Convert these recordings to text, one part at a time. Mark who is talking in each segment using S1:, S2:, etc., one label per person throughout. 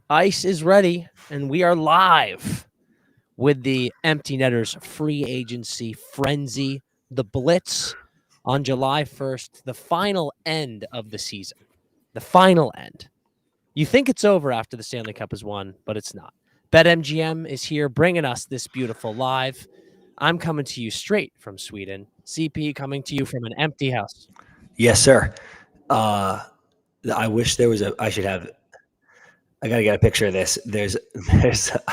S1: Ice is ready, and we are live with the Empty Netters free agency frenzy, the Blitz on July 1st, the final end of the season. The final end. You think it's over after the Stanley Cup is won, but it's not. BetMGM is here bringing us this beautiful live. I'm coming to you straight from Sweden. CP coming to you from an empty house.
S2: Yes, sir. I wish there was I gotta get a picture of this.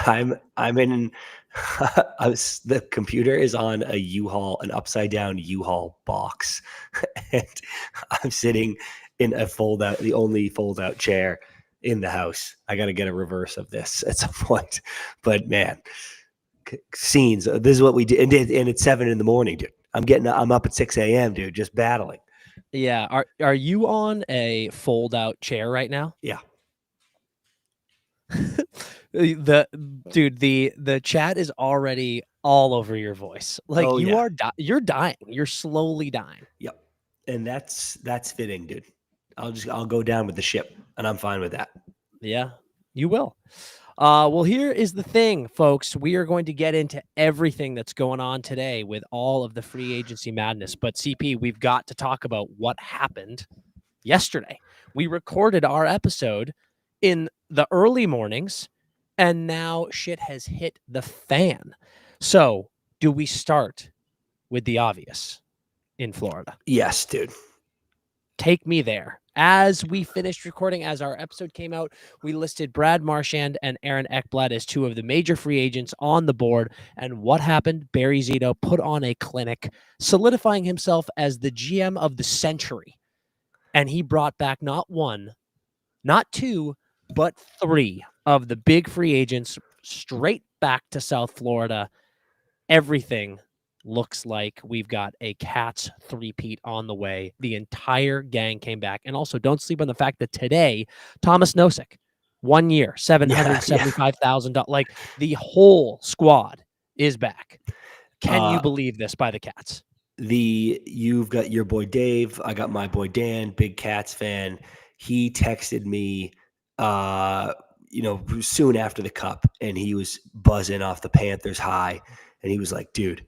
S2: I'm in. The computer is on a U-Haul, an upside down U-Haul box, and I'm sitting in the only fold out chair in the house. I got to get a reverse of this at some point, but man, scenes. This is what we do, and it's 7 a.m, dude. I'm up at 6 a.m, dude, just battling.
S1: Yeah. Are you on a fold out chair right now?
S2: Yeah.
S1: The chat is already all over your voice. Like you're dying. You're slowly dying.
S2: Yep. And that's fitting, dude. I'll go down with the ship, and I'm fine with that.
S1: Yeah, you will. Well, here is the thing, folks. We are going to get into everything that's going on today with all of the free agency madness. But CP, we've got to talk about what happened yesterday. We recorded our episode in the early mornings, and now shit has hit the fan. So, do we start with the obvious in Florida?
S2: Yes, dude.
S1: Take me there. As we finished recording, as our episode came out, we listed Brad Marshand and Aaron Ekblad as two of the major free agents on the board. And what happened? Barry Zito put on a clinic, solidifying himself as the GM of the century. And he brought back not one, not two, but three of the big free agents straight back to South Florida. Everything looks like we've got a Cats three-peat on the way. The entire gang came back. And also, don't sleep on the fact that today, Thomas Nosek, 1 year, $775,000. Like, the whole squad is back. Can you believe this by the Cats?
S2: You've got your boy Dave. I got my boy Dan, big Cats fan. He texted me, soon after the Cup, and he was buzzing off the Panthers high. And he was like, dude,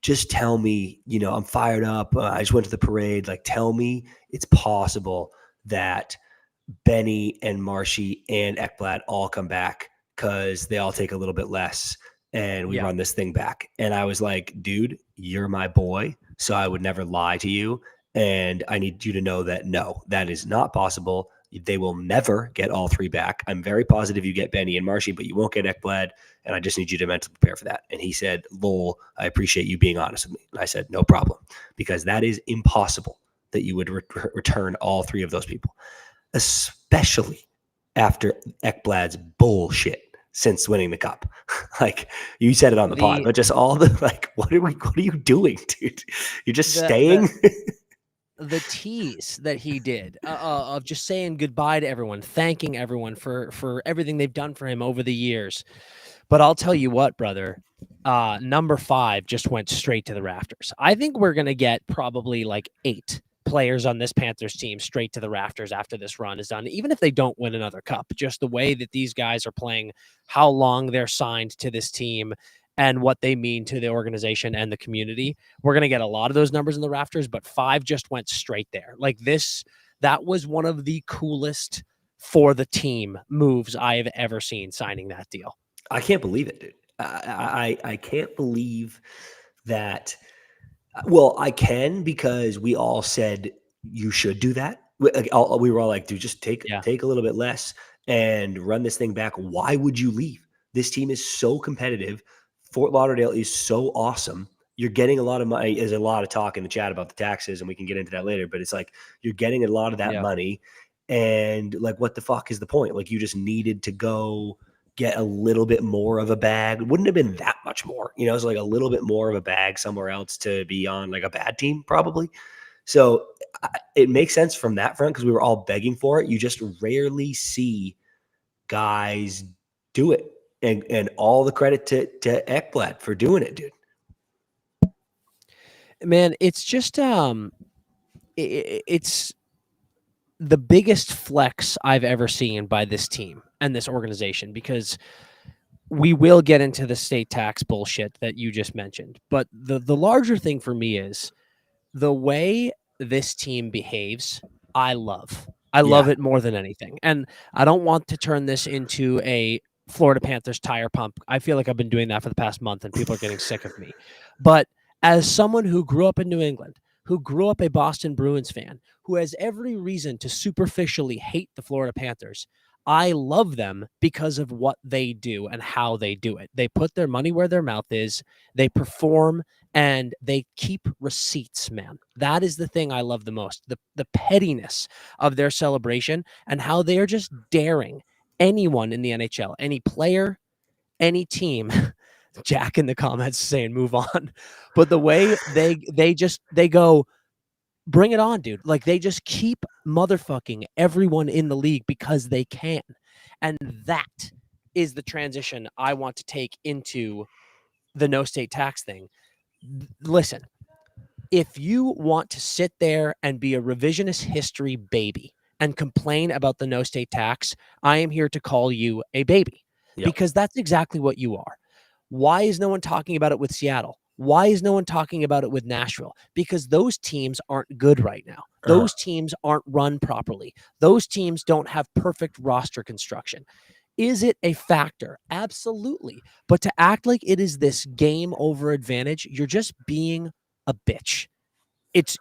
S2: just tell me, I'm fired up. I just went to the parade. Like, tell me it's possible that Benny and Marshy and Ekblad all come back because they all take a little bit less and we run this thing back. And I was like, dude, you're my boy, so I would never lie to you. And I need you to know that, no, that is not possible. They will never get all three back. I'm very positive you get Benny and Marshy, but you won't get Ekblad, and I just need you to mentally prepare for that. And he said, lol, I appreciate you being honest with me. And I said, no problem, because that is impossible that you would return all three of those people, especially after Ekblad's bullshit since winning the Cup. Like, you said it on the pod, but just all the, like, what are you doing, dude? You're just staying?
S1: The tease that he did of just saying goodbye to everyone, thanking everyone for everything they've done for him over the years. But I'll tell you what, brother, number 5 just went straight to the rafters. I think we're going to get probably like 8 players on this Panthers team straight to the rafters after this run is done, even if they don't win another Cup. Just the way that these guys are playing, how long they're signed to this team, and what they mean to the organization and the community. We're going to get a lot of those numbers in the rafters, but 5 just went straight there. Like this, that was one of the coolest for the team moves I have ever seen, signing that deal.
S2: I can't believe it, dude. I can't believe that. Well, I can, because we all said you should do that. We were all like, dude, just take a little bit less and run this thing back. Why would you leave? This team is so competitive. Fort Lauderdale is so awesome. You're getting a lot of money. There's a lot of talk in the chat about the taxes, and we can get into that later, but it's like you're getting a lot of that money, and like, what the fuck is the point? Like, you just needed to go get a little bit more of a bag. Wouldn't have been that much more. It's like a little bit more of a bag somewhere else to be on like a bad team probably. So it makes sense from that front, because we were all begging for it. You just rarely see guys do it. And all the credit to Ekblad for doing it, dude.
S1: Man, it's just it's the biggest flex I've ever seen by this team and this organization, because we will get into the state tax bullshit that you just mentioned. But the larger thing for me is the way this team behaves. I love. I love
S2: Yeah.
S1: it more than anything. And I don't want to turn this into a Florida Panthers tire pump. I feel like I've been doing that for the past month and people are getting sick of me. But as someone who grew up in New England, who grew up a Boston Bruins fan, who has every reason to superficially hate the Florida Panthers, I love them because of what they do and how they do it. They put their money where their mouth is. They perform and they keep receipts, man. That is the thing I love the most. The pettiness of their celebration and how they are just daring anyone in the NHL, any player, any team. Jack in the comments saying move on. But the way they go, bring it on, dude. Like, they just keep motherfucking everyone in the league because they can. And that is the transition I want to take into the no state tax thing. Listen, if you want to sit there and be a revisionist history baby and complain about the no state tax, I am here to call you a baby.
S2: Yep.
S1: Because that's exactly what you are. Why is no one talking about it with Seattle? Why is no one talking about it with Nashville? Because those teams aren't good right now. Those teams aren't run properly. Those teams don't have perfect roster construction. Is it a factor? Absolutely. But to act like it is this game over advantage, you're just being a bitch. It's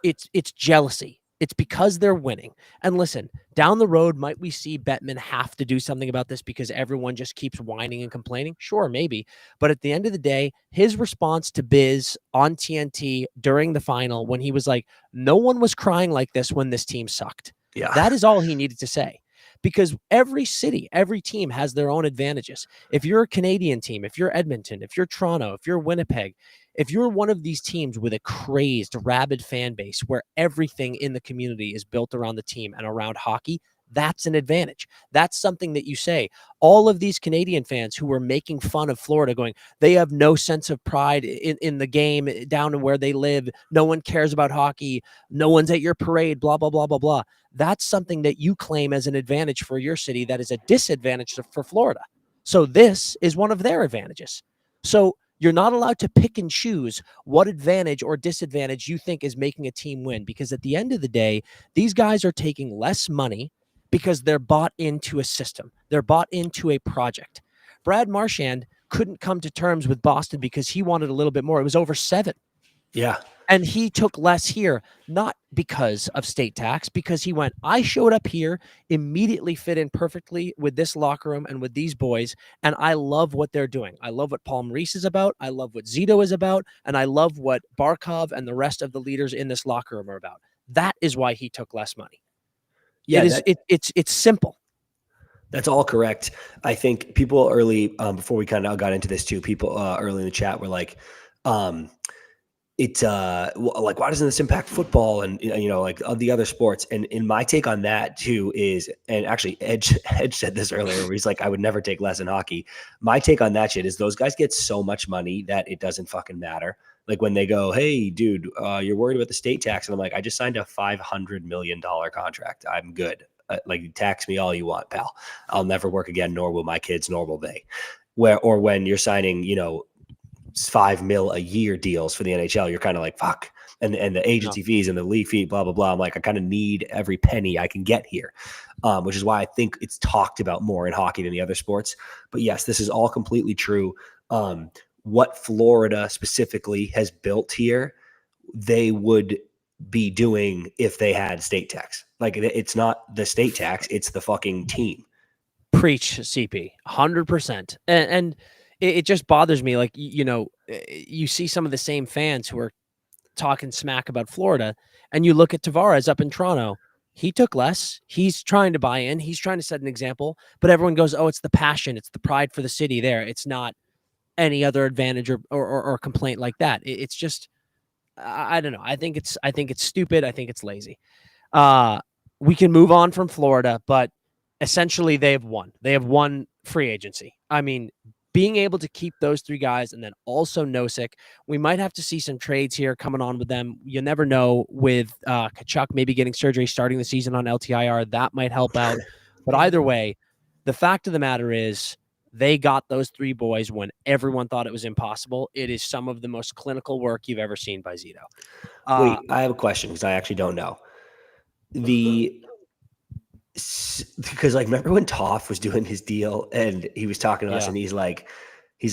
S1: jealousy. It's because they're winning. And listen, down the road, might we see Bettman have to do something about this because everyone just keeps whining and complaining? Sure, maybe. But at the end of the day, his response to Biz on TNT during the final, when he was like, no one was crying like this when this team sucked.
S2: Yeah.
S1: That is all he needed to say. Because every city, every team has their own advantages. If you're a Canadian team, if you're Edmonton, if you're Toronto, if you're Winnipeg, if you're one of these teams with a crazed, rabid fan base where everything in the community is built around the team and around hockey, that's an advantage. That's something that you say. All of these Canadian fans who were making fun of Florida, going, they have no sense of pride in the game down in where they live. No one cares about hockey. No one's at your parade, blah, blah, blah, blah, blah. That's something that you claim as an advantage for your city that is a disadvantage for Florida. So this is one of their advantages. So you're not allowed to pick and choose what advantage or disadvantage you think is making a team win, because at the end of the day, these guys are taking less money because they're bought into a system. They're bought into a project. Brad Marchand couldn't come to terms with Boston because he wanted a little bit more. It was over 7.
S2: Yeah.
S1: And he took less here, not because of state tax, because he went, I showed up here, immediately fit in perfectly with this locker room and with these boys, and I love what they're doing. I love what Paul Maurice is about. I love what Zito is about, and I love what Barkov and the rest of the leaders in this locker room are about. That is why he took less money.
S2: Yeah,
S1: It's simple.
S2: That's all correct. I think people early, before we kind of got into this too, people early in the chat were like, it's like, why doesn't this impact football and like the other sports? And my take on that too is, and actually Edge said this earlier, where he's like, I would never take less in hockey. My take on that shit is those guys get so much money that it doesn't fucking matter. Like when they go, hey dude, you're worried about the state tax. And I'm like, I just signed a $500 million contract. I'm good. Like, tax me all you want, pal. I'll never work again, nor will my kids, nor will they. Or when you're signing, $5 million a year deals for the NHL, you're kind of like, fuck. And the agency fees and the league fee, blah, blah, blah. I'm like, I kind of need every penny I can get here, which is why I think it's talked about more in hockey than the other sports. But yes, this is all completely true. What Florida specifically has built here, they would be doing if they had state tax. Like, it's not the state tax, it's the fucking team.
S1: Preach, CP, 100%. And it just bothers me. Like, you see some of the same fans who are talking smack about Florida, and you look at Tavares up in Toronto. He took less. He's trying to buy in. He's trying to set an example. But everyone goes, oh, it's the passion. It's the pride for the city there. It's not any other advantage or complaint like that. It's just, I don't know. I think it's stupid. I think it's lazy. We can move on from Florida, but essentially they have won. They have won free agency. I mean, being able to keep those 3 guys and then also Nosek, we might have to see some trades here coming on with them. You never know with Tkachuk maybe getting surgery starting the season on LTIR. That might help out. But either way, The fact of the matter is they got those 3 boys when everyone thought it was impossible. It is some of the most clinical work you've ever seen by Zito.
S2: Wait, I have a question because I actually don't know. Because like, remember when Toff was doing his deal and he was talking to us and he's like,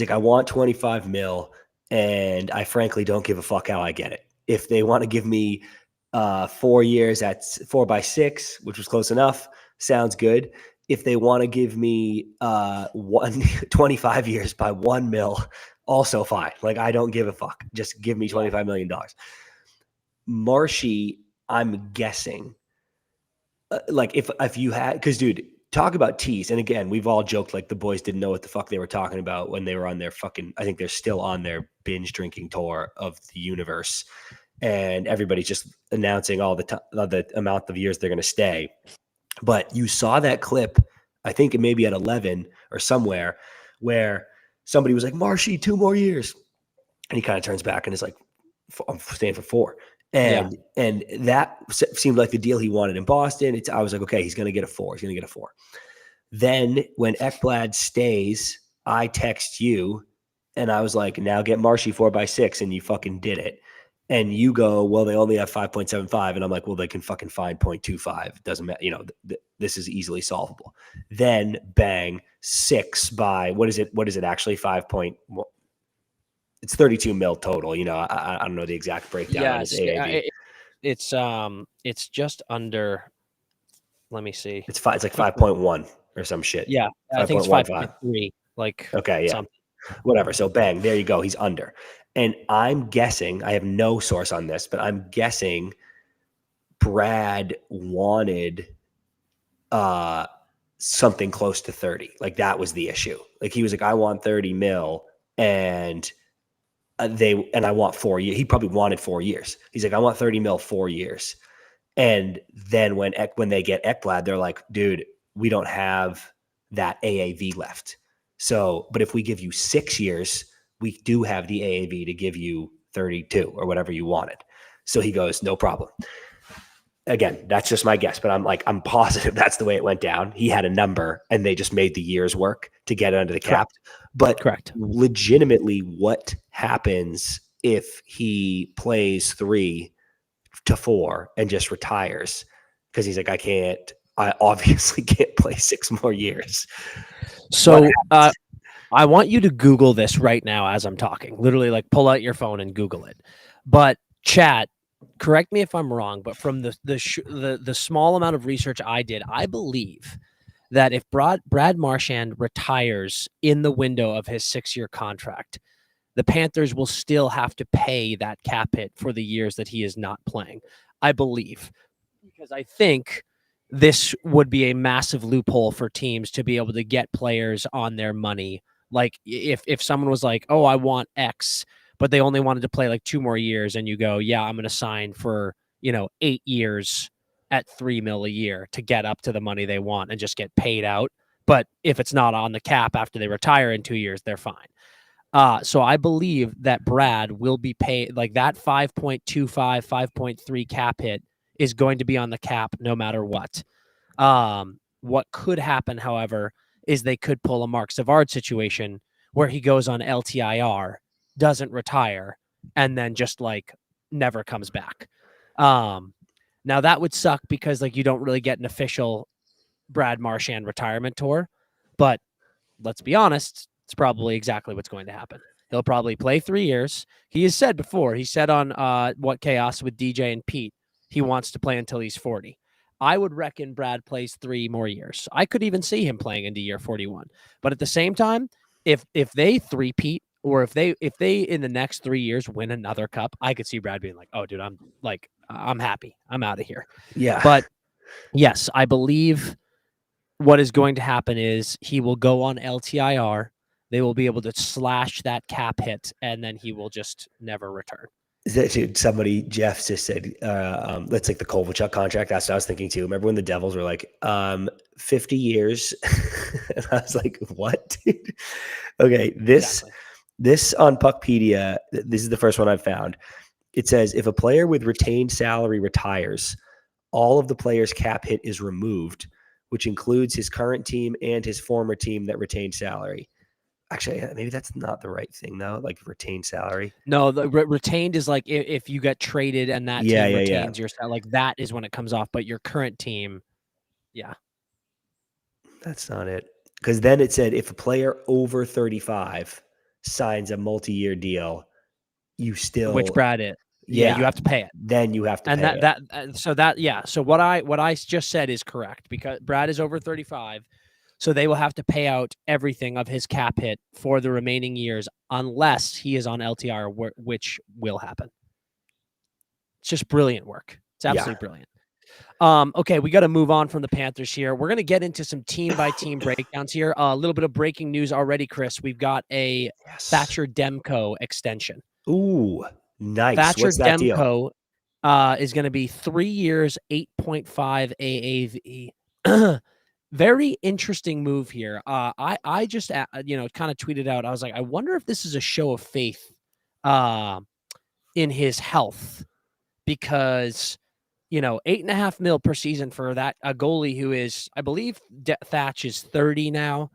S2: I want 25 mil and I frankly don't give a fuck how I get it. If they want to give me 4 years at 4x6, which was close enough, sounds good. If they want to give me 25 years by 1 mil, also fine. Like, I don't give a fuck. Just give me $25 million. Marshy, I'm guessing, like if you had, because dude, talk about tease. And again, we've all joked like the boys didn't know what the fuck they were talking about when they were on their fucking, I think they're still on their binge drinking tour of the universe. And everybody's just announcing all the amount of years they're going to stay. But you saw that clip, I think it may be at 11 or somewhere, where somebody was like, Marshy, 2 more years. And he kind of turns back and is like, I'm staying for 4. And that seemed like the deal he wanted in Boston. I was like, okay, he's going to get a 4. He's going to get a 4. Then when Ekblad stays, I text you and I was like, now get Marshy 4x6, and you fucking did it. And you go, well, they only have 5.75. And I'm like, well, they can fucking find 0.25. Doesn't matter. You know, this is easily solvable. Then bang, 6 by, what is it? What is it actually? 5. It's 32 mil total. You know, I don't know the exact breakdown on his AAV.
S1: It's just under, let me see.
S2: It's like 5.1 or some shit.
S1: Yeah. I think it's 5.3. Like,
S2: okay. Yeah.
S1: Something.
S2: Whatever. So bang, there you go. He's under. And I'm guessing, I have no source on this, but I'm guessing Brad wanted something close to 30. Like, that was the issue. Like, he was like, I want 30 mil and I want 4 years. He probably wanted 4 years. He's like, I want 30 mil, 4 years. And then when they get Ekblad, they're like, dude, we don't have that AAV left. So, but if we give you 6 years, we do have the AAV to give you 32 or whatever you wanted. So he goes, no problem. Again, that's just my guess, but I'm positive that's the way it went down. He had a number and they just made the years work to get it under the cap. But legitimately, what happens if he plays 3 to 4 and just retires? Because he's like, I obviously can't play 6 more years.
S1: So I want you to Google this right now as I'm talking. Literally, like, pull out your phone and Google it. But chat, correct me if I'm wrong, but from the small amount of research I did, I believe that if Brad Marchand retires in the window of his 6-year contract, the Panthers will still have to pay that cap hit for the years that he is not playing. I believe, because I think this would be a massive loophole for teams to be able to get players on their money. Like, if someone was like, oh, I want X, but they only wanted to play like 2 more years, and you go, yeah, I'm going to sign for, 8 years at 3 mil a year to get up to the money they want and just get paid out. But if it's not on the cap after they retire in 2 years, they're fine. So I believe that Brad will be paid, like, that 5.25, 5.3 cap hit is going to be on the cap no matter what. What could happen, however, is they could pull a Mark Savard situation where he goes on LTIR, doesn't retire, and then just like never comes back. Now that would suck because like you don't really get an official Brad Marchand retirement tour, but let's be honest, it's probably exactly what's going to happen. He'll probably play 3 years. He has said before, he said on What Chaos with DJ and Pete, he wants to play until he's 40. I would reckon Brad plays 3 more years. I could even see him playing into year 41. But at the same time, if they three-peat, or if they in the next 3 years win another cup, I could see Brad being like, oh, dude, I'm happy. I'm out of here.
S2: Yeah.
S1: But yes, I believe what is going to happen is he will go on LTIR. They will be able to slash that cap hit, and then he will just never return.
S2: Dude, somebody, Jeff just said, that's like the Kovalchuk contract. That's what I was thinking too. Remember when the Devils were like, 50 years? And I was like, what, dude? Okay, this on Puckpedia, this is the first one I've found. It says, if a player with retained salary retires, all of the player's cap hit is removed, which includes his current team and his former team that retained salary. Actually, maybe that's not the right thing though. Like retained salary.
S1: No, the retained is like if you get traded and that
S2: Yeah,
S1: team
S2: yeah,
S1: retains
S2: yeah.
S1: your salary, like that is when it comes off. But your current team, yeah.
S2: That's not it. Because then it said if a player over 35 signs a multi-year deal, you
S1: Which
S2: still,
S1: Brad is. Yeah, you
S2: yeah,
S1: have to pay it.
S2: then you have to
S1: And
S2: pay it.
S1: so what I just said is correct because Brad is over 35, so they will have to pay out everything of his cap hit for the remaining years unless he is on LTR, which will happen. It's just brilliant work. It's absolutely brilliant. Okay, we got to move on from the Panthers here. We're going to get into some team by team breakdowns here. A little bit of breaking news already, Chris. We've got a Thatcher Demco extension.
S2: Ooh, nice.
S1: Thatcher
S2: What's that deal?
S1: Demco is going to be 3 years, 8.5 AAV. Very interesting move here. I just kind of tweeted out. I was like, I wonder if this is a show of faith in his health because 8.5 mil per season for that a goalie who is, I believe, Thatch is 30 now.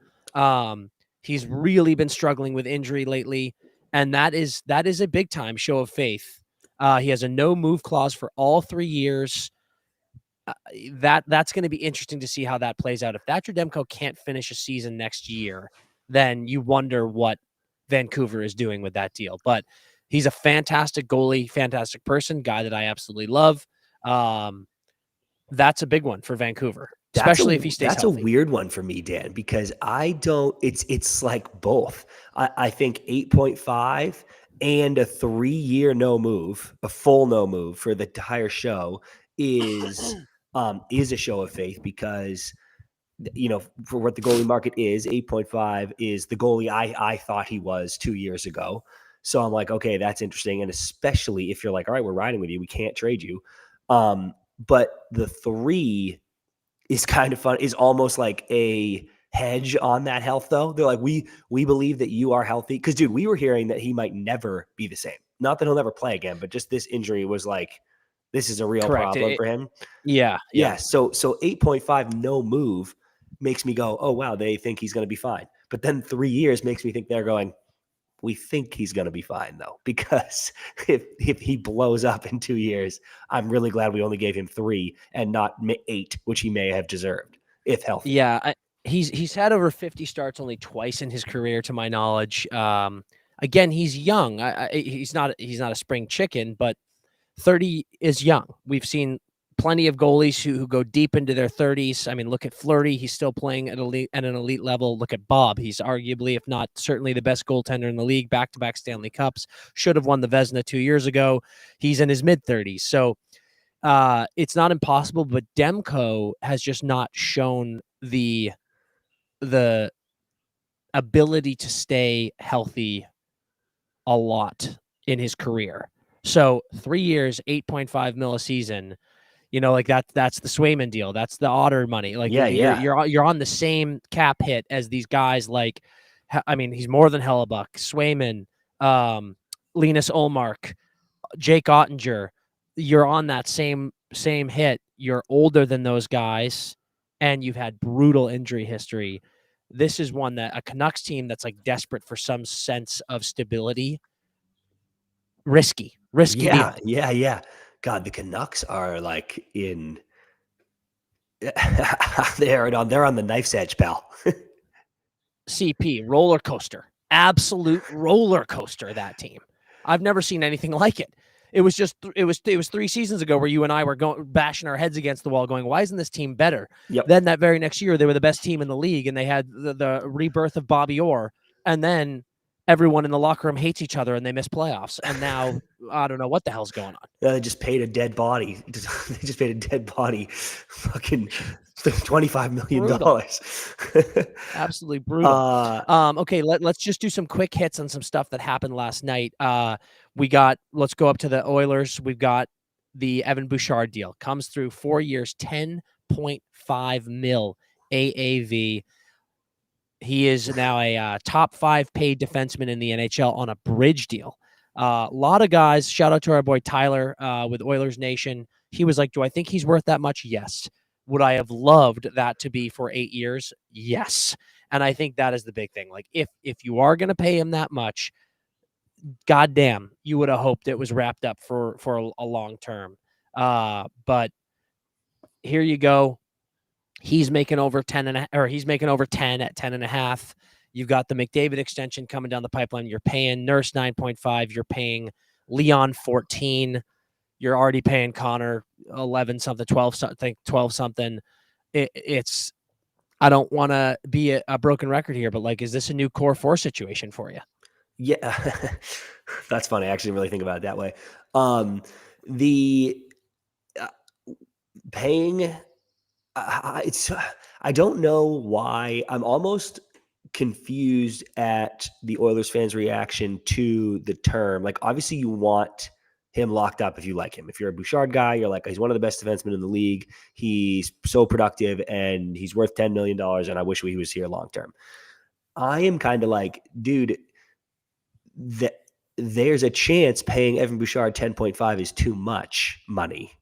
S1: He's really been struggling with injury lately, and that is a big time show of faith. He has a no move clause for all 3 years. That's going to be interesting to see how that plays out. If Thatcher Demko can't finish a season next year, then you wonder what Vancouver is doing with that deal. But he's a fantastic goalie, fantastic person, guy that I absolutely love. That's a big one for Vancouver, especially if he stays
S2: healthy. That's a weird one for me, Dan, because I don't. It's like both. I think 8.5 and a 3-year no move, a full no move for the entire show is a show of faith because for what the goalie market is, 8.5 is the goalie I thought he was 2 years ago. So I'm like, okay, that's interesting, and especially if you're like, all right, we're riding with you, we can't trade you. But the 3 is kind of fun, is almost like a hedge on that health, though. They're like, we believe that you are healthy. Because, dude, we were hearing that he might never be the same. Not that he'll never play again, but just this injury was like, this is a real problem for him.
S1: Yeah.
S2: So 8.5 no move makes me go, oh, wow, they think he's going to be fine. But then 3 years makes me think they're going, we think he's going to be fine, though, because if he blows up in 2 years, I'm really glad we only gave him 3 and not 8, which he may have deserved if healthy.
S1: Yeah, he's had over 50 starts only twice in his career, to my knowledge. Again, he's young. He's not a spring chicken, but 30 is young. We've seen plenty of goalies who go deep into their 30s. I mean, look at Fleury. He's still playing at an elite level. Look at Bob. He's arguably, if not certainly, the best goaltender in the league, back-to-back Stanley Cups. Should have won the Vezina 2 years ago. He's in his mid-30s. So it's not impossible, but Demko has just not shown the ability to stay healthy a lot in his career. So 3 years, 8.5 mil a season, like that's the Swayman deal. That's the Otter money. Like you're on the same cap hit as these guys. Like, I mean, he's more than Hellebuck, Swayman, Linus Ullmark, Jake Ottinger. You're on that same hit. You're older than those guys, and you've had brutal injury history. This is one that a Canucks team that's like desperate for some sense of stability. Risky deal.
S2: Yeah. God, the Canucks are like in. They're on the knife's edge, pal.
S1: CP roller coaster, absolute roller coaster. That team, I've never seen anything like it. It was 3 seasons ago where you and I were bashing our heads against the wall, going, "Why isn't this team better?"
S2: Yep.
S1: Then that very next year, they were the best team in the league, and they had the rebirth of Bobby Orr, and then everyone in the locker room hates each other, and they miss playoffs. And now I don't know what the hell's going on.
S2: They just paid a dead body. Fucking $25 million.
S1: Absolutely brutal. Okay, let's just do some quick hits on some stuff that happened last night. Let's go up to the Oilers. We've got the Evan Bouchard deal. Comes through 4 years, 10.5 mil AAV. He is now a top 5 paid defenseman in the NHL on a bridge deal. A lot of guys, shout out to our boy Tyler with Oilers Nation. He was like, do I think he's worth that much? Yes. Would I have loved that to be for 8 years? Yes. And I think that is the big thing. Like if you are going to pay him that much, goddamn, you would have hoped it was wrapped up for a long term. But here you go. He's making over 10 at 10.5. You've got the McDavid extension coming down the pipeline. You're paying Nurse 9.5. You're paying Leon 14. You're already paying Connor 11 something, 12 something, 12 something. It's, I don't want to be a broken record here, but like, is this a new core 4 situation for you?
S2: Yeah, that's funny. I actually didn't really think about it that way. The paying, I don't know why. I'm almost confused at the Oilers fans' reaction to the term. Like, obviously, you want him locked up if you like him. If you're a Bouchard guy, you're like, he's one of the best defensemen in the league. He's so productive and he's worth $10 million. And I wish he was here long term. I am kind of like, dude, there's a chance paying Evan Bouchard 10.5 is too much money.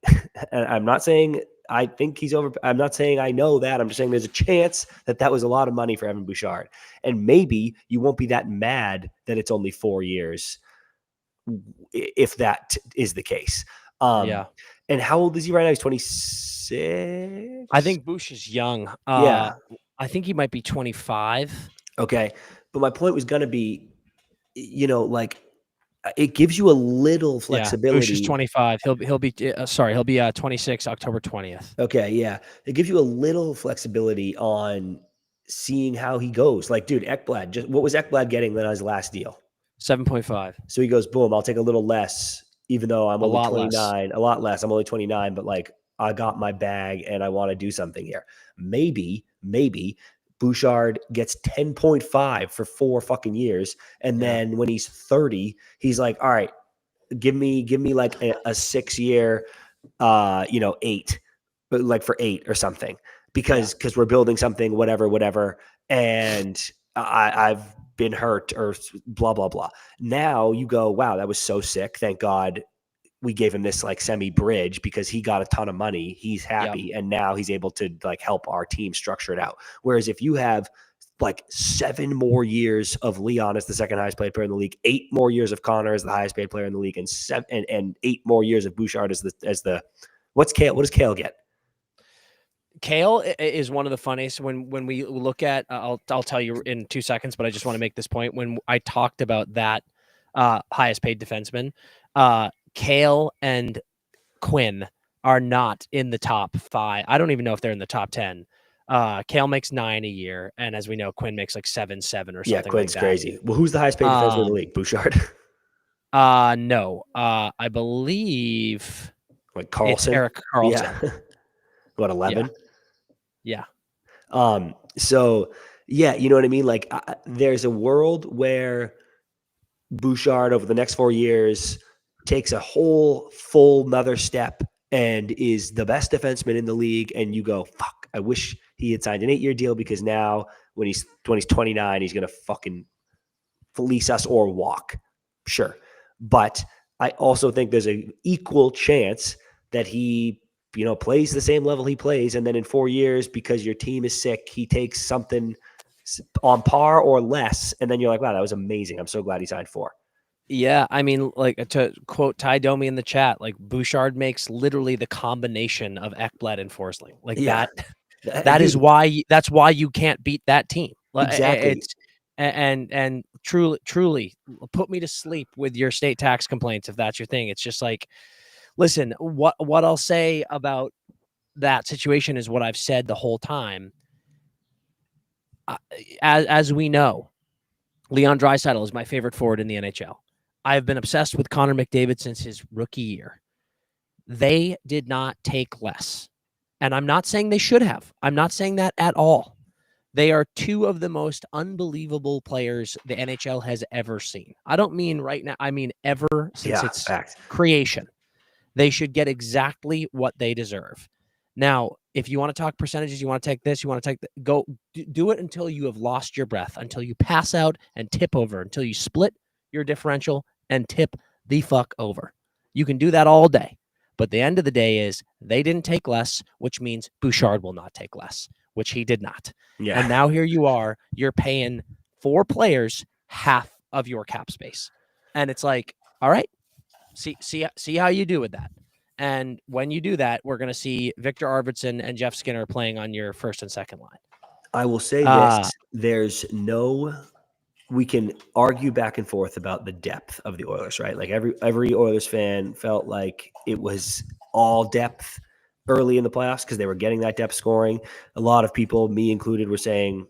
S2: And I'm not saying I think he's over. I'm not saying I know that. I'm just saying there's a chance that was a lot of money for Evan Bouchard. And maybe you won't be that mad that it's only 4 years if that is the case.
S1: Yeah.
S2: And how old is he right now? He's 26?
S1: I think Bush is young.
S2: Yeah.
S1: I think he might be 25.
S2: Okay. But my point was going to be, like, it gives you a little flexibility.
S1: Yeah, Bush is 25. He'll be 26 October 20th.
S2: Okay, yeah. It gives you a little flexibility on seeing how he goes. Like, dude, Ekblad, what was Ekblad getting on his last deal?
S1: 7.5.
S2: So he goes, boom, I'll take a little less, even though I'm only 29. A lot less. I'm only 29, but like, I got my bag and I want to do something here. Maybe Bouchard gets 10.5 for 4 fucking years. And then when he's 30, he's like, all right, give me like a 6-year, 8, but like for 8 or something, because we're building something, whatever. And I've been hurt or blah, blah, blah. Now you go, wow, that was so sick. Thank God we gave him this like semi bridge because he got a ton of money. He's happy. And now he's able to like help our team structure it out. Whereas if you have like 7 more years of Leon as the second highest paid player in the league, 8 more years of Connor as the highest paid player in the league, and 8 more years of Bouchard as the what's Kale? What does Kale get?
S1: Kale is one of the funniest when we look at, I'll tell you in 2 seconds, but I just want to make this point. When I talked about that highest paid defenseman, Kale and Quinn are not in the top 5. I don't even know if they're in the top 10. Kale makes 9 a year, and as we know, Quinn makes like 7 or something.
S2: Yeah, Quinn's
S1: like that.
S2: Crazy. Well, who's the highest paid defenseman in the league? Bouchard.
S1: No. I believe
S2: like Carlson.
S1: It's Erik Karlsson.
S2: Yeah. What, 11?
S1: Yeah.
S2: So yeah, you know what I mean? Like there's a world where Bouchard over the next 4 years takes a whole full another step and is the best defenseman in the league. And you go, fuck, I wish he had signed an 8-year deal, because now when he's 29, he's going to fucking fleece us or walk. Sure. But I also think there's an equal chance that he, plays the same level he plays. And then in 4 years, because your team is sick, he takes something on par or less. And then you're like, wow, that was amazing. I'm so glad he signed 4.
S1: Yeah, I mean, like, to quote Ty Domi in the chat, like Bouchard makes literally the combination of Ekblad and Forsling. Like that's why you can't beat that team.
S2: Exactly.
S1: And truly put me to sleep with your state tax complaints if that's your thing. It's just like, listen, what I'll say about that situation is what I've said the whole time. As we know, Leon Draisaitl is my favorite forward in the NHL. I've been obsessed with Connor McDavid since his rookie year. They did not take less. And I'm not saying they should have. I'm not saying that at all. They are 2 of the most unbelievable players the NHL has ever seen. I don't mean right now. I mean ever since its creation. They should get exactly what they deserve. Now, if you want to talk percentages, you want to take this, you want to take go do it until you have lost your breath, until you pass out and tip over, until you split your differential and tip the fuck over. You can do that all day. But the end of the day is they didn't take less, which means Bouchard will not take less, which he did not.
S2: Yeah.
S1: And now here you are, you're paying 4 players half of your cap space. And it's like, all right, see how you do with that. And when you do that, we're going to see Victor Arvidsson and Jeff Skinner playing on your first and second line.
S2: I will say this, we can argue back and forth about the depth of the Oilers, right? Like every Oilers fan felt like it was all depth early in the playoffs because they were getting that depth scoring. A lot of people, me included, were saying,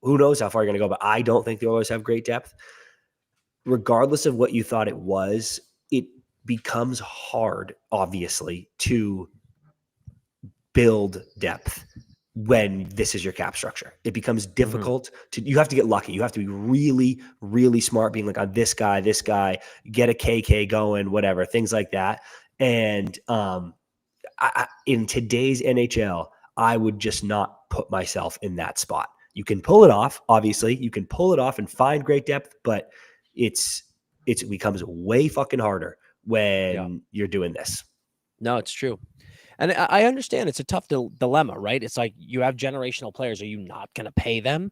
S2: who knows how far you're going to go, but I don't think the Oilers have great depth. Regardless of what you thought it was, it becomes hard, obviously, to build depth when this is your cap structure. It becomes difficult you have to get lucky. You have to be really, really smart, being like, on this guy, get a KK going, whatever, things like that. And in today's NHL, I would just not put myself in that spot. You can pull it off, obviously. You can pull it off and find great depth, but it becomes way fucking harder when you're doing this.
S1: No, it's true. And I understand it's a tough dilemma, right? It's like you have generational players. Are you not going to pay them?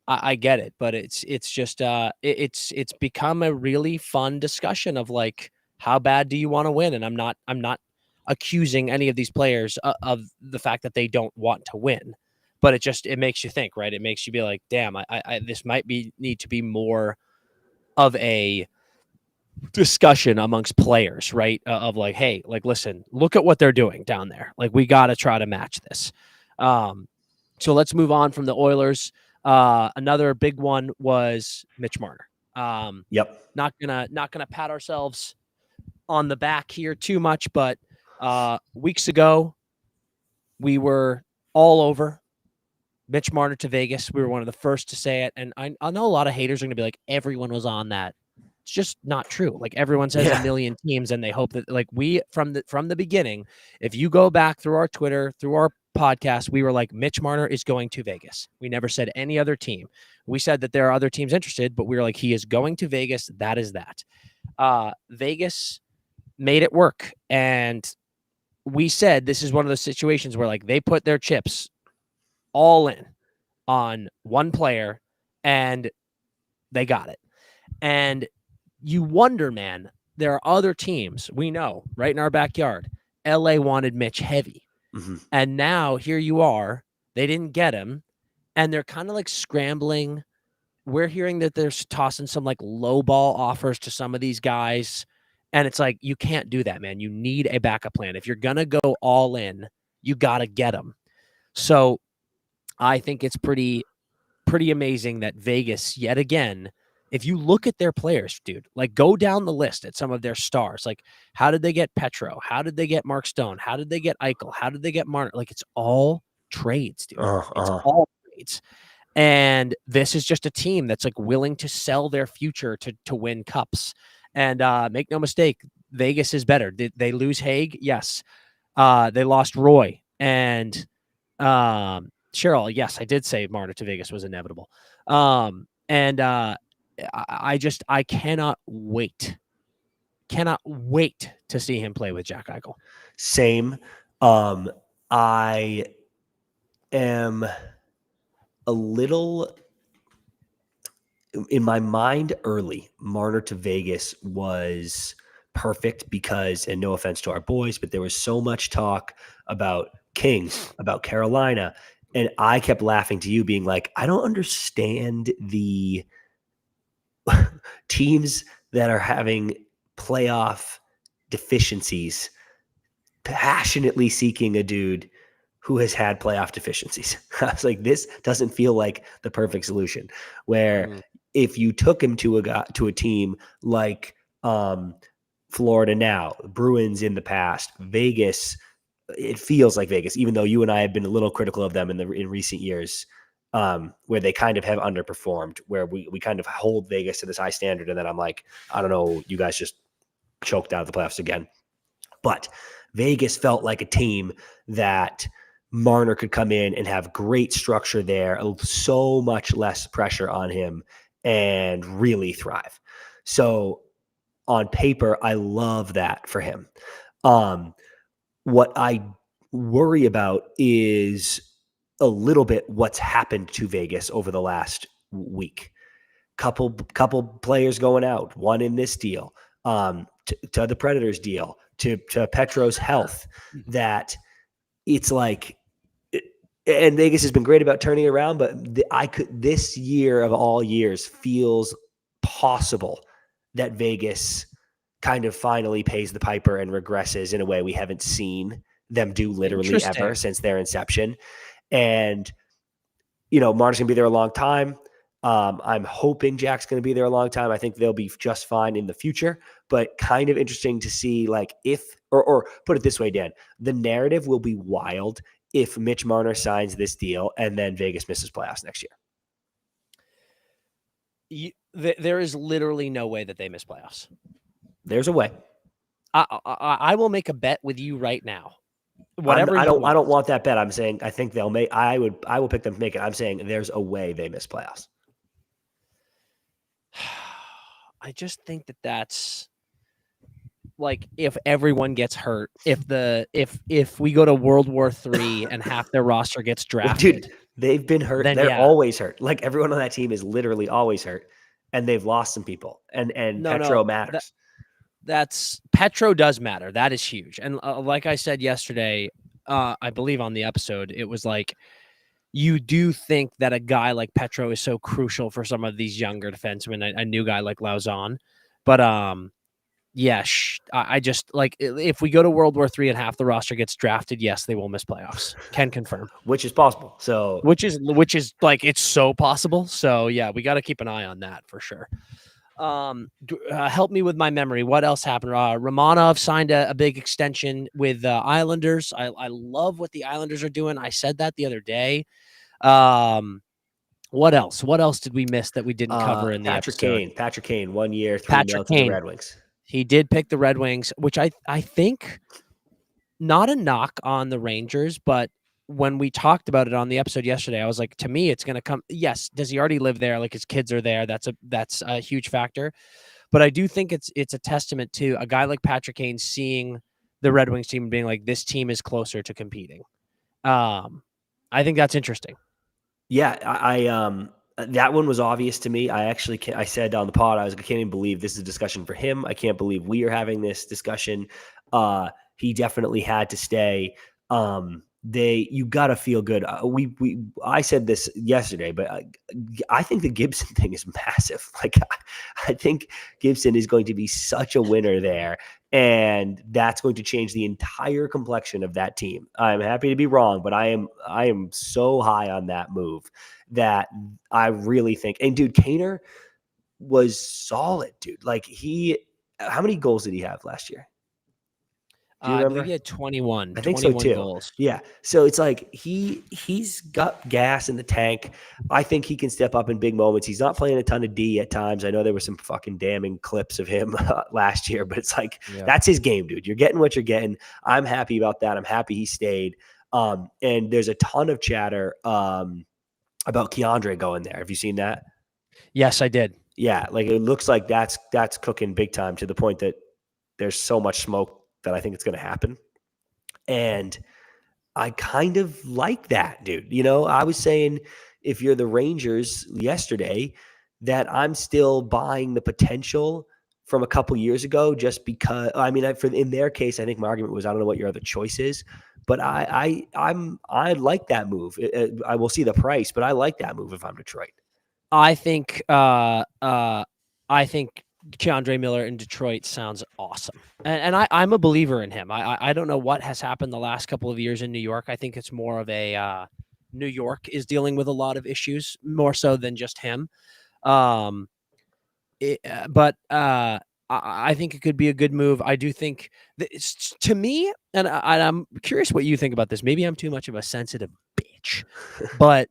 S1: I get it, but it's just it's become a really fun discussion of like, how bad do you want to win? And I'm not accusing any of these players of the fact that they don't want to win, but it makes you think, right? It makes you be like, damn, this might need to be more of a discussion amongst players, right? Of like, hey, like, listen, look at what they're doing down there. Like, we got to try to match this. So let's move on from the Oilers. Another big one was Mitch Marner. Not gonna pat ourselves on the back here too much, but weeks ago we were all over Mitch Marner to Vegas. We were one of the first to say it, and I know a lot of haters are gonna be like, everyone was on that. It's just not true. Like, everyone says a million teams, and they hope that, like, we from the beginning, if you go back through our Twitter, through our podcast, we were like, Mitch Marner is going to Vegas. We never said any other team. We said that there are other teams interested, but we were like, he is going to Vegas. That is that. Vegas made it work, and we said this is one of those situations where, like, they put their chips all in on one player, and they got it. And you wonder, man, there are other teams we know right in our backyard. LA wanted Mitch heavy. And now here you are. They didn't get him. And they're kind of like scrambling. We're hearing that they're tossing some like low ball offers to some of these guys. And it's like, you can't do that, man. You need a backup plan. If you're going to go all in, you got to get them. So I think it's pretty amazing that Vegas, yet again, if you look at their players, dude, like, go down the list at some of their stars. Like, how did they get Petro? How did they get Mark Stone? How did they get Eichel? How did they get Marner? Like, it's all trades, dude. It's all trades. And this is just a team that's like willing to sell their future to win cups. And make no mistake, Vegas is better. Did they lose Haig? Yes. They lost Roy. And Cheryl, yes, I did say Marner to Vegas was inevitable. I cannot wait to see him play with Jack Eichel.
S2: Same. I am a little in my mind early. Marner to Vegas was perfect because, and no offense to our boys, but there was so much talk about Kings, about Carolina. And I kept laughing to you, being like, I don't understand the teams that are having playoff deficiencies passionately seeking a dude who has had playoff deficiencies. I was like, this doesn't feel like the perfect solution, where if you took him to a team like Florida now, Bruins in the past, Vegas, it feels like Vegas, even though you and I have been a little critical of them in recent years, where they kind of have underperformed, where we kind of hold Vegas to this high standard. And then I'm like, I don't know, you guys just choked out of the playoffs again. But Vegas felt like a team that Marner could come in and have great structure there, so much less pressure on him, and really thrive. So on paper, I love that for him. What I worry about is a little bit what's happened to Vegas over the last week. Couple players going out, one in this deal, to the Predators deal, to Petro's health, that it's like, and Vegas has been great about turning around, but this year of all years feels possible that Vegas kind of finally pays the piper and regresses in a way we haven't seen them do literally ever since their inception. And, Marner's going to be there a long time. I'm hoping Jack's going to be there a long time. I think they'll be just fine in the future, but kind of interesting to see, like, or put it this way, Dan, the narrative will be wild if Mitch Marner signs this deal and then Vegas misses playoffs next
S1: year. There is literally no way that they miss playoffs.
S2: There's a way.
S1: I will make a bet with you right now.
S2: I don't want that bet. I'm saying I think they'll make. I will pick them to make it. I'm saying there's a way they miss playoffs.
S1: I just think that's like, if everyone gets hurt, if we go to World War III and half their roster gets drafted,
S2: dude, they've been hurt. They're always hurt. Like, everyone on that team is literally always hurt, and they've lost some people. And Petro matters.
S1: That's Petro does matter. That is huge. And like I said yesterday, I believe on the episode, it was like, you do think that a guy like Petro is so crucial for some of these younger defensemen, a new guy like Lauzon. But I just, like, if we go to World War III and half the roster gets drafted, yes, they will miss playoffs. Can confirm.
S2: Which is possible. So
S1: which is like, it's so possible. So yeah, we got to keep an eye on that for sure. Help me with my memory. What else happened? Romanov signed a big extension with Islanders. I love what the Islanders are doing. I said that the other day. What else? What else did we miss that we didn't cover in the episode?
S2: Patrick Kane, 1 year, $3 million to the Red Wings.
S1: He did pick the Red Wings, which I think, not a knock on the Rangers, but when we talked about it on the episode yesterday, I was like, to me, it's going to come. Yes. Does he already live there? Like, his kids are there. That's a huge factor. But I do think it's a testament to a guy like Patrick Kane seeing the Red Wings team being like, this team is closer to competing. I think that's interesting.
S2: Yeah. That one was obvious to me. I said on the pod, I can't even believe this is a discussion for him. I can't believe we are having this discussion. He definitely had to stay. You got to feel good. I said this yesterday, but I think the Gibson thing is massive. Like, I think Gibson is going to be such a winner there, and that's going to change the entire complexion of that team. I'm happy to be wrong, but I am so high on that move that I really think. And dude, Kaner was solid, dude. Like, how many goals did he have last year?
S1: I believe he had 21.
S2: I think so too.
S1: Goals.
S2: Yeah. So it's like he's got gas in the tank. I think he can step up in big moments. He's not playing a ton of D at times. I know there were some fucking damning clips of him last year, but it's like, That's his game, dude. You're getting what you're getting. I'm happy about that. I'm happy he stayed. And there's a ton of chatter about Keandre going there. Have you seen that?
S1: Yes, I did.
S2: Yeah. Like, it looks like that's cooking big time, to the point that there's so much smoke that I think it's going to happen. And I kind of like that, dude. I was saying, if you're the Rangers yesterday, that I'm still buying the potential from a couple years ago, just because, in their case, I think my argument was, I don't know what your other choice is, but I like that move. I will see the price, but I like that move if I'm Detroit.
S1: I think Keandre Miller in Detroit sounds awesome. And I'm a believer in him. I don't know what has happened the last couple of years in New York. I think it's more of a New York is dealing with a lot of issues, more so than just him. But I think it could be a good move. I do think to me, and I'm curious what you think about this. Maybe I'm too much of a sensitive bitch, but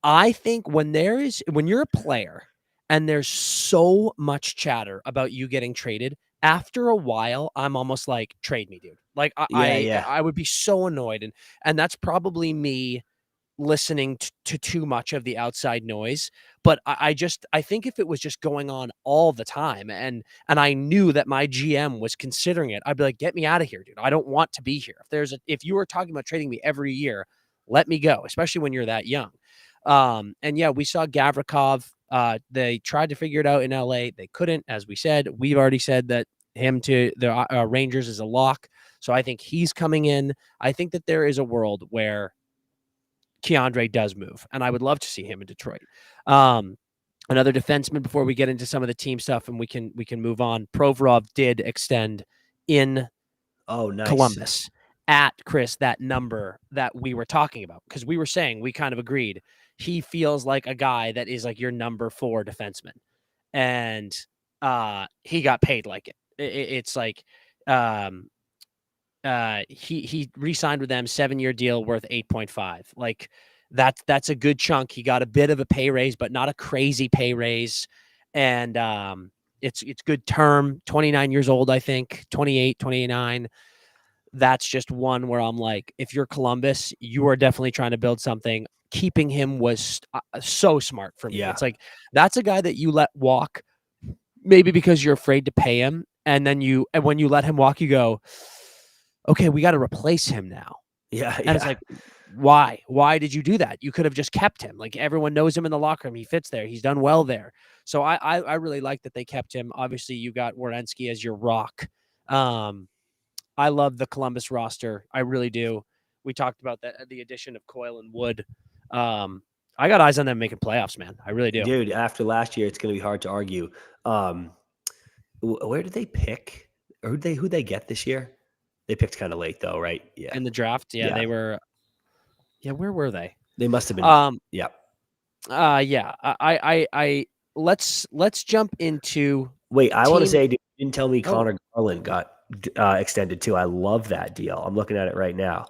S1: I think when you're a player and there's so much chatter about you getting traded, after a while, I'm almost like, trade me, dude. Like, I would be so annoyed. And that's probably me listening to too much of the outside noise. But I think if it was just going on all the time and I knew that my GM was considering it, I'd be like, get me out of here, dude. I don't want to be here. If you were talking about trading me every year, let me go, especially when you're that young. And yeah, we saw Gavrikov. They tried to figure it out in LA. They couldn't, as we said. We've already said that him to the Rangers is a lock. So I think he's coming in. I think that there is a world where Keandre does move, and I would love to see him in Detroit. Another defenseman before we get into some of the team stuff, and we can move on. Provorov did extend in Columbus at Chris, that number that we were talking about, because we were saying, we kind of agreed, he feels like a guy that is like your number 4 defenseman, and he got paid like it. It's like he re-signed with them, 7-year deal worth 8.5. Like that's a good chunk. He got a bit of a pay raise, but not a crazy pay raise. And it's good term, 29 years old, I think, 28, 29. That's just one where I'm like, if you're Columbus, you are definitely trying to build something. Keeping him was so smart for me.
S2: Yeah.
S1: It's like, that's a guy that you let walk, maybe because you're afraid to pay him. And then when you let him walk, you go, okay, we got to replace him now.
S2: Yeah.
S1: And it's like, why? Why did you do that? You could have just kept him. Like, everyone knows him in the locker room. He fits there. He's done well there. So I really like that they kept him. Obviously, you got Werenski as your rock. I love the Columbus roster. I really do. We talked about the addition of Coyle and Wood. I got eyes on them making playoffs, man. I really do.
S2: Dude, after last year, it's going to be hard to argue. Where did they pick? Or who they get this year? They picked kind of late, though, right? Yeah.
S1: In the draft, yeah. They were. Yeah, where were they?
S2: They must have been. Yeah.
S1: Yeah. I let's jump into.
S2: Wait, I want to say, dude, you didn't tell me Connor Garland got extended too. I love that deal. I'm looking at it right now.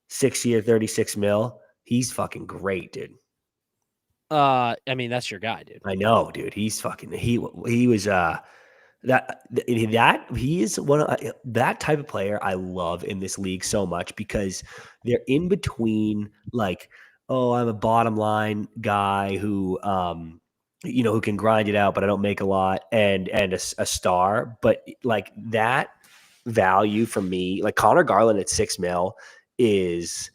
S2: 6-year, $36 million. He's fucking great, dude.
S1: I mean, that's your guy, dude.
S2: I know, dude. He's fucking. He was he is one of that type of player I love in this league so much, because they're in between, like, oh, I'm a bottom line guy who who can grind it out, but I don't make a lot, and a star. But like, that value for me, like Connor Garland at $6 million is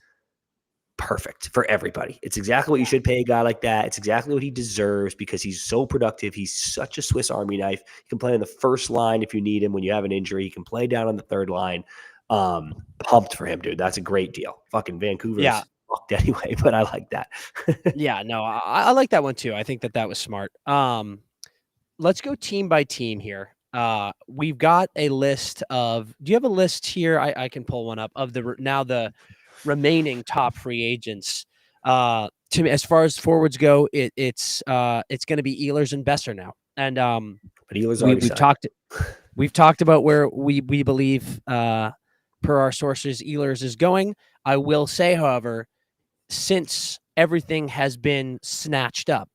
S2: perfect for everybody. It's exactly what you should pay a guy like that. It's exactly what he deserves, because he's so productive. He's such a Swiss Army knife. He can play on the first line if you need him when you have an injury. He can play down on the third line. Pumped for him, dude. That's a great deal. Fucking Vancouver's fucked anyway, but I like that.
S1: Yeah, no, I like that one too. I think that was smart. Let's go team by team here. We've got a list of. Do you have a list here? I can pull one up of the remaining top free agents. To me, as far as forwards go, it's going to be Ehlers and Besser now. And
S2: but Ehlers
S1: we've talked about where we believe, per our sources, Ehlers is going. I will say, however, since everything has been snatched up,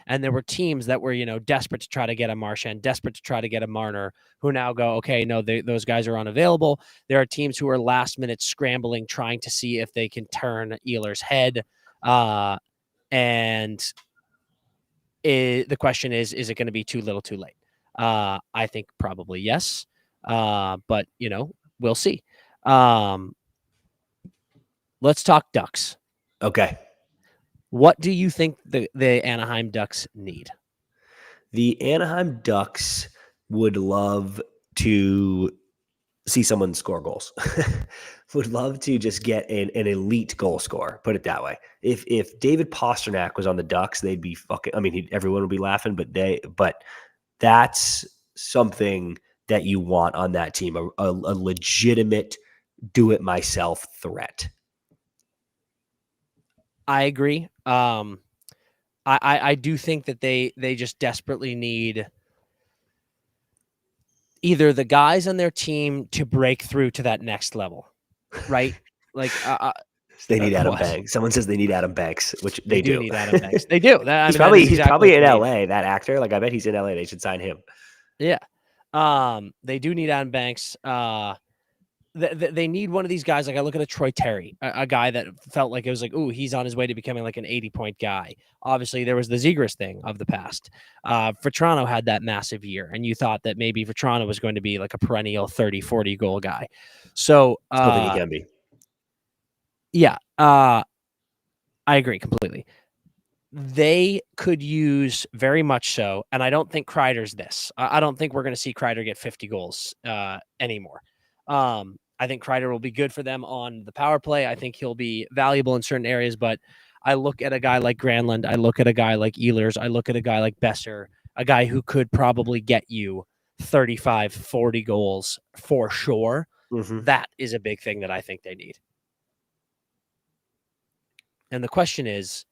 S1: and there were teams that were, desperate to try to get a Marshand, desperate to try to get a Marner, who now go, okay, no, those guys are unavailable. There are teams who are last minute scrambling, trying to see if they can turn Ehlers' head. And the question is it going to be too little, too late? I think probably yes. But, we'll see. Let's talk Ducks.
S2: Okay.
S1: What do you think the Anaheim Ducks need?
S2: The Anaheim Ducks would love to see someone score goals. Would love to just get an elite goal scorer, put it that way. If David Pastrnak was on the Ducks, they'd be fucking. I mean, everyone would be laughing, but that's something that you want on that team, a legitimate do-it-myself threat.
S1: I agree. I do think that they just desperately need either the guys on their team to break through to that next level, right? Like
S2: they need Adam Banks. Someone says they need Adam Banks, which they do
S1: need Adam Banks. They do.
S2: He's probably in LA. That actor, like, I bet he's in LA. They should sign him.
S1: Yeah. They do need Adam Banks. they need one of these guys. Like I look at a Troy Terry, a guy that felt like it was like, ooh, he's on his way to becoming like an 80-point guy. Obviously, there was the Zegras thing of the past. Vetrano had that massive year, and you thought that maybe Vetrano was going to be like a perennial 30, 40 goal guy. So
S2: Still think he can be.
S1: Yeah, I agree completely. They could use very much so, and I don't think Kreider's this. I don't think we're going to see Kreider get 50 goals anymore. I think Kreider will be good for them on the power play. I think he'll be valuable in certain areas, but I look at a guy like Granlund. I look at a guy like Ehlers. I look at a guy like Besser, a guy who could probably get you 35, 40 goals for sure.
S2: Mm-hmm.
S1: That is a big thing that I think they need. And the question is,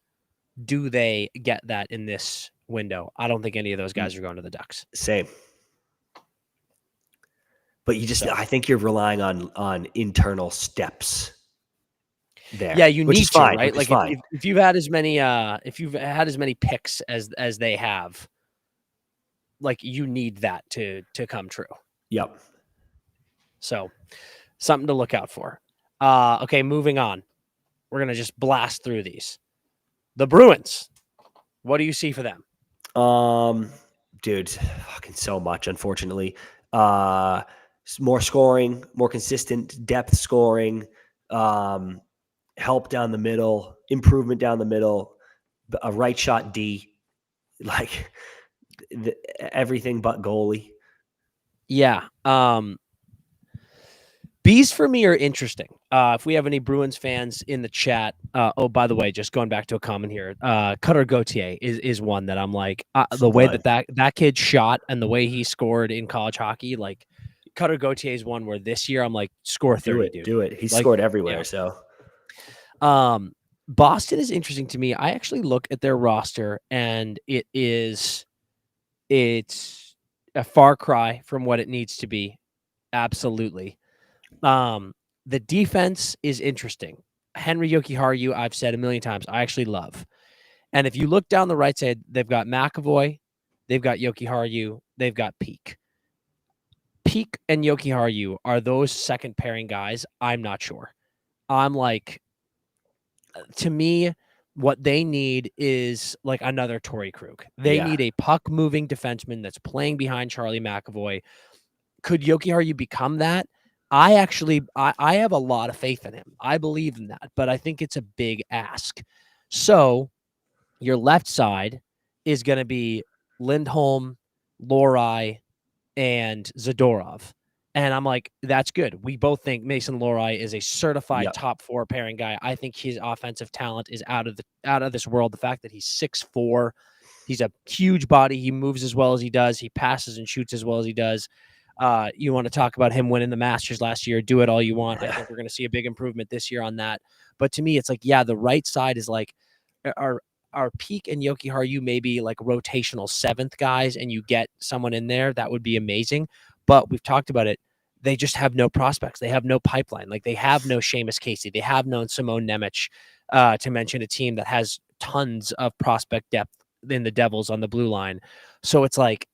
S1: do they get that in this window? I don't think any of those guys are going to the Ducks.
S2: Same. But I think you're relying on internal steps there.
S1: Yeah, you need to,
S2: fine,
S1: right? Like if you've had as many picks as they have, like you need that to come true.
S2: Yep.
S1: So something to look out for. Okay, moving on. We're gonna just blast through these. The Bruins. What do you see for them?
S2: Dude, fucking so much, unfortunately. More scoring, more consistent depth scoring, help down the middle, improvement down the middle, a right shot D, like everything but goalie.
S1: Yeah. B's for me are interesting. If we have any Bruins fans in the chat, oh, by the way, just going back to a comment here, Cutter Gauthier is one that I'm like, the way that kid shot and the way he scored in college hockey, like Cutter Gauthier is one where this year I'm like, score 30, dude.
S2: Do it. He's scored everywhere. Yeah.
S1: So, Boston is interesting to me. I actually look at their roster and it's a far cry from what it needs to be. Absolutely. The defense is interesting. Henry Jokiharju, I've said a million times, I actually love. And if you look down the right side, they've got McAvoy, they've got Jokiharju, they've got Peak. Peak and Jokiharju are those second pairing guys. I'm not sure. I'm like, to me, what they need is like another Torrey Krug. They need a puck moving defenseman that's playing behind Charlie McAvoy. Could Jokiharju become that? I have a lot of faith in him. I believe in that, but I think it's a big ask. So your left side is going to be Lindholm, Lohrei, and Zadorov. And I'm like, that's good. We both think Mason Lohrei is a certified top 4 pairing guy. I think his offensive talent is out of this world. The fact that he's 6'4", he's a huge body. He moves as well as he does. He passes and shoots as well as he does. You want to talk about him winning the Masters last year, do it all you want. I think we're going to see a big improvement this year on that. But to me, it's like, the right side is like our Peak and Jokiharju maybe like rotational 7th guys, and you get someone in there, that would be amazing. But we've talked about it. They just have no prospects. They have no pipeline. Like they have no Seamus Casey. They have no Simone Nemec, to mention a team that has tons of prospect depth in the Devils on the blue line. So it's like,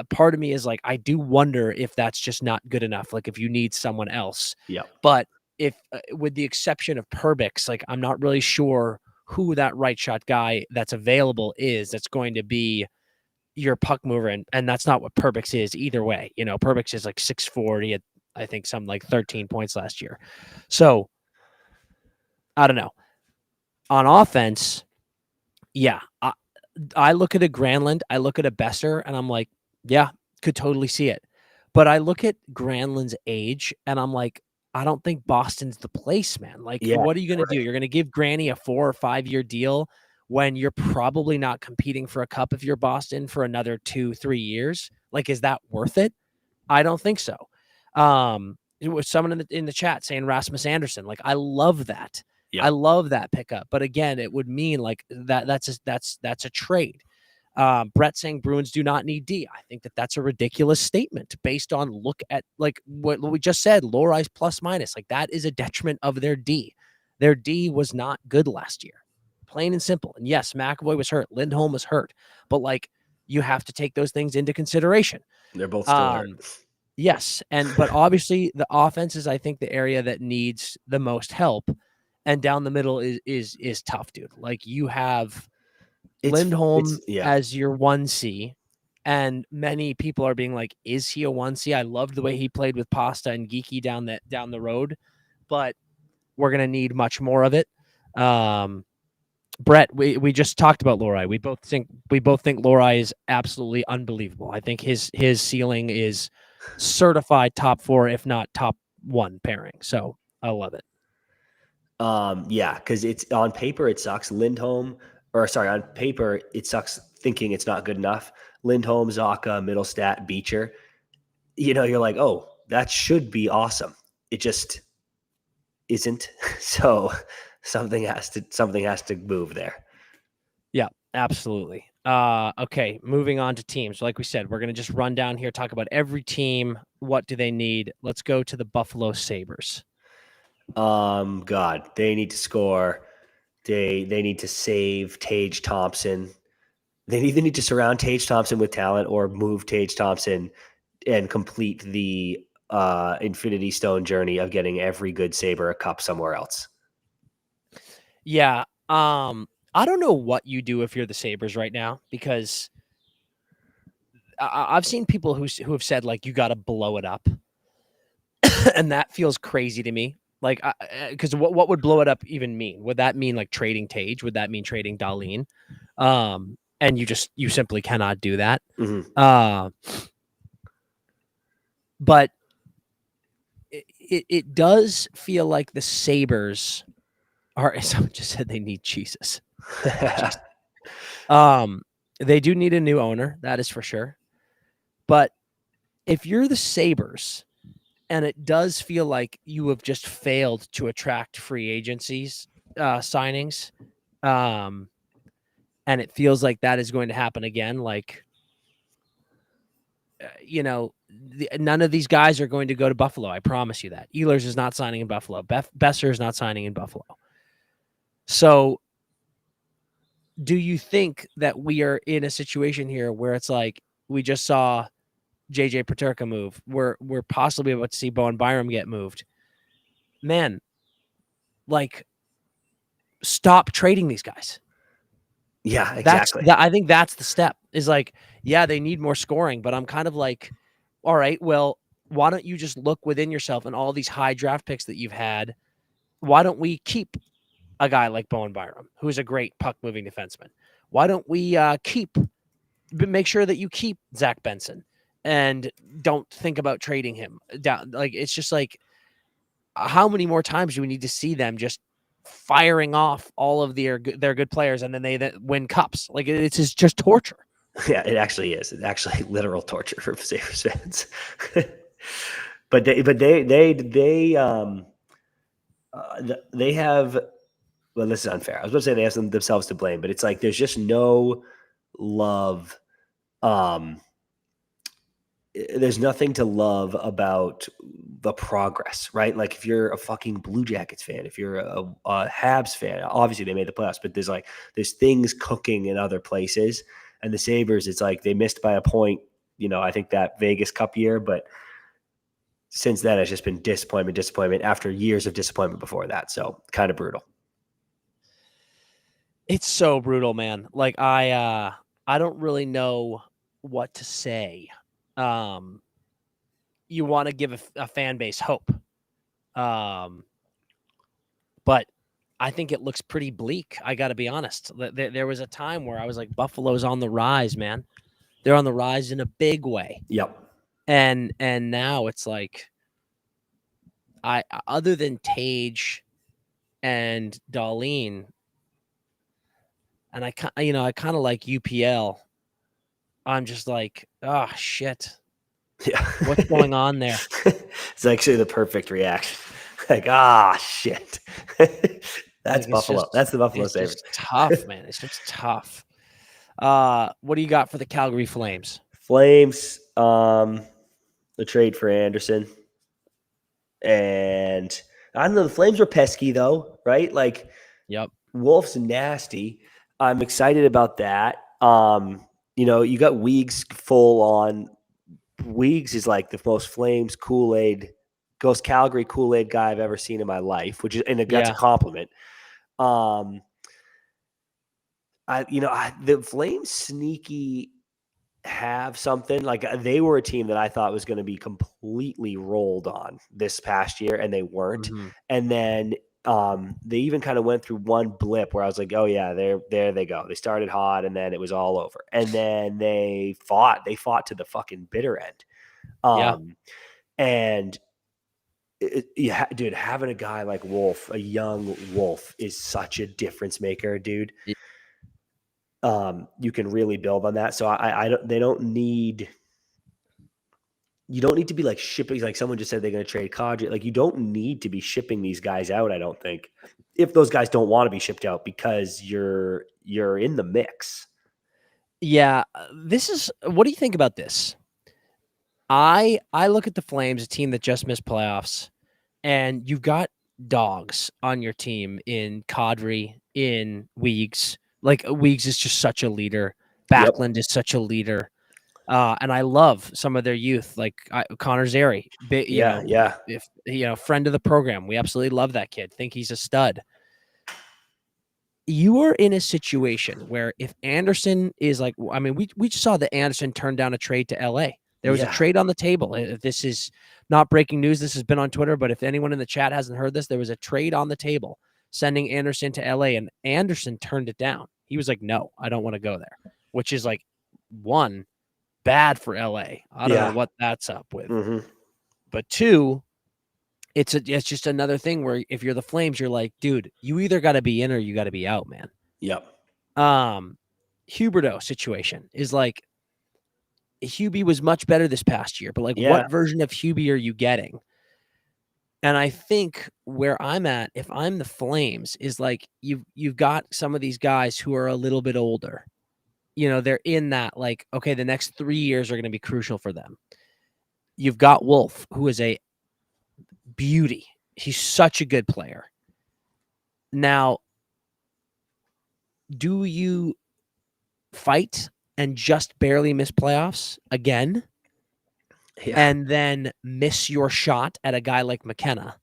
S1: part of me is like, I do wonder if that's just not good enough. Like if you need someone else.
S2: Yeah.
S1: But if, with the exception of Perbix, like I'm not really sure who that right shot guy that's available is, that's going to be your puck mover. And that's not what Perbix is either way. You know, Perbix is like 6'4". He had, I think, some like 13 points last year. So I don't know. On offense, I look at a Granlund, I look at a Besser, and I'm like, could totally see it. But I look at Granlund's age, and I'm like, I don't think Boston's the place, man. Like, what are you going to do? You're going to give Granny a 4 or 5 year deal when you're probably not competing for a cup if you're Boston for another 2-3 years? Like, is that worth it? I don't think so. It was someone in the chat saying Rasmus Anderson. Like, I love that. Yep. I love that pickup. But again, it would mean like that's a trade. Brett saying Bruins do not need D. I think that's a ridiculous statement based on look at like what we just said, Lohrei's plus minus. Like that is a detriment of their D. Their D was not good last year. Plain and simple. And yes, McAvoy was hurt. Lindholm was hurt. But like you have to take those things into consideration.
S2: They're both still hurt.
S1: Yes, but obviously the offense is, I think, the area that needs the most help, and down the middle is tough, dude. Like, you have Lindholm
S2: Yeah.
S1: as your 1C, and many people are being like, "Is he a 1C?" I loved the way he played with Pasta and Geeky down the road, but we're gonna need much more of it. Brett, we just talked about Lorai. We both think Lorai is absolutely unbelievable. I think his ceiling is certified top 4, if not top 1 pairing. So I love it.
S2: Yeah, because it's on paper it sucks. On paper it sucks thinking it's not good enough. Lindholm, Zaka, Middlestat, Beecher. You're like, oh, that should be awesome. It just isn't. So something has to move there.
S1: Yeah, absolutely. Okay, moving on to teams. Like we said, we're gonna just run down here, talk about every team. What do they need? Let's go to the Buffalo Sabres.
S2: God, they need to score. They need to save Tage Thompson. They either need to surround Tage Thompson with talent or move Tage Thompson and complete the Infinity Stone journey of getting every good Sabre a cup somewhere else.
S1: Yeah. I don't know what you do if you're the Sabres right now, because I've seen people who have said, like, you got to blow it up, and that feels crazy to me. Like, because what would blow it up even mean? Would that mean like trading Tage? Would that mean trading Darlene? And you simply cannot do that.
S2: Mm-hmm.
S1: But it does feel like the Sabres are. Someone just said they need Jesus. They do need a new owner, that is for sure. But if you're the Sabres, and it does feel like you have just failed to attract free agencies signings, and it feels like that is going to happen again. Like, none of these guys are going to go to Buffalo. I promise you that. Ehlers is not signing in Buffalo. Besser is not signing in Buffalo. So do you think that we are in a situation here where it's like we just saw JJ Paterka move? We're possibly about to see Bowen Byram get moved. Man, like, stop trading these guys.
S2: Yeah, exactly.
S1: I think that's the step. Is like, yeah, they need more scoring, but I'm kind of like, all right, well, why don't you just look within yourself and all these high draft picks that you've had? Why don't we keep a guy like Bowen Byram, who is a great puck moving defenseman? Why don't we make sure that you keep Zach Benson and don't think about trading him down? Like, it's just like, how many more times do we need to see them just firing off all of their good players, and then they win cups? Like, it's just torture.
S2: Yeah, it actually is. It's actually literal torture for Sabres fans. But they have. Well, this is unfair. I was going to say they have themselves to blame, but it's like there's just no love. There's nothing to love about the progress, right? Like, if you're a fucking Blue Jackets fan, if you're a Habs fan, obviously they made the playoffs, but there's things cooking in other places. And the Sabres, it's like they missed by a point, I think that Vegas Cup year, but since then it's just been disappointment after years of disappointment before that. So kind of brutal.
S1: It's so brutal, man. Like, I don't really know what to say. You want to give a fan base hope. But I think it looks pretty bleak. I got to be honest. There was a time where I was like, Buffalo's on the rise, man. They're on the rise in a big way.
S2: Yep.
S1: And now it's like, other than Tage and Darlene, and I kind of like UPL. I'm just like, oh shit.
S2: Yeah.
S1: What's going on there?
S2: It's actually the perfect reaction. Like, shit. That's
S1: Like,
S2: Buffalo. That's the Buffalo
S1: it's
S2: Sabres.
S1: just tough, man. It's just tough. What do you got for the Calgary Flames?
S2: Flames, the trade for Anderson. And I don't know, the Flames were pesky though, right? Like,
S1: Yep.
S2: Wolf's nasty. I'm excited about that. You got Weeks full on Weeks is like the most Flames Kool-Aid, Ghost Calgary Kool-Aid guy I've ever seen in my life, that's a compliment. The Flames sneaky have something like they were a team that I thought was going to be completely rolled on this past year, and they weren't.
S1: Mm-hmm.
S2: And then they even kind of went through one blip where I was like, oh yeah, there they go. They started hot, and then it was all over. And then they fought to the fucking bitter end. And dude, having a guy like Wolf, a young Wolf, is such a difference maker, dude.
S1: Yeah.
S2: You can really build on that. So you don't need to be like shipping, like someone just said they're going to trade Kadri. Like, you don't need to be shipping these guys out, I don't think, if those guys don't want to be shipped out, because you're in the mix.
S1: Yeah. What do you think about this? I look at the Flames, a team that just missed playoffs, and you've got dogs on your team in Kadri, in Weeks. Like, Weeks is just such a leader. Backlund is such a leader. And I love some of their youth, like Connor Zary. Friend of the program. We absolutely love that kid. Think he's a stud. You are in a situation where if Anderson is like, I mean, we just saw that Anderson turned down a trade to LA. There was a trade on the table. This is not breaking news. This has been on Twitter, but if anyone in the chat hasn't heard this, there was a trade on the table sending Anderson to LA, and Anderson turned it down. He was like, no, I don't want to go there, which is like, one, bad for LA. I don't know what that's up with.
S2: Mm-hmm.
S1: But two, it's just another thing where if you're the Flames, you're like, dude, you either got to be in or you got to be out, man.
S2: Yep.
S1: Huberdeau situation is like, Hubie was much better this past year, but like, what version of Hubie are you getting? And I think where I'm at, if I'm the Flames, is like, you've got some of these guys who are a little bit older. They're in that, like, okay, the next 3 years are going to be crucial for them. You've got Wolf, who is a beauty. He's such a good player. Now, do you fight and just barely miss playoffs again? And then miss your shot at a guy like McKenna?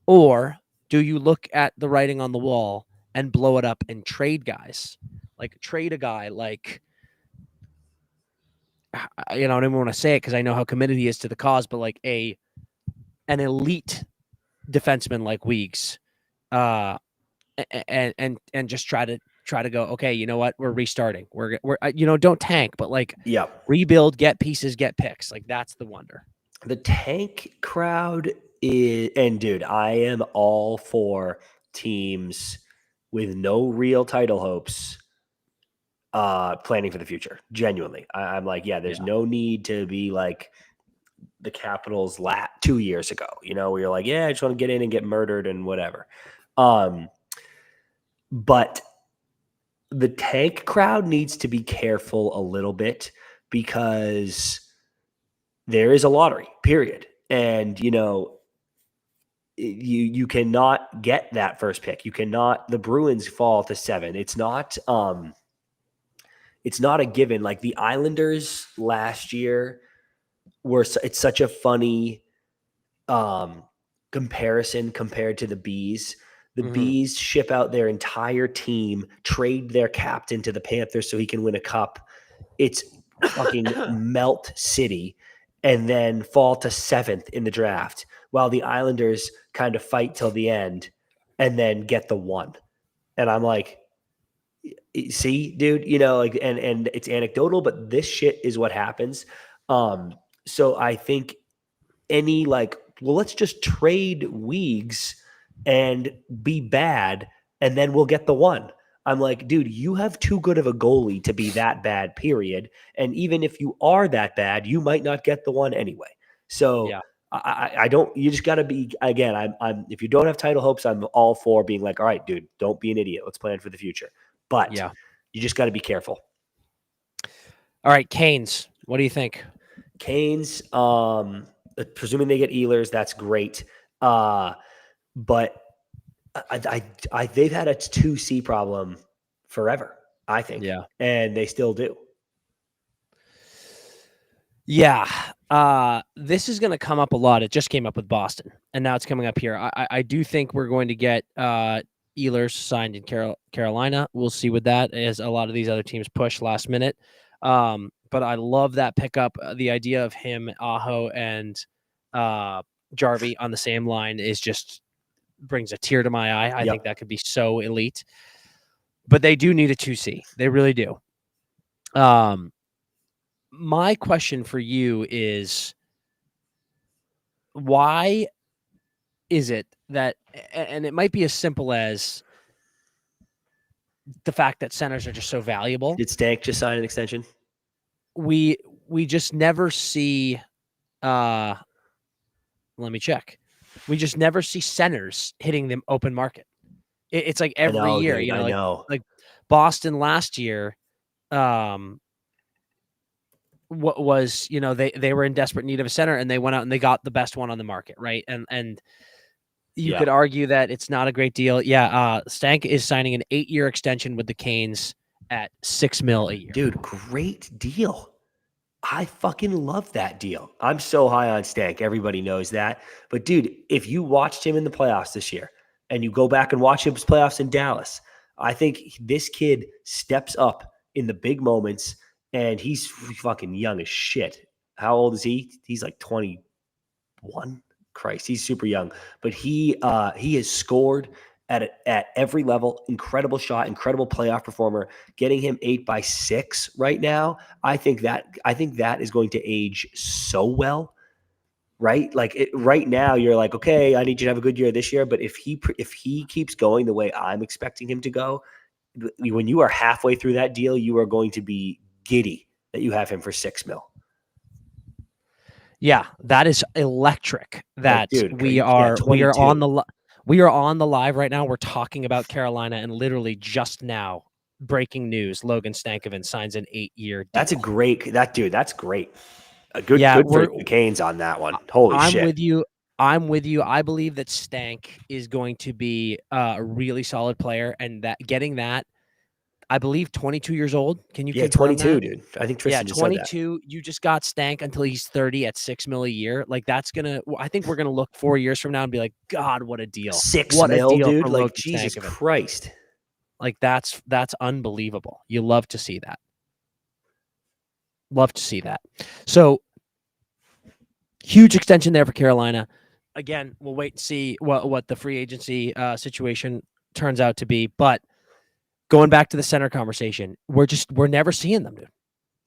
S1: Or do you look at the writing on the wall and blow it up and trade guys? Like, trade a guy like, I don't even want to say it because I know how committed he is to the cause, but like an elite defenseman like Weeks, and just try to go, okay, you know what? We're restarting. We're don't tank, but like, rebuild, get pieces, get picks. Like, that's the wonder.
S2: The tank crowd is, and dude, I am all for teams with no real title hopes planning for the future. Genuinely. I'm like, there's no need to be like the Capitals 2 years ago, where you're like, I just want to get in and get murdered and whatever. But the tank crowd needs to be careful a little bit, because there is a lottery, period. And, you cannot get that first pick. You cannot, the Bruins fall to 7. It's not a given. Like, the Islanders last year it's such a funny comparison compared to the Bees. The Bees ship out their entire team, trade their captain to the Panthers so he can win a cup. It's fucking melt city, and then fall to 7th in the draft, while the Islanders kind of fight till the end and then get the 1. And I'm like, see, dude, like, and it's anecdotal, but this shit is what happens. So I think let's just trade Weeks and be bad, and then we'll get the 1. I'm like, dude, you have too good of a goalie to be that bad, period. And even if you are that bad, you might not get the 1 anyway. So I don't, you just got to be, again, if you don't have title hopes, I'm all for being like, all right, dude, don't be an idiot. Let's plan for the future. But you just got to be careful.
S1: All right, Canes, what do you think?
S2: Canes, presuming they get Ehlers, that's great. But they've had a 2C problem forever, I think.
S1: Yeah.
S2: And they still do.
S1: Yeah. This is going to come up a lot. It just came up with Boston, and now it's coming up here. I do think we're going to get Ehlers signed in Carolina. We'll see with that as a lot of these other teams push last minute. But I love that pickup. The idea of him, Aho, and Jarvie on the same line is just brings a tear to my eye. I think that could be so elite. But they do need a 2C. They really do. My question for you is, why is it that, and it might be as simple as the fact that centers are just so valuable.
S2: Did Stank just sign an extension?
S1: We just never see, let me check. We just never see centers hitting the open market. It's like every year,
S2: dude,
S1: you know, like Boston last year, what was, you know, they were in desperate need of a center, and they went out and they got the best one on the market, right? And you could argue that it's not a great deal. Yeah, Stank is signing an 8-year extension with the Canes at $6 million a year.
S2: Dude, great deal. I fucking love that deal. I'm so high on Stank. Everybody knows that. But dude, if you watched him in the playoffs this year and you go back and watch his playoffs in Dallas, I think this kid steps up in the big moments, and he's fucking young as shit. How old is he? He's like 21. Christ, he's super young. But he has scored at every level. Incredible shot, incredible playoff performer. Getting him 8x6 right now, I think that is going to age so well. Right? Like right now, you're like, okay, I need you to have a good year this year. But if he keeps going the way I'm expecting him to go, when you are halfway through that deal, you are going to be giddy that you have him for $6 million.
S1: Yeah, that is electric. That
S2: dude,
S1: we are on the live right now. We're talking about Carolina, and literally just now, breaking news: Logan Stankoven signs an 8-year deal.
S2: That's great. That's great. Good for the Canes on that one. Holy shit!
S1: I'm with you. I believe that Stank is going to be a really solid player, and that getting that, I believe 22 years old. Can you confirm
S2: 22,
S1: that?
S2: dude. I think Tristan just
S1: 22. You just got Stank until he's 30 at $6 million a year. Like I think we're gonna look 4 years from now and be like, God, what a deal!
S2: $6 million, dude. Like Jesus
S1: Stankoven.
S2: Christ.
S1: Like that's unbelievable. You love to see that. Love to see that. So huge extension there for Carolina. Again, we'll wait and see what the free agency situation turns out to be. But going back to the center conversation, we're never seeing them, dude.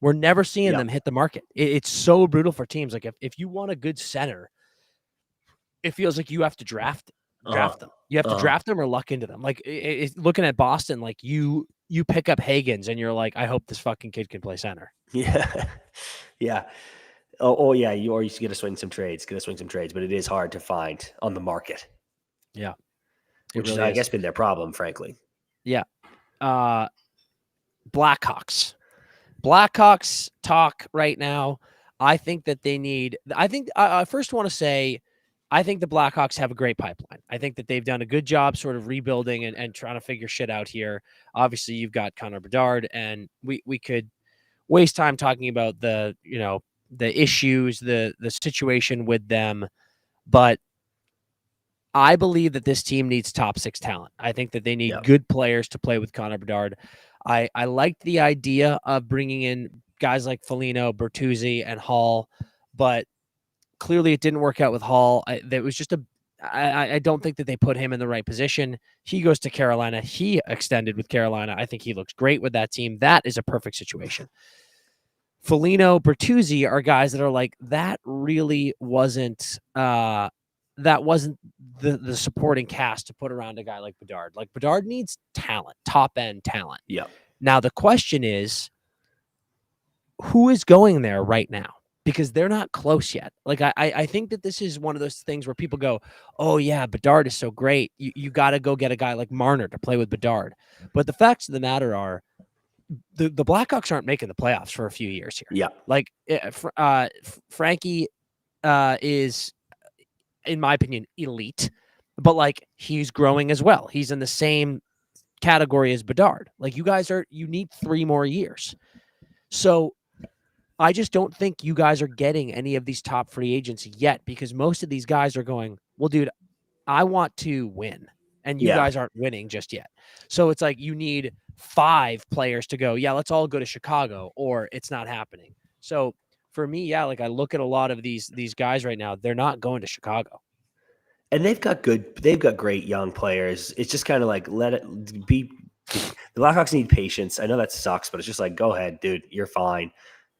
S1: We're never seeing them hit the market. It's so brutal for teams. Like if you want a good center, it feels like you have to draft them. You have to draft them or luck into them. Like looking at Boston, like you pick up Higgins and you're like, I hope this fucking kid can play center.
S2: Yeah. Yeah. Oh yeah. You got to swing some trades. But it is hard to find on the market.
S1: Yeah.
S2: Which really is, I guess, been their problem, frankly.
S1: Yeah. Blackhawks talk right now. I think that they need. I first want to say, I think the Blackhawks have a great pipeline. I think that they've done a good job sort of rebuilding and trying to figure shit out here. Obviously, you've got Connor Bedard, and we could waste time talking about the issues, the situation with them, but I believe that this team needs top 6 talent. I think that they need good players to play with Connor Bedard. I liked the idea of bringing in guys like Foligno, Bertuzzi, and Hall, but clearly it didn't work out with Hall. That was just I don't think that they put him in the right position. He goes to Carolina. He extended with Carolina. I think he looks great with that team. That is a perfect situation. Foligno, Bertuzzi are guys that are like, that really wasn't the supporting cast to put around a guy like Bedard. Like Bedard needs talent, top end talent.
S2: Yeah.
S1: Now the question is, who is going there right now? Because they're not close yet. Like I think that this is one of those things where people go, oh yeah, Bedard is so great. You got to go get a guy like Marner to play with Bedard. But the facts of the matter are, the Blackhawks aren't making the playoffs for a few years here.
S2: Yeah.
S1: Like Frankie is, in my opinion, elite, but like he's growing as well. He's in the same category as Bedard. Like you need 3 more years. So I just don't think you guys are getting any of these top free agents yet because most of these guys are going, well, dude, I want to win. And you
S2: Yeah.
S1: guys aren't winning just yet. So it's like you need 5 players to go, yeah, let's all go to Chicago, or it's not happening. So for me, yeah, like I look at a lot of these guys right now, they're not going to Chicago.
S2: And they've got great young players. It's just kind of like let it be. The Blackhawks need patience. I know that sucks, but it's just like, go ahead, dude, you're fine,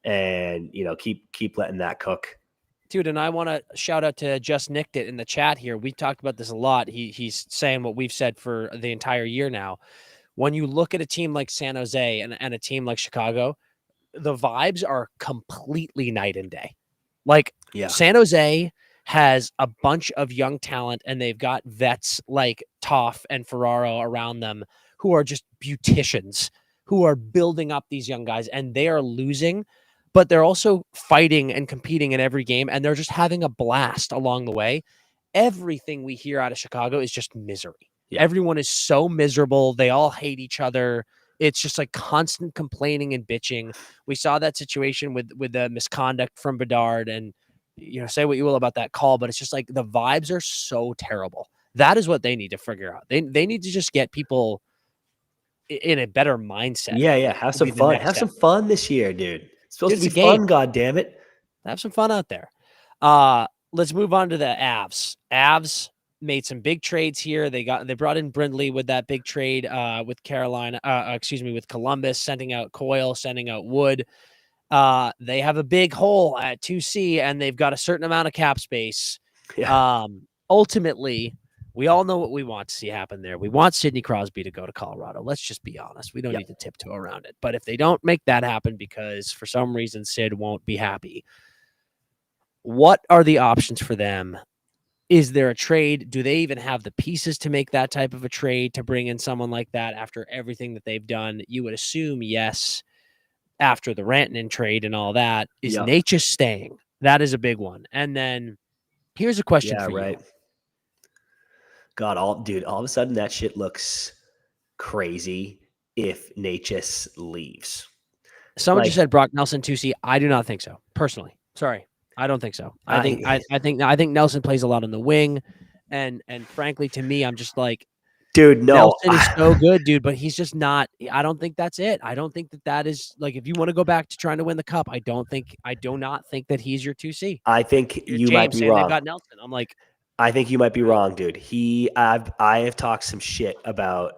S2: and keep letting that cook.
S1: Dude, and I want to shout out to Just Nicked It in the chat here. We talked about this a lot. He's saying what we've said for the entire year now. When you look at a team like San Jose and a team like Chicago, the vibes are completely night and day. Like
S2: Yeah,
S1: San Jose has a bunch of young talent and they've got vets like Toff and Ferraro around them who are just beauticians who are building up these young guys, and they are losing, but they're also fighting and competing in every game, and they're just having a blast along the way. Everything we hear out of Chicago is just misery.
S2: Yeah.
S1: Everyone is so miserable. They all hate each other. It's just like constant complaining and bitching. We saw that situation with the misconduct from Bedard, and say what you will about that call, but it's just like the vibes are so terrible. That is what they need to figure out. They need to just get people in a better mindset.
S2: Yeah. Have some fun. Have some fun this year, dude. It's supposed to be fun, God damn it.
S1: Have some fun out there. Let's move on to the Avs. Avs made some big trades here. They brought in Brindley with that big trade with Carolina, with Columbus, sending out Coyle, sending out Wood. They have a big hole at 2C, and they've got a certain amount of cap space.
S2: Yeah.
S1: Ultimately, we all know what we want to see happen there. We want Sidney Crosby to go to Colorado. Let's just be honest. We don't need to tiptoe around it. But if they don't make that happen because for some reason Sid won't be happy, what are the options for them? Is there a trade? Do they even have the pieces to make that type of a trade to bring in someone like that after everything that they've done? You would assume yes. After the Rantanen trade and all that, is Natchez staying? That is a big one. And then here's a question for you.
S2: God, all of a sudden that shit looks crazy if Natchez leaves.
S1: Someone just said Brock Nelson 2C. I do not think so. Personally. Sorry. I don't think so. I think Nelson plays a lot on the wing. And frankly, to me, I'm just like,
S2: dude, no.
S1: Nelson is so good, dude, but he's just not. I don't think that's it. I don't think that is like, if you want to go back to trying to win the cup, I do not think that he's your 2C.
S2: I think you might be wrong.
S1: They've got Nelson. I'm like,
S2: I think you might be wrong, dude. I have talked some shit about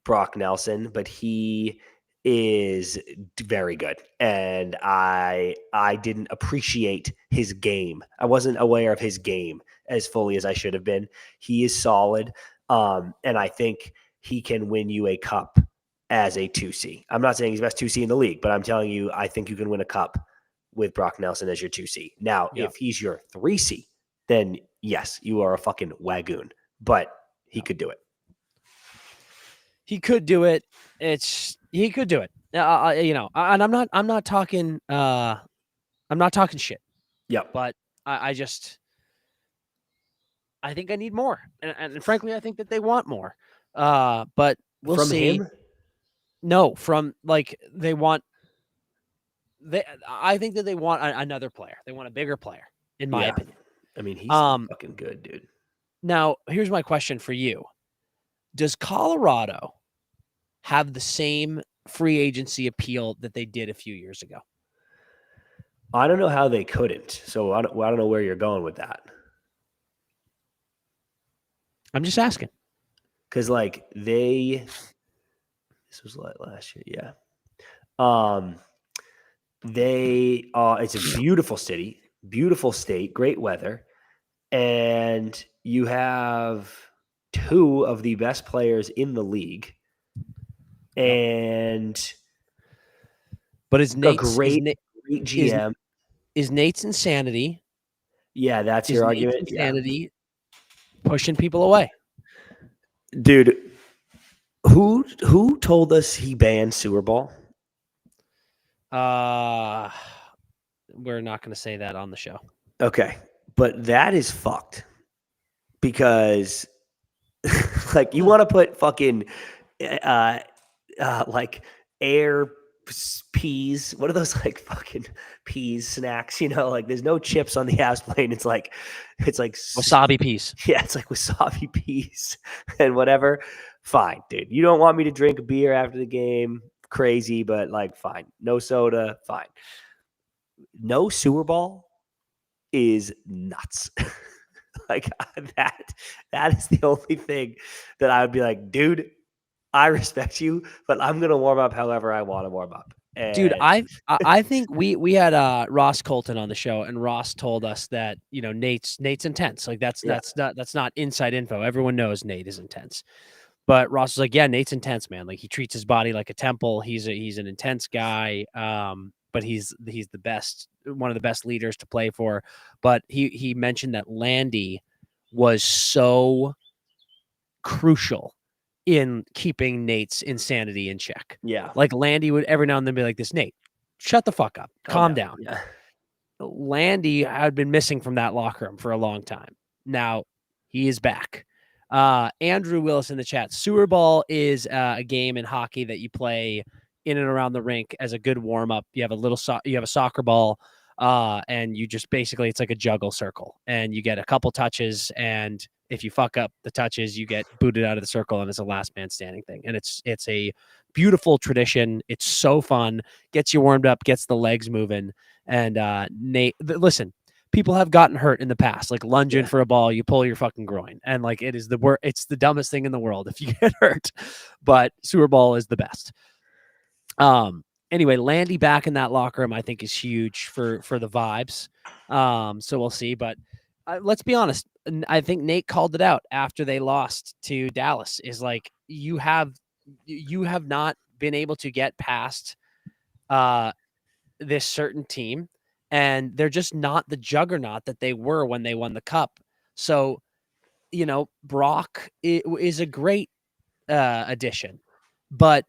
S2: Brock Nelson, but he is very good, and I didn't appreciate his game. I wasn't aware of his game as fully as I should have been. He is solid, and I think he can win you a cup as a 2C. I'm not saying he's best 2C in the league, but I'm telling you, I think you can win a cup with Brock Nelson as your 2C. Now, if he's your 3C, then yes, you are a fucking wagoon, but he could do it.
S1: He could do it. He could do it. And I'm not talking shit.
S2: Yeah.
S1: But I think I need more. And frankly, I think that they want more. But we'll
S2: from
S1: see.
S2: Him?
S1: No, from like I think that they want another player. They want a bigger player, in my opinion.
S2: I mean, he's fucking good, dude.
S1: Now, here's my question for you. Does Colorado have the same free agency appeal that they did a few years ago?
S2: I don't know how they couldn't. So I don't know where you're going with that.
S1: I'm just asking.
S2: Because this was last year, it's a beautiful city, beautiful state, great weather, and you have 2 of the best players in the league, and
S1: but is Nate's
S2: great GM?
S1: Is Nate's insanity?
S2: Yeah, that's your argument.
S1: Insanity pushing people away,
S2: dude. Who told us he banned sewer ball?
S1: We're not going to say that on the show.
S2: Okay, but that is fucked because, you want to put fucking like air peas. What are those like fucking peas snacks? Like there's no chips on the Habs plane. It's like
S1: Wasabi piece.
S2: yeah, it's like wasabi peas and whatever. Fine, dude. You don't want me to drink a beer after the game. Crazy, but like fine. No soda, fine. No sewer ball is nuts. Like that is the only thing that I would be like, dude, I respect you, but I'm gonna warm up however I want to warm up.
S1: Dude,
S2: And
S1: I think we had Ross Colton on the show, and Ross told us that Nate's intense. Like that's not inside info. Everyone knows Nate is intense. But Ross was like, yeah, Nate's intense, man. Like he treats his body like a temple. He's an intense guy. But he's the best, one of the best leaders to play for. But he mentioned that Landy was so crucial in keeping Nate's insanity in check.
S2: yeah,
S1: Like Landy would every now and then be like, this Nate, shut the fuck up. Calm down.
S2: Yeah.
S1: Landy had been missing from that locker room for a long time. Now he is back. Andrew Willis in the chat. Sewer ball is a game in hockey that you play in and around the rink as a good warm up. You have a soccer ball, and you just basically it's like a juggle circle, and you get a couple touches, and if you fuck up the touches, you get booted out of the circle, and it's a last man standing thing. And it's a beautiful tradition. It's so fun. Gets you warmed up, gets the legs moving. And Nate, listen. People have gotten hurt in the past, like lunging for a ball, you pull your fucking groin. And like it is it's the dumbest thing in the world if you get hurt. But sewer ball is the best. Anyway, Landy back in that locker room, I think is huge for the vibes. So we'll see. But let's be honest. I think Nate called it out after they lost to Dallas, is like you have not been able to get past this certain team. And they're just not the juggernaut that they were when they won the cup. So, Brock is a great addition, but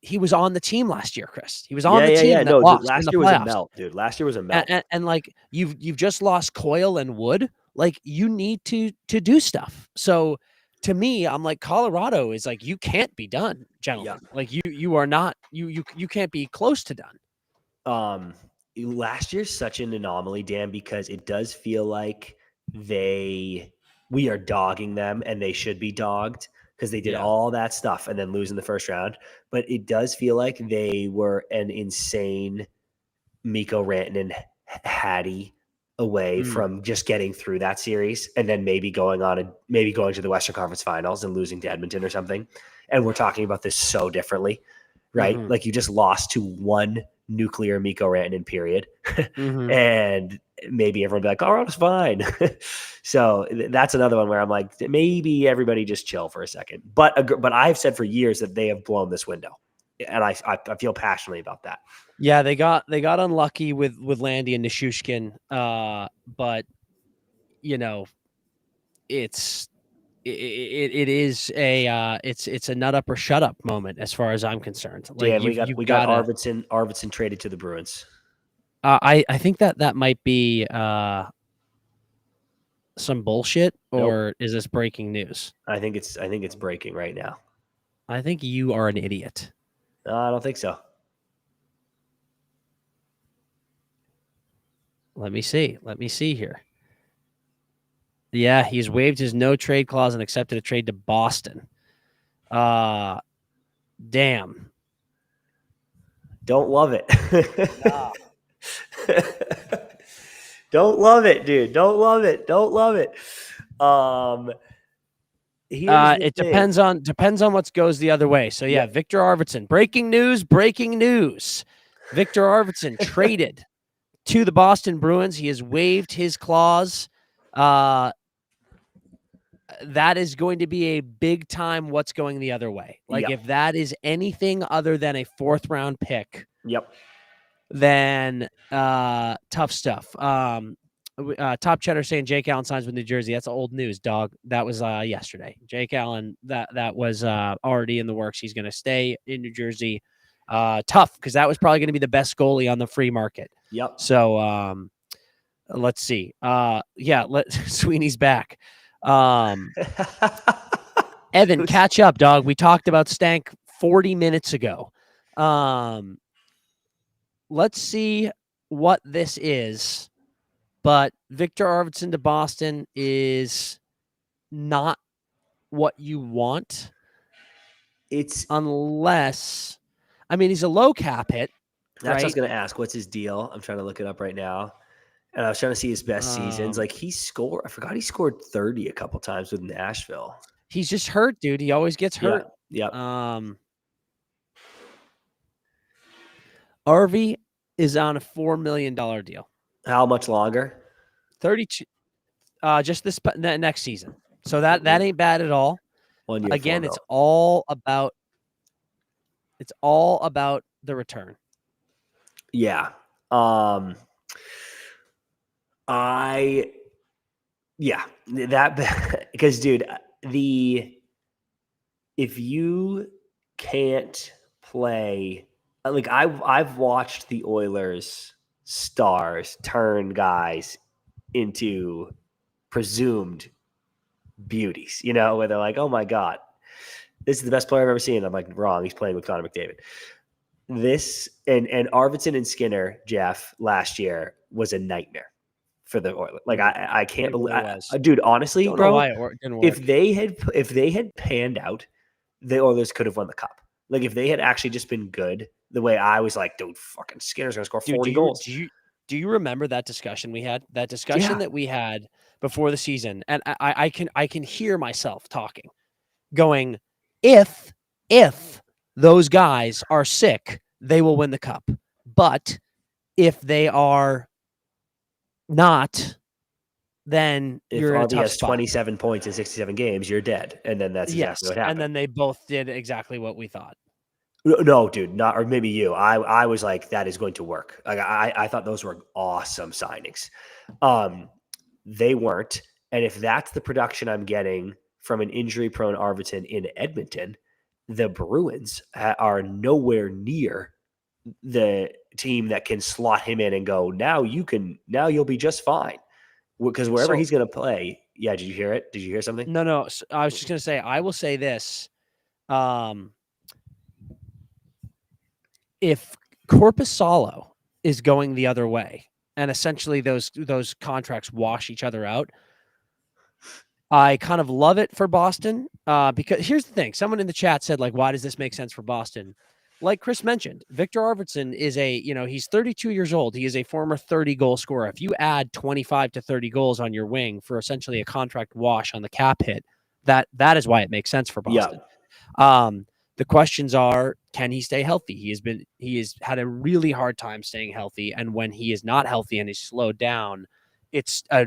S1: he was on the team last year, Chris. He was on the team that lost
S2: last
S1: in the
S2: year
S1: playoffs.
S2: was a melt, dude. Last year was a melt.
S1: And like you've just lost Coyle and Wood. Like you need to do stuff. So to me, I'm like Colorado is like you can't be done, gentlemen. Yeah. Like you are not you can't be close to done.
S2: Last year's such an anomaly, Dan, because it does feel like we are dogging them and they should be dogged because they did all that stuff and then lose in the first round. But it does feel like they were an insane Mikko Rantanen Hattie away from just getting through that series and then maybe going to the Western Conference Finals and losing to Edmonton or something. And we're talking about this so differently, right? Mm-hmm. Like you just lost to one nuclear Mikko Rantanen period. And maybe everyone will be like, Colorado's fine. So that's another one where I'm like, maybe everybody just chill for a second. But I've said for years that they have blown this window. And I feel passionately about that.
S1: Yeah, they got unlucky with Landy and Nishushkin. But it's a nut up or shut up moment as far as I'm concerned. Like
S2: Dan, we got Arvidsson traded to the Bruins.
S1: I think that might be some bullshit, or is this breaking news?
S2: I think it's breaking right now.
S1: I think you are an idiot.
S2: No, I don't think so.
S1: Let me see here. Yeah, he's waived his no trade clause and accepted a trade to Boston. Damn.
S2: Don't love it. Don't love it, dude. Don't love it.
S1: It depends on what goes the other way. So yeah, Victor Arvidsson. Breaking news. Victor Arvidsson traded to the Boston Bruins. He has waived his clause. That is going to be a big time what's going the other way. Like if that is anything other than a 4th round pick, then tough stuff. Top Cheddar saying Jake Allen signs with New Jersey. That's old news, dog. That was yesterday. Jake Allen, that was already in the works. He's going to stay in New Jersey. Tough, because that was probably going to be the best goalie on the free market. So let's see. Sweeney's back. Evan, catch up, dog. We talked about Stank 40 minutes ago. Let's see what this is. But Victor Arvidsson to Boston is not what you want.
S2: It's
S1: unless, I mean, he's a low cap hit,
S2: That's what I was
S1: right?
S2: going to ask. What's his deal? I'm trying to look it up right now. And I was trying to see his best seasons. Like I forgot he scored 30 a couple times with Nashville.
S1: He's just hurt, dude. He always gets hurt.
S2: Yeah.
S1: Arvy is on a $4 million deal.
S2: How much longer?
S1: 32. Just this next season. So that ain't bad at all.
S2: 1 year.
S1: Again, it's all about the return.
S2: Yeah. Because dude, if you can't play, like I've watched the Oilers stars turn guys into presumed beauties, where they're like, oh my God, this is the best player I've ever seen. I'm like, wrong. He's playing with Connor McDavid. This and Arvidsson and Skinner, Jeff, last year was a nightmare for the Oilers. Like I can't believe, dude. Honestly,
S1: Don't
S2: bro,
S1: know why it didn't work.
S2: if they had panned out, the Oilers could have won the cup. Like if they had actually just been good, the way I was like, dude, fucking Skinner's gonna score 40 goals.
S1: Do you remember that discussion we had? That discussion that we had before the season, and I can hear myself talking, going, if those guys are sick, they will win the cup. But if they are not, then you're in a tough
S2: has
S1: spot.
S2: 27 points in 67 games, you're dead. And then that's exactly what happened.
S1: And then they both did exactly what we thought.
S2: No, dude, not, or maybe you. I was like, that is going to work. Like I thought those were awesome signings. They weren't. And if that's the production I'm getting from an injury-prone Arvidsson in Edmonton, the Bruins are nowhere near the team that can slot him in and go, now you'll be just fine. Because wherever he's going to play. Yeah. Did you hear it? Did you hear something?
S1: No. I was just going to say, I will say this. If Korpisalo is going the other way and essentially those contracts wash each other out, I kind of love it for Boston because here's the thing. Someone in the chat said, like, why does this make sense for Boston? Like Chris mentioned, Victor Arvidsson is he's 32 years old. He is a former 30-goal scorer. If you add 25 to 30 goals on your wing for essentially a contract wash on the cap hit, that is why it makes sense for Boston. Yeah. The questions are, can he stay healthy? He has had a really hard time staying healthy. And when he is not healthy and he's slowed down, it's a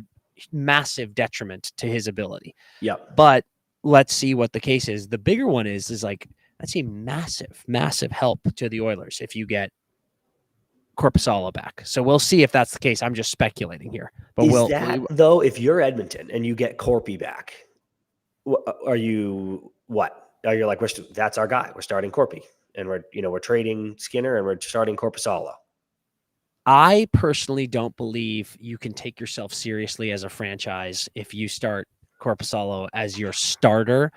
S1: massive detriment to his ability.
S2: Yeah.
S1: But let's see what the case is. The bigger one is like, that's a massive help to the Oilers if you get Korpisalo back. So we'll see if that's the case. I'm just speculating here. But
S2: though, if you're Edmonton and you get Corpy back, are you what? Are you like, that's our guy? We're starting Corpy, and we're trading Skinner and we're starting Korpisalo.
S1: I personally don't believe you can take yourself seriously as a franchise if you start Korpisalo as your starter.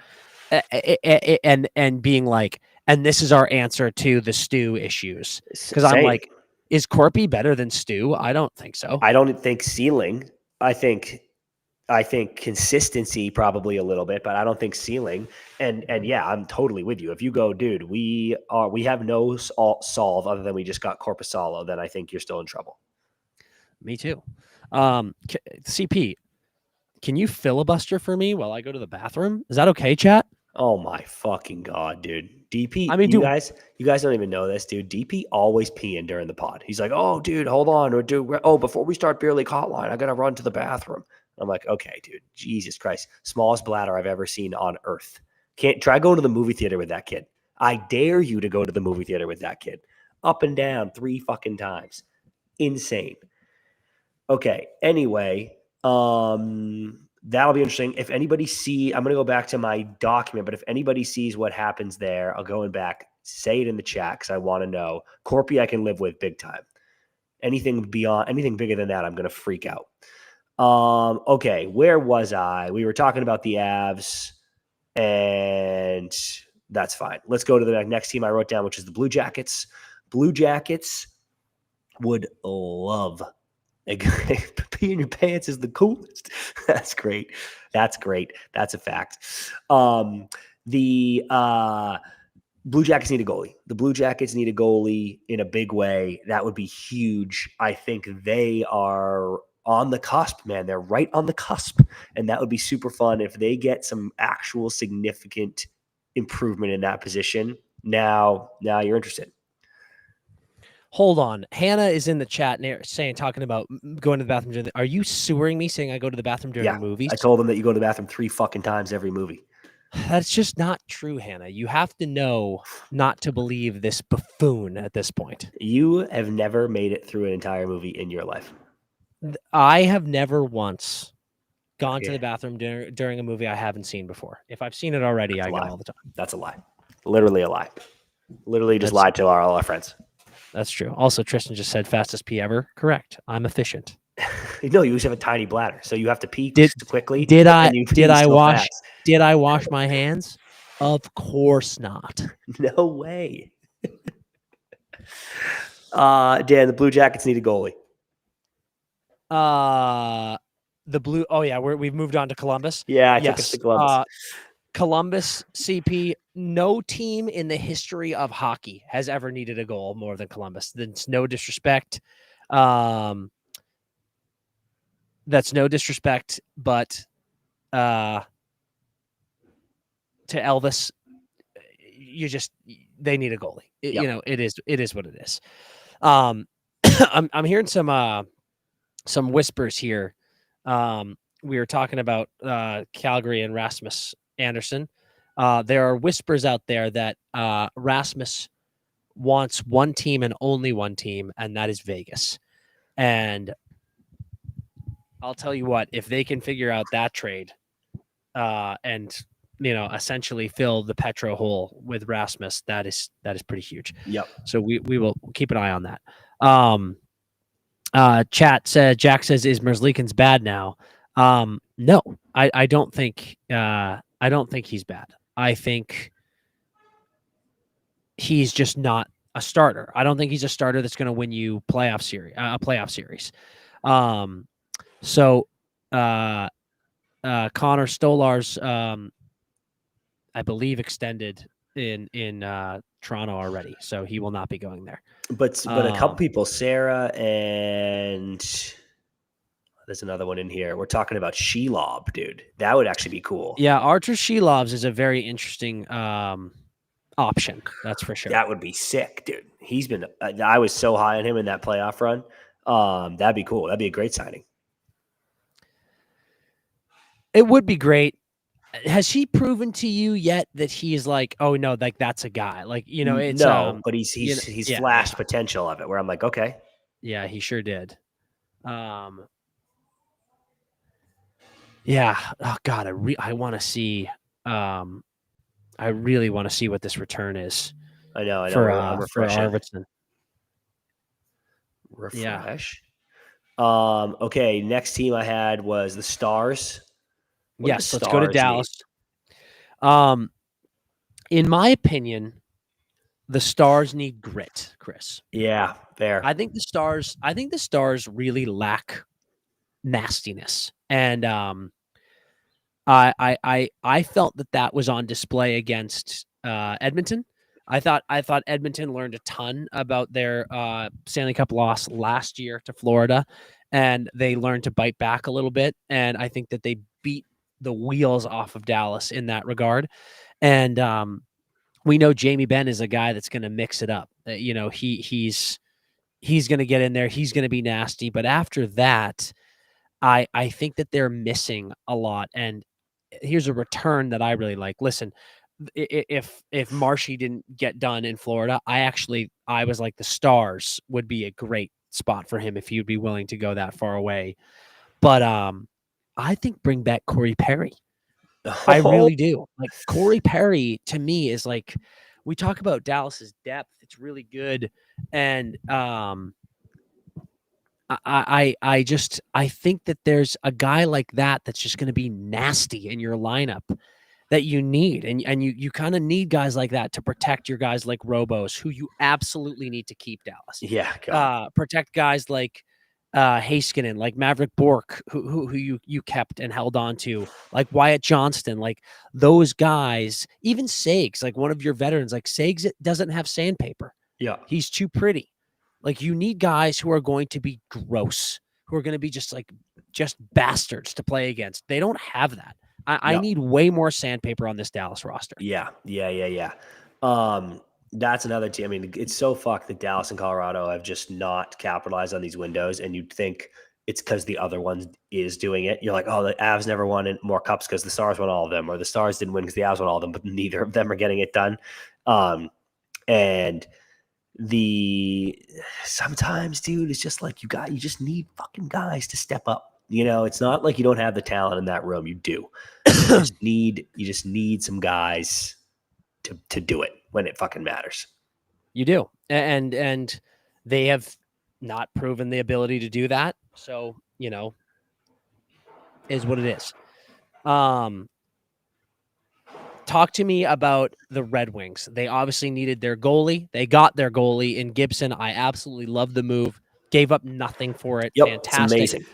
S1: And being like, and this is our answer to the Stu issues. Because I'm like, is Corpy better than Stu? I don't think so.
S2: I don't think ceiling. I think consistency probably a little bit, but I don't think ceiling. And yeah, I'm totally with you. If you go, dude, we have no solve other than we just got Korpisalo, then I think you're still in trouble.
S1: Me too. CP, can you filibuster for me while I go to the bathroom? Is that okay, chat?
S2: Oh my fucking God, dude. DP, I mean, you guys don't even know this, dude. DP always peeing during the pod. He's like, oh, dude, hold on. Or dude, before we start Beer League Hotline, I got to run to the bathroom. I'm like, okay, dude, Jesus Christ. Smallest bladder I've ever seen on earth. Can't try going to the movie theater with that kid. I dare you to go to the movie theater with that kid. Up and down 3 fucking times. Insane. Okay, anyway, that'll be interesting. If anybody I'm going to go back to my document, but if anybody sees what happens there, I'll go back, say it in the chat because I want to know. Corpy I can live with big time. Anything bigger than that, I'm going to freak out. Okay, where was I? We were talking about the Avs and That's fine. Let's go to the next team I wrote down, which is the Blue Jackets. Blue Jackets would love pee in your pants is the coolest. That's great. That's great. That's a fact. The Blue Jackets need a goalie. The Blue Jackets need a goalie in a big way. That would be huge. I think they are on the cusp, man. They're right on the cusp. And that would be super fun if they get some actual significant improvement in that position. Now you're interested.
S1: Hold on. Hannah is in the chat talking about going to the bathroom. Are you sewering me saying I go to the bathroom during movies?
S2: I told them that you go to the bathroom 3 fucking times every movie.
S1: That's just not true, Hannah. You have to know not to believe this buffoon at this point.
S2: You have never made it through an entire movie in your life.
S1: I have never once gone to the bathroom during a movie I haven't seen before. If I've seen it already, I go all the time.
S2: That's a lie. Literally a lie. Literally just lied to all our friends.
S1: That's true. Also, Tristan just said fastest pee ever. Correct. I'm efficient.
S2: No, you just have a tiny bladder, so you have to pee quickly.
S1: Did I wash my hands? Of course not.
S2: No way. Dan, the Blue Jackets need a goalie.
S1: The Blue. Oh yeah, we've moved on to Columbus.
S2: Yeah, I took us to Columbus.
S1: Columbus CP. No team in the history of hockey has ever needed a goal more than Columbus. That's no disrespect. That's no disrespect, but to Elvis, they need a goalie. You know, it is what it is. I'm hearing some whispers here. We were talking about Calgary and Rasmus Anderson. There are whispers out there that Rasmus wants one team and only one team, and that is Vegas. And I'll tell you what, if they can figure out that trade and essentially fill the Petro hole with Rasmus, that is pretty huge.
S2: Yep.
S1: So we will keep an eye on that. Chat said, Jack says, is Merzlikins bad now? No, I don't think he's bad. I think he's just not a starter. I don't think he's a starter that's going to win you a playoff series. So Connor Stolar's, I believe, extended in Toronto already, so he will not be going there.
S2: But a couple people, Sarah and there's another one in here. We're talking about Shelob, dude. That would actually be cool.
S1: Yeah, Archer Shelobs is a very interesting option. That's for sure.
S2: That would be sick, dude. He's been. I was so high on him in that playoff run. That'd be cool. That'd be a great signing.
S1: It would be great. Has he proven to you yet that he's like, oh no, like that's a guy? Like, it's
S2: no, but he's flashed potential of it. Where I'm like, okay,
S1: yeah, he sure did. Yeah. Oh God, I want to see. I really want to see what this return is.
S2: I know.
S1: For Arvidsson.
S2: Refresh. Yeah. Okay. Next team I had was the Stars.
S1: Yes, let's go to Dallas. In my opinion, the Stars need grit, Chris.
S2: Yeah, fair.
S1: I think the Stars really lack nastiness, and I felt that was on display against Edmonton. I thought Edmonton learned a ton about their Stanley Cup loss last year to Florida, and they learned to bite back a little bit. And I think that they beat the wheels off of Dallas in that regard. And we know Jamie Benn is a guy that's going to mix it up. He's going to get in there. He's going to be nasty. But after that, I think that they're missing a lot. And here's a return that I really like. Listen, if Marshy didn't get done in Florida, I was like the Stars would be a great spot for him if he'd be willing to go that far away. But I think bring back Corey Perry. I really do. Like Corey Perry to me is like, we talk about Dallas's depth. It's really good. And I think that there's a guy like that's just going to be nasty in your lineup. that you need. And you kind of need guys like that to protect your guys like Robos, who you absolutely need to keep, Dallas.
S2: Yeah, God.
S1: Protect guys like Heiskanen, like Maverick Bork, who you kept and held on to, like Wyatt Johnston, like those guys, even Sags, like one of your veterans, like Sags doesn't have sandpaper.
S2: Yeah.
S1: He's too pretty. Like you need guys who are going to be gross, who are going to be just bastards to play against. They don't have that. I
S2: Yeah.
S1: need way more sandpaper on this Dallas roster.
S2: Yeah. That's another team. I mean, it's so fucked that Dallas and Colorado have just not capitalized on these windows, and you'd think it's because the other one is doing it. You're like, oh, the Avs never won more cups because the Stars won all of them, or the Stars didn't win because the Avs won all of them, but neither of them are getting it done. And sometimes, dude, it's just like you just need fucking guys to step up. You know, it's not like you don't have the talent in that room. You do. You just need some guys to do it when it fucking matters.
S1: You do. And they have not proven the ability to do that. So, you know, is what it is. Talk to me about the Red Wings. They obviously needed their goalie. They got their goalie in Gibson. I absolutely love the move. Gave up nothing for it.
S2: Yep,
S1: Fantastic.
S2: it's amazing.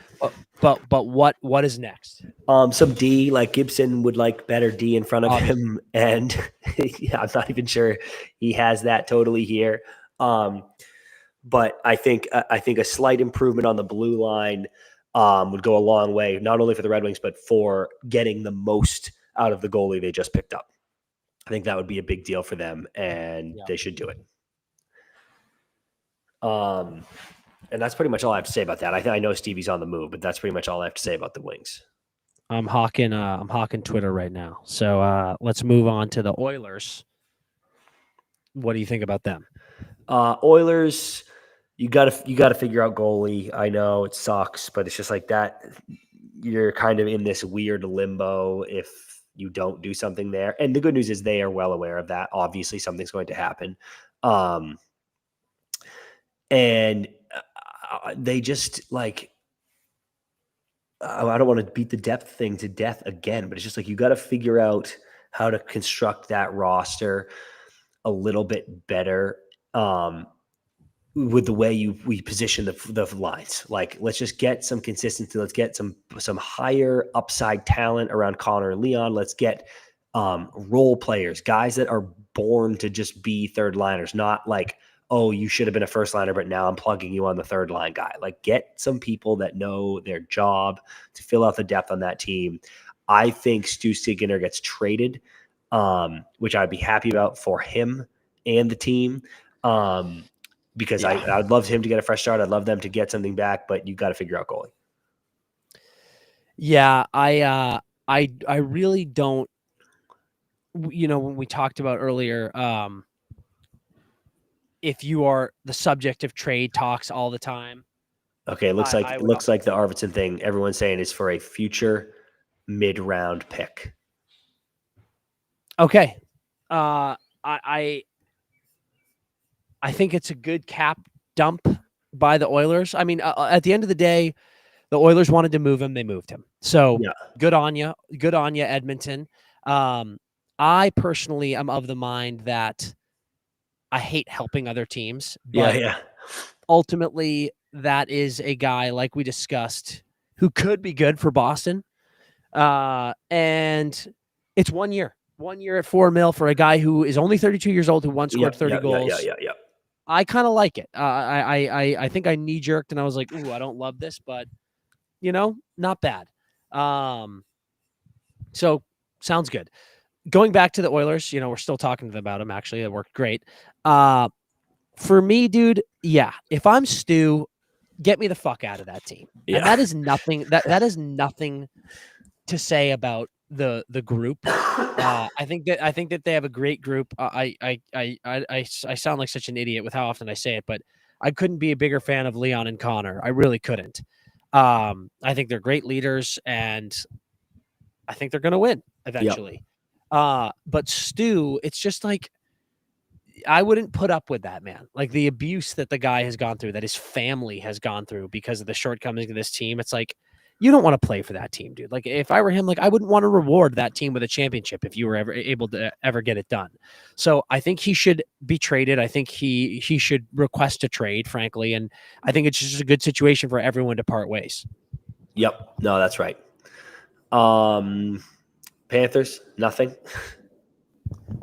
S1: But what is next?
S2: Some D, like Gibson would like better D in front of him, and yeah, I'm not even sure he has that totally here. But I think a slight improvement on the blue line would go a long way, not only for the Red Wings, but for getting the most out of the goalie they just picked up. I think that would be a big deal for them, and they should do it. And that's pretty much all I have to say about that. I know Stevie's on the move, but that's pretty much all I have to say about the Wings.
S1: I'm hawking Twitter right now. So let's move on to the Oilers. What do you think about them?
S2: Oilers, you gotta figure out goalie. I know it sucks, but it's just like that. You're kind of in this weird limbo if you don't do something there. And the good news is they are well aware of that. Obviously, something's going to happen. And they just like, I don't want to beat the depth thing to death again, but it's just like you got to figure out how to construct that roster a little bit better with the way we position the lines. Like, let's just get some consistency. Let's get some higher upside talent around Connor and Leon. Let's get role players, guys that are born to just be third liners, not like, oh, you should have been a first liner, but now I'm plugging you on the third line guy. Like, get some people that know their job to fill out the depth on that team. I think Stu Skinner gets traded, which I'd be happy about for him and the team. Because I would love him to get a fresh start. I'd love them to get something back, but you got to figure out goalie.
S1: Yeah, I really don't. You know, when we talked about earlier, if you are the subject of trade talks all the time.
S2: Okay, it looks like the Arvidsson thing everyone's saying is for a future mid-round pick.
S1: Okay. I think it's a good cap dump by the Oilers. I mean, at the end of the day, the Oilers wanted to move him. They moved him. So good on you. Good on you, Edmonton. I personally am of the mind that I hate helping other teams. But ultimately, that is a guy, like we discussed, who could be good for Boston. And it's 1 year. 1 year at $4 million for a guy who is only 32 years old, who once scored 30 goals.
S2: Yeah.
S1: I kind of like it. I think I knee jerked and I was like, ooh, I don't love this, but you know, not bad. So sounds good. Going back to the Oilers, you know, we're still talking to them about them. Actually, it worked great. For me, dude, if I'm Stu, get me the fuck out of that team. Yeah. And that is nothing. That is nothing to say about the group. I think that they have a great group. I sound like such an idiot with how often I say it, but I couldn't be a bigger fan of Leon and Connor. I really couldn't. I think they're great leaders, and I think they're going to win eventually. But Stu, it's just like, I wouldn't put up with that, man. Like the abuse that the guy has gone through, that his family has gone through because of the shortcomings of this team. It's like, you don't want to play for that team, dude. Like if I were him, like I wouldn't want to reward that team with a championship if you were ever able to ever get it done. So I think he should be traded. I think he should request a trade, frankly, and I think it's just a good situation for everyone to part ways.
S2: Yep. No, that's right. Panthers, nothing.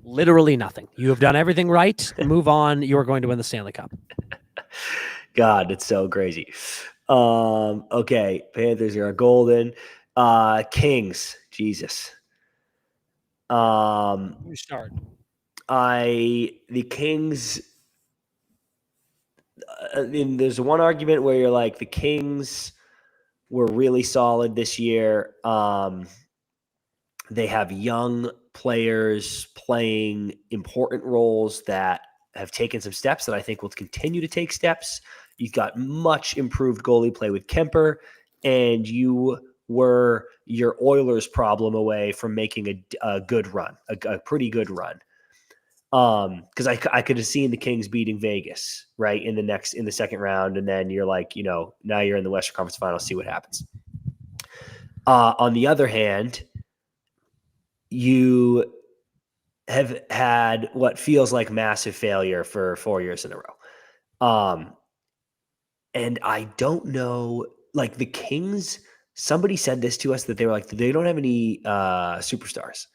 S1: Literally nothing. You have done everything right. Move on. You are going to win the Stanley Cup.
S2: God, it's so crazy. Okay, Panthers are golden. Kings, Jesus.
S1: You start.
S2: The Kings. There's one argument where you're like the Kings were really solid this year. They have young players playing important roles that have taken some steps that I think will continue to take steps. You've got much improved goalie play with Kemper, and you were your Oilers problem away from making a good run, a pretty good run. Because I could have seen the Kings beating Vegas right in the second round, and then you're like, now you're in the Western Conference Finals, see what happens. On the other hand, you have had what feels like massive failure for 4 years in a row. And I don't know, like the Kings, somebody said this to us that they were like, they don't have any superstars.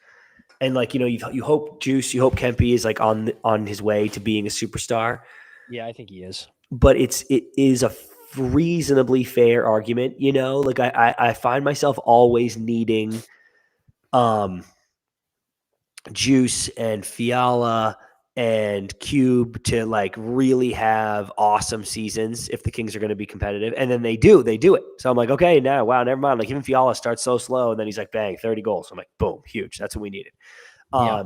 S2: And like, you hope Juice, you hope Kempe is like on his way to being a superstar.
S1: Yeah, I think he is.
S2: But it is a reasonably fair argument, like I find myself always needing Juice and Fiala and Cube to like really have awesome seasons if the Kings are going to be competitive. And then they do it. So I'm like, okay, now, wow, never mind. Like even Fiala starts so slow and then he's like, bang, 30 goals. So I'm like, boom, huge. That's what we needed.
S1: Yeah.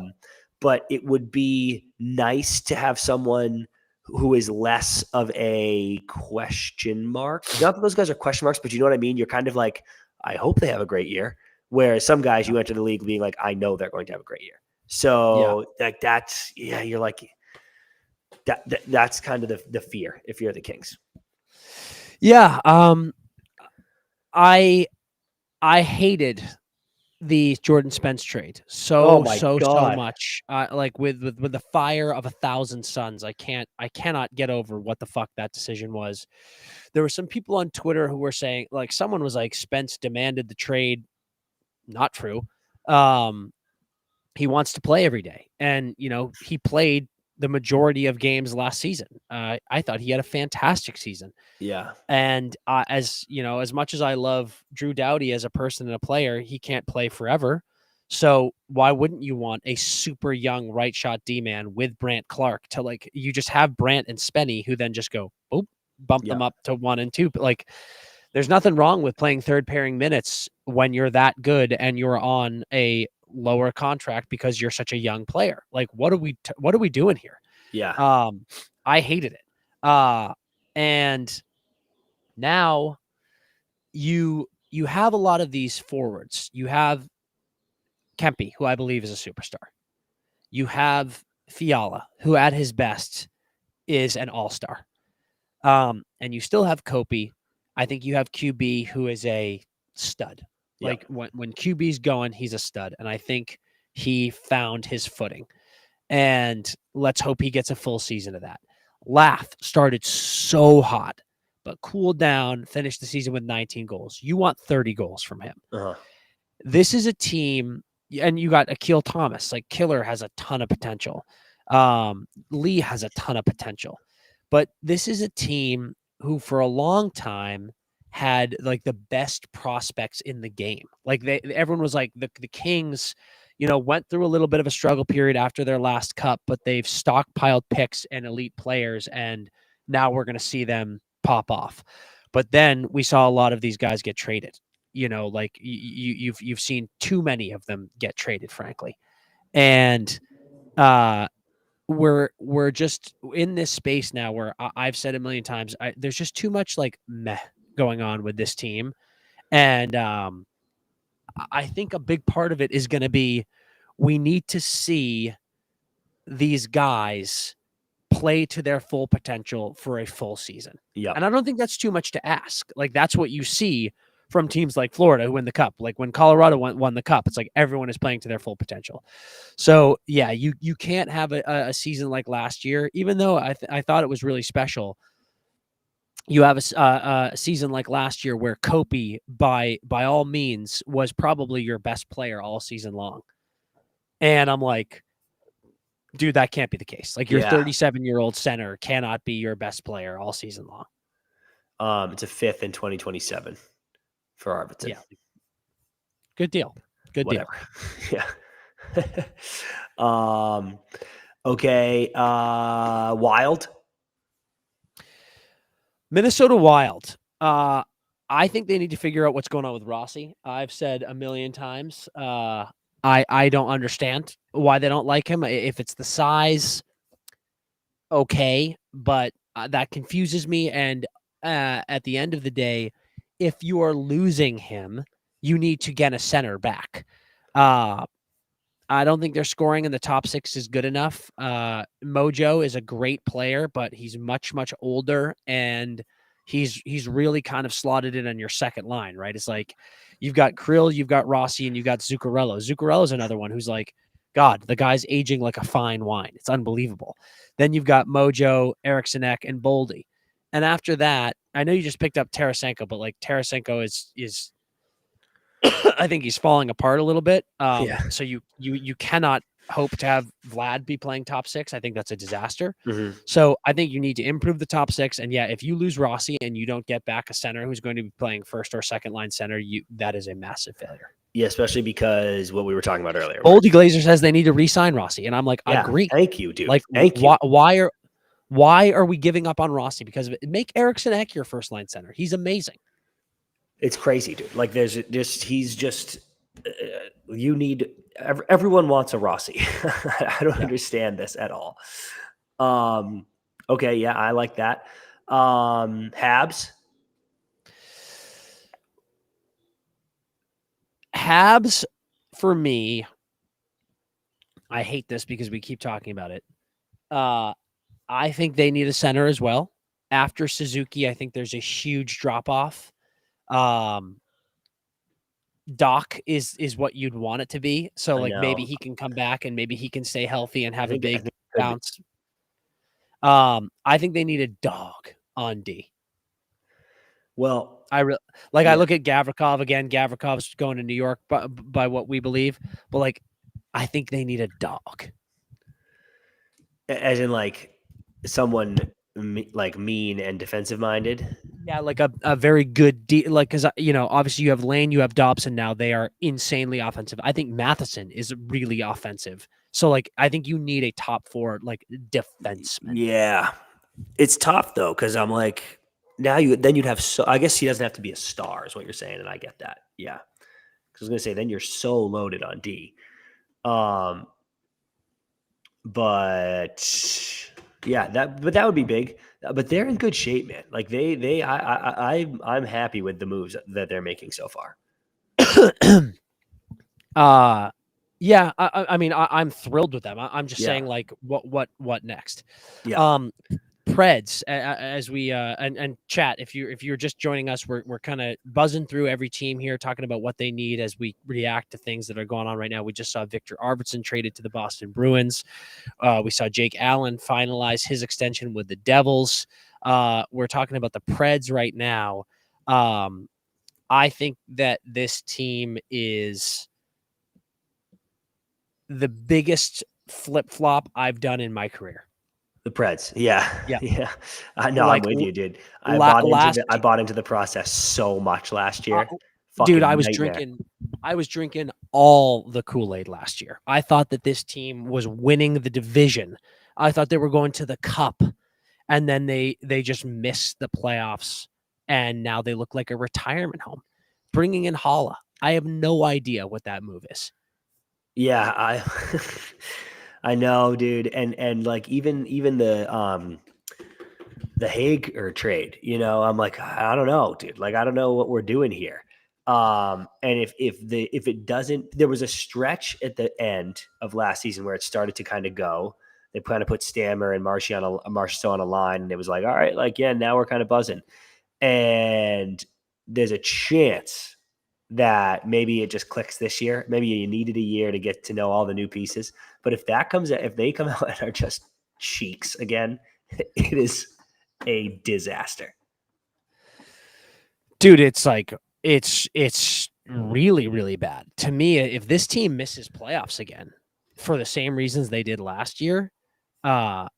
S2: But it would be nice to have someone who is less of a question mark. Not that those guys are question marks, but you know what I mean? You're kind of like, I hope they have a great year. Whereas some guys you enter the league being like, I know they're going to have a great year. So like that's you're like that's kind of the fear if you're the Kings.
S1: Yeah. I hated the Jordan Spence trade so much. Like with the fire of 1,000 suns, I cannot get over what the fuck that decision was. There were some people on Twitter who were saying, like, someone was like, Spence demanded the trade. Not true. He wants to play every day, and he played the majority of games last season. I thought he had a fantastic season.
S2: Yeah.
S1: And as much as I love Drew Doughty as a person and a player, he can't play forever. So why wouldn't you want a super young right shot D-man with Brandt Clark to like, you just have Brandt and Spenny who then just go, boop, bump them up to 1 and 2. But like, there's nothing wrong with playing third pairing minutes when you're that good and you're on a lower contract because you're such a young player. Like, what are we doing here?
S2: Yeah.
S1: I hated it. And now you have a lot of these forwards. You have Kempe, who I believe is a superstar. You have Fiala, who at his best is an all-star. And you still have Kopi. I think you have QB, who is a stud. Like when QB's going, he's a stud. And I think he found his footing. And let's hope he gets a full season of that. Lath started so hot, but cooled down, finished the season with 19 goals. You want 30 goals from him.
S2: Uh-huh.
S1: This is a team, and you got Akil Thomas. Like, Killer has a ton of potential. Lee has a ton of potential. But this is a team who for a long time had like the best prospects in the game. Like everyone was like the Kings, went through a little bit of a struggle period after their last cup, but they've stockpiled picks and elite players, and now we're going to see them pop off. But then we saw a lot of these guys get traded. Like you've seen too many of them get traded, frankly, and we're just in this space now where I've said a million times, there's just too much like meh going on with this team, and I think a big part of it is going to be we need to see these guys play to their full potential for a full season.
S2: Yeah.
S1: And I don't think that's too much to ask. Like, that's what you see from teams like Florida who win the cup. Like when Colorado won the cup, it's like everyone is playing to their full potential. So yeah, you can't have a season like last year, even though I thought it was really special. You have a season like last year where Kopi, by all means, was probably your best player all season long. And I'm like, dude, that can't be the case. Like your 37-year-old center cannot be your best player all season long.
S2: It's a 5th in 2027 for Arvidsson.
S1: Yeah. Good deal. Good
S2: Whatever.
S1: deal.
S2: Yeah. Okay. Wild.
S1: Minnesota Wild. I think they need to figure out what's going on with Rossi. I've said a million times. I don't understand why they don't like him. If it's the size, okay, but that confuses me. And at the end of the day, if you are losing him, you need to get a center back. I don't think their scoring in the top 6 is good enough. Mojo is a great player, but he's much, much older, and he's really kind of slotted in on your second line, right? It's like you've got Krill, you've got Rossi, and you've got Zuccarello. Zuccarello's another one who's like, God, the guy's aging like a fine wine. It's unbelievable. Then you've got Mojo, Eriksson Ek, and Boldy. And after that, I know you just picked up Tarasenko, but like Tarasenko is I think he's falling apart a little bit. So you cannot hope to have Vlad be playing top 6. I think that's a disaster.
S2: Mm-hmm.
S1: So I think you need to improve the top 6. And yeah, if you lose Rossi and you don't get back a center who's going to be playing first or second line center, that is a massive failure.
S2: Yeah, especially because what we were talking about earlier.
S1: Boldy Glazer says they need to re-sign Rossi, and I'm like, I agree.
S2: Thank you, dude.
S1: Like,
S2: thank you.
S1: Why are we giving up on Rossi because of it? Make Eriksson Ek your first line center. He's amazing.
S2: It's crazy, dude. Like he's just, you need, everyone wants a Rossi. I don't understand this at all. Okay. Yeah. I like that. Habs.
S1: Habs for me, I hate this because we keep talking about it. I think they need a center as well. After Suzuki, I think there's a huge drop off. Doc is what you'd want it to be. So like maybe he can come back and maybe he can stay healthy and have a big bounce. I think they need a dog on D.
S2: Well,
S1: I look at Gavrikov again. Gavrikov's going to New York by what we believe, but like I think they need a dog.
S2: As in like someone like mean and defensive minded.
S1: Yeah, like a very good because obviously you have Lane, you have Dobson now. They are insanely offensive. I think Matheson is really offensive. So like I think you need a top 4 like defenseman.
S2: Yeah, it's tough though because I'm like now you'd have I guess he doesn't have to be a star is what you're saying, and I get that. Yeah, because I was gonna say then you're so loaded on D. But yeah, that would be big. But they're in good shape, man. Like I'm happy with the moves that they're making so far.
S1: Yeah, I mean, I'm thrilled with them. I'm just saying, like, what next?
S2: Yeah.
S1: Preds, as we and chat. If you're just joining us, we're kind of buzzing through every team here, talking about what they need as we react to things that are going on right now. We just saw Victor Arvidsson traded to the Boston Bruins. We saw Jake Allen finalize his extension with the Devils. We're talking about the Preds right now. I think that this team is the biggest flip-flop I've done in my career.
S2: The Preds. Yeah. I know.
S1: Like,
S2: I'm with you, dude. I bought into the process so much last year.
S1: Dude, I was drinking all the Kool-Aid last year. I thought that this team was winning the division. I thought they were going to the cup, and then they just missed the playoffs, and now they look like a retirement home. Bringing in Holla, I have no idea what that move is.
S2: Yeah, I know, dude, and like even the Hager trade, I'm like, I don't know, dude. Like, I don't know what we're doing here. And if it doesn't, there was a stretch at the end of last season where it started to kind of go. They kind of put Stammer and Marshand on a line, and it was like, all right, like, yeah, now we're kind of buzzing. And there's a chance that maybe it just clicks this year. Maybe you needed a year to get to know all the new pieces. But if they come out and are just cheeks again, it is a disaster.
S1: Dude, it's like it's really, really bad. To me, if this team misses playoffs again for the same reasons they did last year, I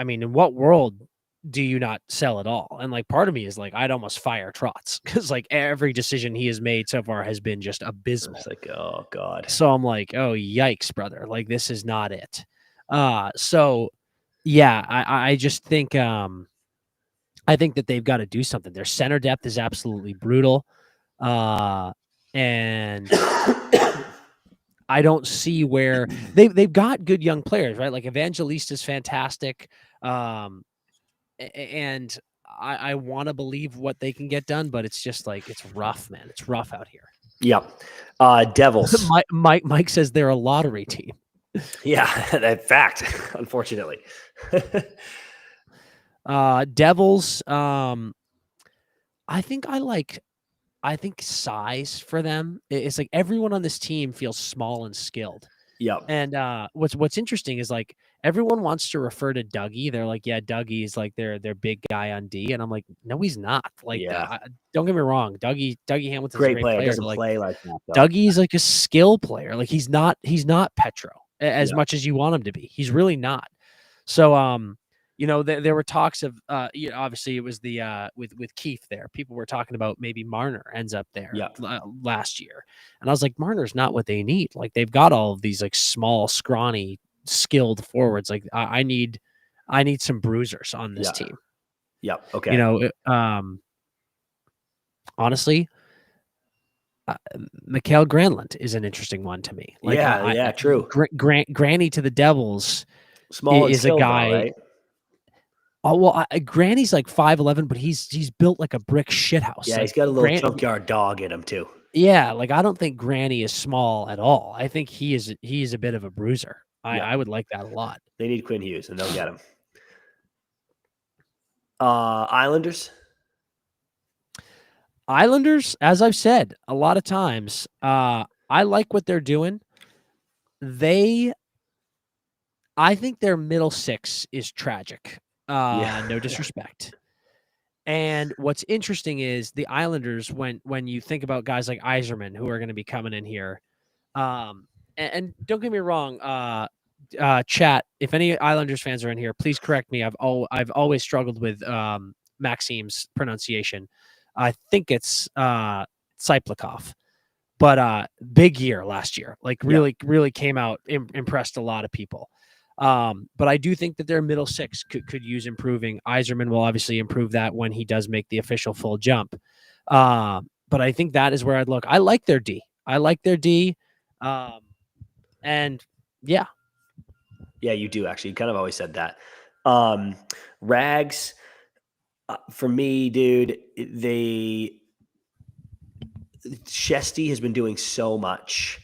S1: mean, in what world do you not sell at all? And like part of me is like I'd almost fire Trotz because like every decision he has made so far has been just abysmal.
S2: It's like, oh God.
S1: So I'm like, oh yikes, brother. Like this is not it. So yeah, I just think I think that they've got to do something. Their center depth is absolutely brutal. And I don't see where they've got good young players, right? Like Evangelista is fantastic. And I want to believe what they can get done, but it's just like, it's rough, man. It's rough out here.
S2: Yep. Devils.
S1: Mike says they're a lottery team.
S2: Yeah, that fact, unfortunately.
S1: Devils, I think size for them. It's like everyone on this team feels small and skilled.
S2: Yep.
S1: And what's interesting is like everyone wants to refer to Dougie. They're like, yeah, Dougie's like their big guy on D, and I'm like, no, he's not. Like, don't get me wrong, Dougie Hamilton's
S2: great
S1: a great
S2: player.
S1: player.
S2: Doesn't play like that. Though.
S1: Dougie's like a skill player. Like he's not Petro as much as you want him to be. He's really not. So you know, there were talks of you know, obviously it was the with Keith there. People were talking about maybe Marner ends up there last year. And I was like, Marner's not what they need. Like they've got all of these like small, scrawny, skilled forwards. Like I need some bruisers on this team.
S2: Yep. Okay.
S1: You know, honestly, Mikael Granlund is an interesting one to me. Like,
S2: true.
S1: Granny to the Devils
S2: small
S1: is a guy.
S2: Though, right?
S1: Oh well, Granny's like 5'11", but he's built like a brick shithouse.
S2: Yeah,
S1: like,
S2: he's got a little junkyard dog in him too.
S1: Yeah, like I don't think Granny is small at all. I think he is a bit of a bruiser. I would like that a lot.
S2: They need Quinn Hughes, and they'll get him. Islanders,
S1: as I've said a lot of times, I like what they're doing. I think their middle six is tragic. No disrespect. And what's interesting is the Islanders, when you think about guys like Yzerman who are going to be coming in here, and don't get me wrong, chat, if any Islanders fans are in here, please correct me. I've always struggled with Maxime's pronunciation. I think it's Cyplikov, but big year last year. Like really came out, impressed a lot of people. But I do think that their middle six could use improving. Yzerman will obviously improve that when he does make the official full jump. But I think that is where I'd look. I like their D. And yeah.
S2: Yeah, you do actually. You kind of always said that. Rags, for me, dude, Shesty has been doing so much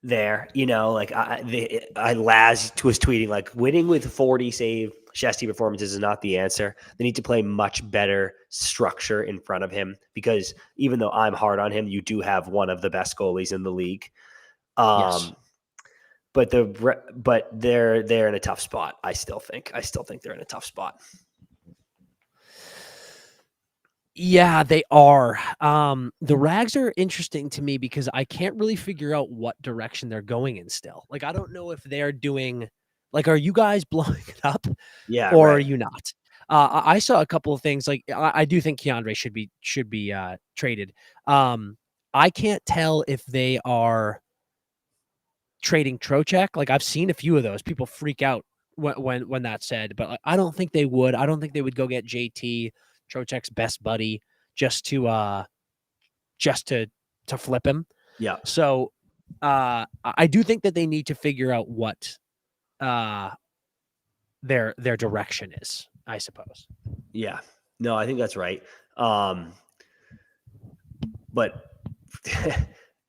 S2: there, you know, like Laz was tweeting like winning with 40 save Shesty performances is not the answer. They need to play much better structure in front of him because even though I'm hard on him, you do have one of the best goalies in the league.
S1: Yes.
S2: But they're in a tough spot. I still think they're in a tough spot.
S1: Yeah, they are. The Rags are interesting to me because I can't really figure out what direction they're going in still. Like, I don't know if they're doing, like, are you guys blowing it up?
S2: Yeah.
S1: Or
S2: right.
S1: are you not? I saw a couple of things. Like, I do think Keandre should be traded. I can't tell if they are trading Trocheck. Like, I've seen a few of those. People freak out when that's said, but like, I don't think they would. I don't think they would go get JT, Trocheck's best buddy, just to flip him.
S2: Yeah.
S1: So I do think that they need to figure out what their direction is, I suppose.
S2: Yeah. No, I think that's right. But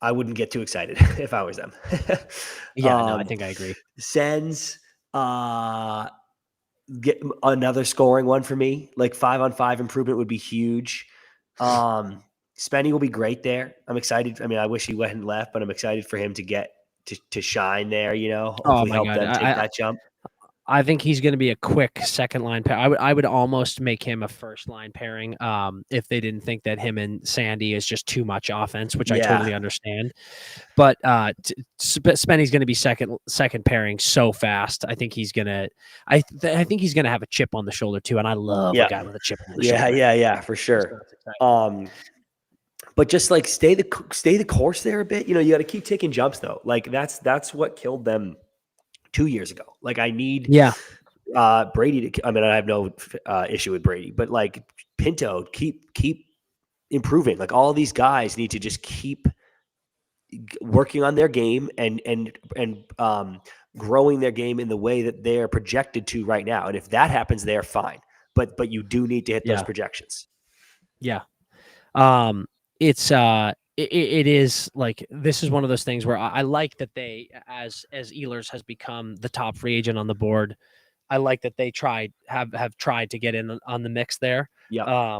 S2: I wouldn't get too excited if I was them.
S1: No, I think I agree.
S2: Sens get another scoring one for me. Like 5-on-5 improvement would be huge. Spenny will be great there. I'm excited. I mean, I wish he went and left, but I'm excited for him to get to shine there.
S1: Oh
S2: Hopefully
S1: my
S2: help
S1: God.
S2: them take that jump.
S1: I think he's going to be a quick second line pair. I would almost make him a first line pairing if they didn't think that him and Sandy is just too much offense, which I totally understand. But Spenny's going to be second pairing so fast. I think he's going to I think he's going to have a chip on the shoulder too, and I love a guy with a chip on the shoulder.
S2: Yeah, for sure. But just like stay the course there a bit. You got to keep taking jumps though. Like that's what killed them 2 years ago. Like I need Brady to. I mean, I have no issue with Brady, but like Pinto, keep improving. Like all these guys need to just keep working on their game and growing their game in the way that they're projected to right now. And if that happens, they're fine. But you do need to hit those projections.
S1: Yeah. It is like, this is one of those things where I like that they, as Ehlers has become the top free agent on the board, I like that they have tried to get in on the mix there.
S2: Yeah.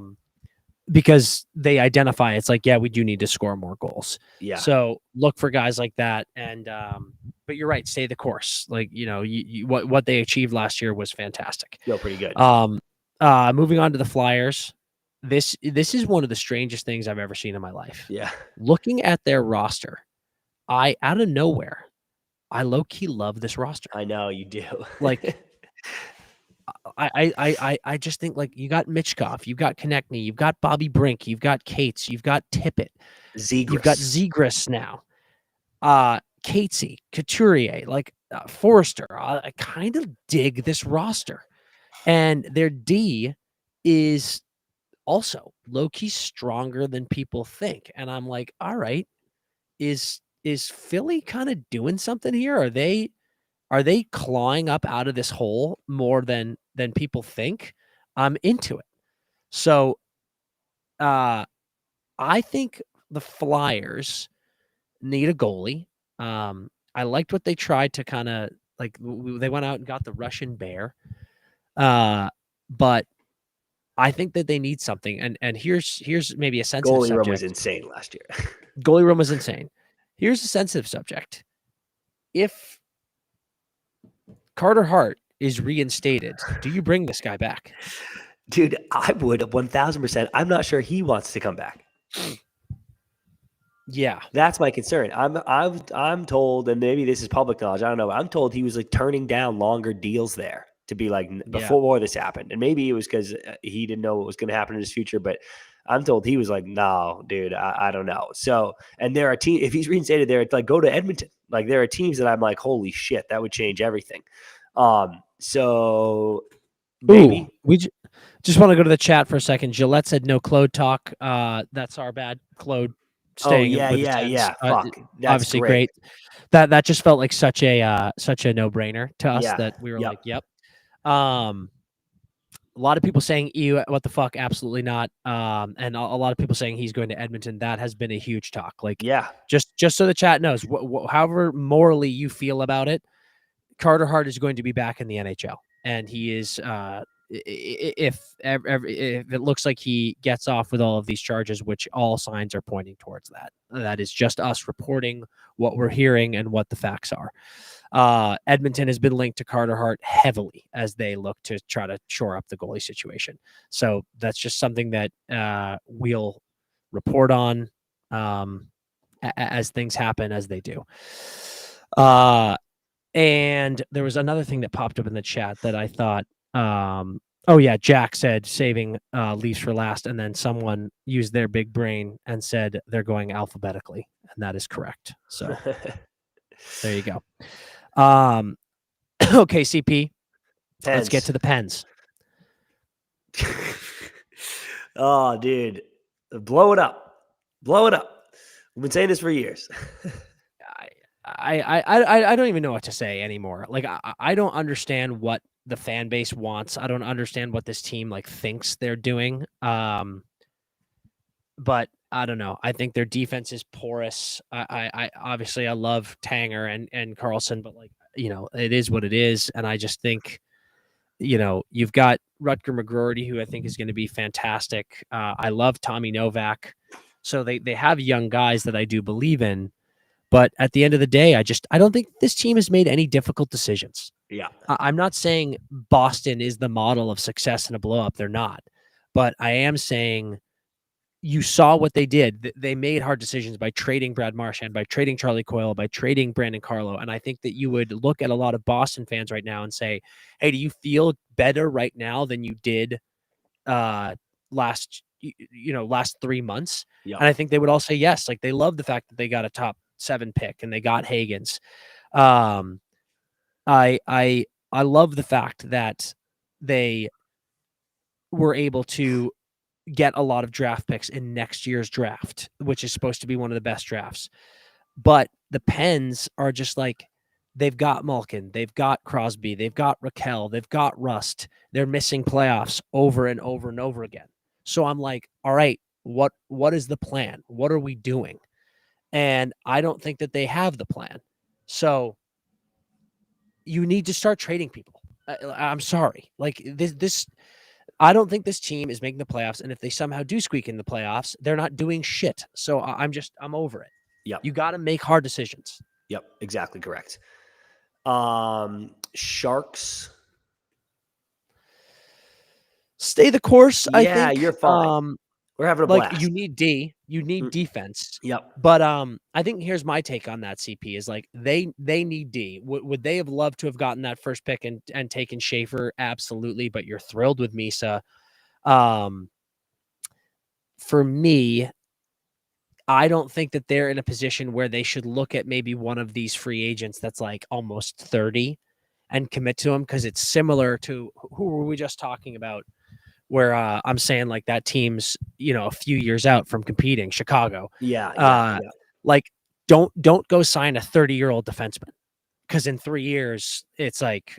S1: Because they identify it's like, yeah, we do need to score more goals.
S2: Yeah.
S1: So look for guys like that. And but you're right, stay the course. Like, what they achieved last year was fantastic.
S2: Feel pretty good.
S1: Moving on to the Flyers. This is one of the strangest things I've ever seen in my life.
S2: Yeah.
S1: Looking at their roster, out of nowhere, I low-key love this roster.
S2: I know you do.
S1: Like, I just think, like, you got Michkov, you've got Konechny, you've got Bobby Brink, you've got Cates, you've got Tippett, you've got Zegras now, Catesy, Couturier, like Forrester. I kind of dig this roster, and their D is also low-key stronger than people think. And I'm like, all right, is Philly kind of doing something here? Are they clawing up out of this hole more than people think? I'm into it. So I think the Flyers need a goalie. I liked what they tried to kind of, like, they went out and got the Russian Bear. But I think that they need something. And here's maybe a sensitive
S2: goalie
S1: subject.
S2: room was insane last year.
S1: Goalie room was insane. Here's a sensitive subject. If Carter Hart is reinstated, do you bring this guy back?
S2: Dude, I would 1,000%. I'm not sure he wants to come back.
S1: Yeah,
S2: that's my concern. I'm told, and maybe this is public knowledge, I don't know. I'm told he was like turning down longer deals there to be like before this happened, and maybe it was because he didn't know what was going to happen in his future. But I'm told he was like, "No, dude, I don't know." So, and there are teams, if he's reinstated there, it's like go to Edmonton. Like there are teams that I'm like, "Holy shit, that would change everything." So maybe
S1: we just want to go to the chat for a second. Gillette said no Claude talk. That's our bad, Claude. Staying
S2: yeah. Fuck, that's
S1: obviously great. That just felt like such a no-brainer to us that we were like, yep. A lot of people saying, "Ew, what the fuck?" Absolutely not. And a lot of people saying he's going to Edmonton. That has been a huge talk. Like, just so the chat knows, however morally you feel about it, Carter Hart is going to be back in the NHL, and he is. If it looks like he gets off with all of these charges, which all signs are pointing towards that is just us reporting what we're hearing and what the facts are. Edmonton has been linked to Carter Hart heavily as they look to try to shore up the goalie situation. So that's just something that we'll report on as things happen, as they do. And there was another thing that popped up in the chat that I thought, Jack said saving Leafs for last, and then someone used their big brain and said they're going alphabetically, and that is correct. So there you go. Okay, CP.
S2: Pens.
S1: Let's get to the Pens.
S2: Oh, dude. Blow it up. We've been saying this for years.
S1: I don't even know what to say anymore. Like, I don't understand what the fan base wants. I don't understand what this team thinks they're doing. But I don't know. I think their defense is porous. I obviously I love Tanger and Carlson, but it is what it is. And I just think, you've got Rutger McGroarty, who I think is going to be fantastic. I love Tommy Novak. So they have young guys that I do believe in. But at the end of the day, I don't think this team has made any difficult decisions.
S2: Yeah.
S1: I'm not saying Boston is the model of success in a blow up. They're not. But I am saying you saw what they did. They made hard decisions by trading Brad Marshand, by trading Charlie Coyle, by trading Brandon Carlo. And I think that you would look at a lot of Boston fans right now and say, hey, do you feel better right now than you did last 3 months?
S2: Yeah.
S1: And I think they would all say yes. Like, they love the fact that they got a top 7 pick and they got Higgins. I love the fact that they were able to get a lot of draft picks in next year's draft, which is supposed to be one of the best drafts. But the Pens are just like, they've got Malkin, they've got Crosby, they've got Raquel, they've got Rust. They're missing playoffs over and over and over again. So I'm like, all right, what is the plan? What are we doing? And I don't think that they have the plan. So you need to start trading people. I'm sorry. Like, this I don't think this team is making the playoffs. And if they somehow do squeak in the playoffs, they're not doing shit. So I'm over it.
S2: Yep.
S1: You got to make hard decisions.
S2: Yep. Exactly correct. Sharks.
S1: Stay the course.
S2: Yeah,
S1: I think
S2: you're fine. We're having a blast.
S1: You need you need defense.
S2: Yep.
S1: But I think here's my take on that. CP is like, they need D. Would they have loved to have gotten that first pick and taken Schaefer? Absolutely. But you're thrilled with Misa. For me, I don't think that they're in a position where they should look at maybe one of these free agents that's like almost 30 and commit to him, because it's similar to who were we just talking about, where I'm saying like that team's, a few years out from competing, Chicago.
S2: Yeah.
S1: Like, don't go sign a 30-year-old defenseman, because in 3 years it's like,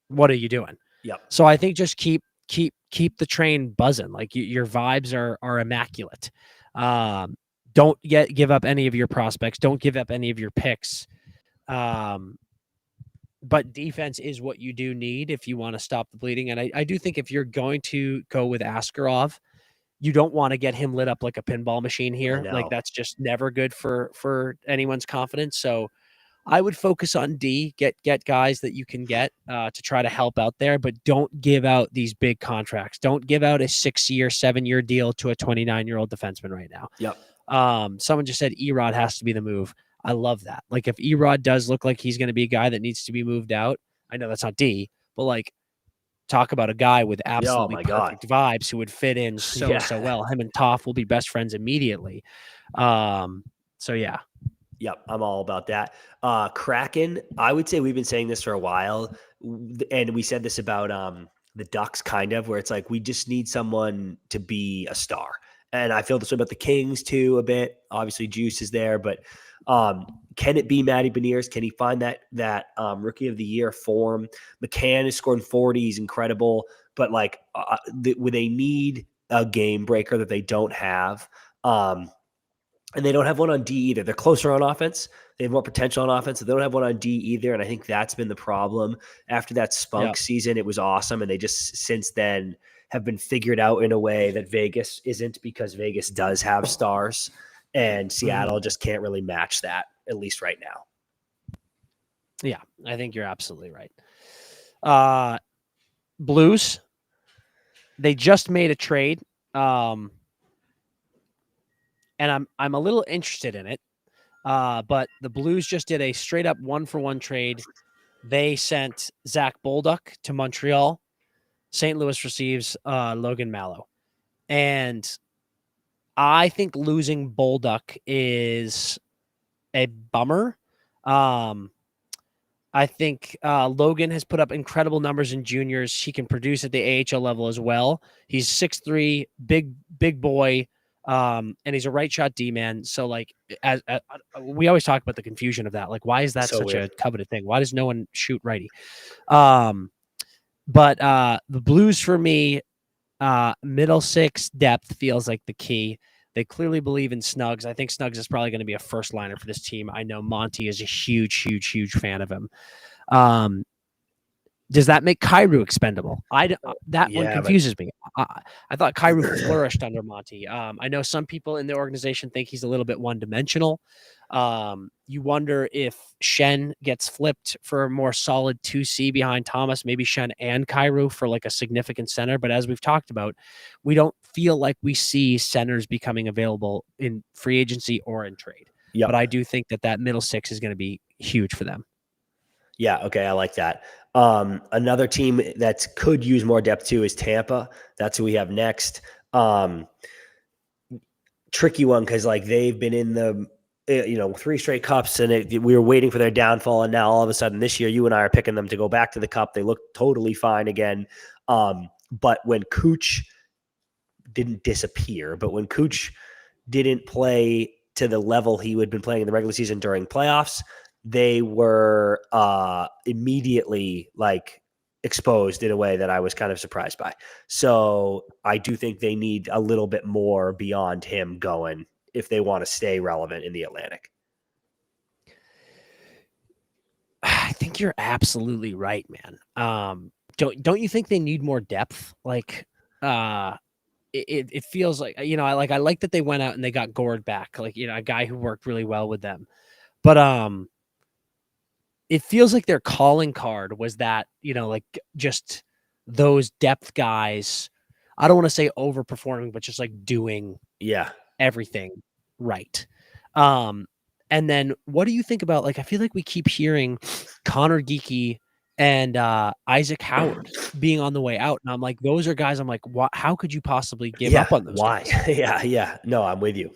S1: what are you doing?
S2: Yeah.
S1: So I think just keep the train buzzing. Like, your vibes are immaculate. Don't give up any of your prospects. Don't give up any of your picks. But defense is what you do need if you want to stop the bleeding. And I do think if you're going to go with Askarov, you don't want to get him lit up like a pinball machine here. Like, that's just never good for anyone's confidence. So I would focus on D, get guys that you can get to try to help out there, but don't give out these big contracts. Don't give out a 6-year, 7-year deal to a 29-year-old defenseman right now.
S2: Yep.
S1: Someone just said Erod has to be the move. I love that. Like, if Erod does look like he's going to be a guy that needs to be moved out, I know that's not D, but like, talk about a guy with absolutely perfect vibes who would fit in so well. Him and Toff will be best friends immediately. So yeah.
S2: Yep, I'm all about that. Kraken, I would say we've been saying this for a while, and we said this about the Ducks, kind of, where it's like, we just need someone to be a star. And I feel this way about the Kings too a bit. Obviously, Juice is there, but can it be Matty Beniers? Can he find that Rookie of the Year form? McCann is scoring 40. He's incredible, but like, they need a game breaker that they don't have. And they don't have one on D either. They're closer on offense. They have more potential on offense. They don't have one on D either. And I think that's been the problem. After that Spunk season, it was awesome. And they just, since then, have been figured out in a way that Vegas isn't, because Vegas does have stars. And Seattle just can't really match that, at least right now.
S1: Yeah, I think you're absolutely right. Blues, they just made a trade. And I'm a little interested in it. But the Blues just did a straight up 1-for-1 trade. They sent Zach Bolduc to Montreal. St. Louis receives Logan Mallow. And I think losing Bolduc is a bummer. I think Logan has put up incredible numbers in juniors. He can produce at the AHL level as well. He's 6'3", big boy. And he's a right shot D-man. So like, as we always talk about the confusion of that. Like, why is that such weird, a coveted thing? Why does no one shoot righty? But the Blues, for me, middle six depth feels like the key. They clearly believe in Snugs. I think Snugs is probably going to be a first liner for this team. I know Monty is a huge fan of him. Does that make Kyrou expendable? That one
S2: Yeah, but
S1: confuses me. I thought Kyrou flourished under Monty. I know some people in the organization think he's a little bit one-dimensional. You wonder if Shen gets flipped for a more solid 2C behind Thomas, maybe Shen and Kyrou for like a significant center. But as we've talked about, we don't feel like we see centers becoming available in free agency or in trade.
S2: Yep.
S1: But I do think that middle six is going to be huge for them.
S2: Yeah, okay, I like that. Another team that could use more depth too is Tampa. That's who we have next. Tricky one because like they've been in the 3 straight cups, and we were waiting for their downfall, and now all of a sudden this year you and I are picking them to go back to the cup. They look totally fine again. But when Cooch didn't disappear, but when Cooch didn't play to the level he had been playing in the regular season during playoffs, they were immediately like exposed in a way that I was kind of surprised by. So I do think they need a little bit more beyond him going if they want to stay relevant in the Atlantic.
S1: I think you're absolutely right, man. Don't you think they need more depth? Like, it feels like, I like that they went out and they got Gord back, like, a guy who worked really well with them. But it feels like their calling card was that, like just those depth guys. I don't want to say overperforming, but just like doing everything right. And then what do you think about, like, I feel like we keep hearing Connor Geekie and Isaac Howard being on the way out. And I'm like, those are guys I'm like, how could you possibly give up on those
S2: why?
S1: guys?
S2: Yeah. No, I'm with you.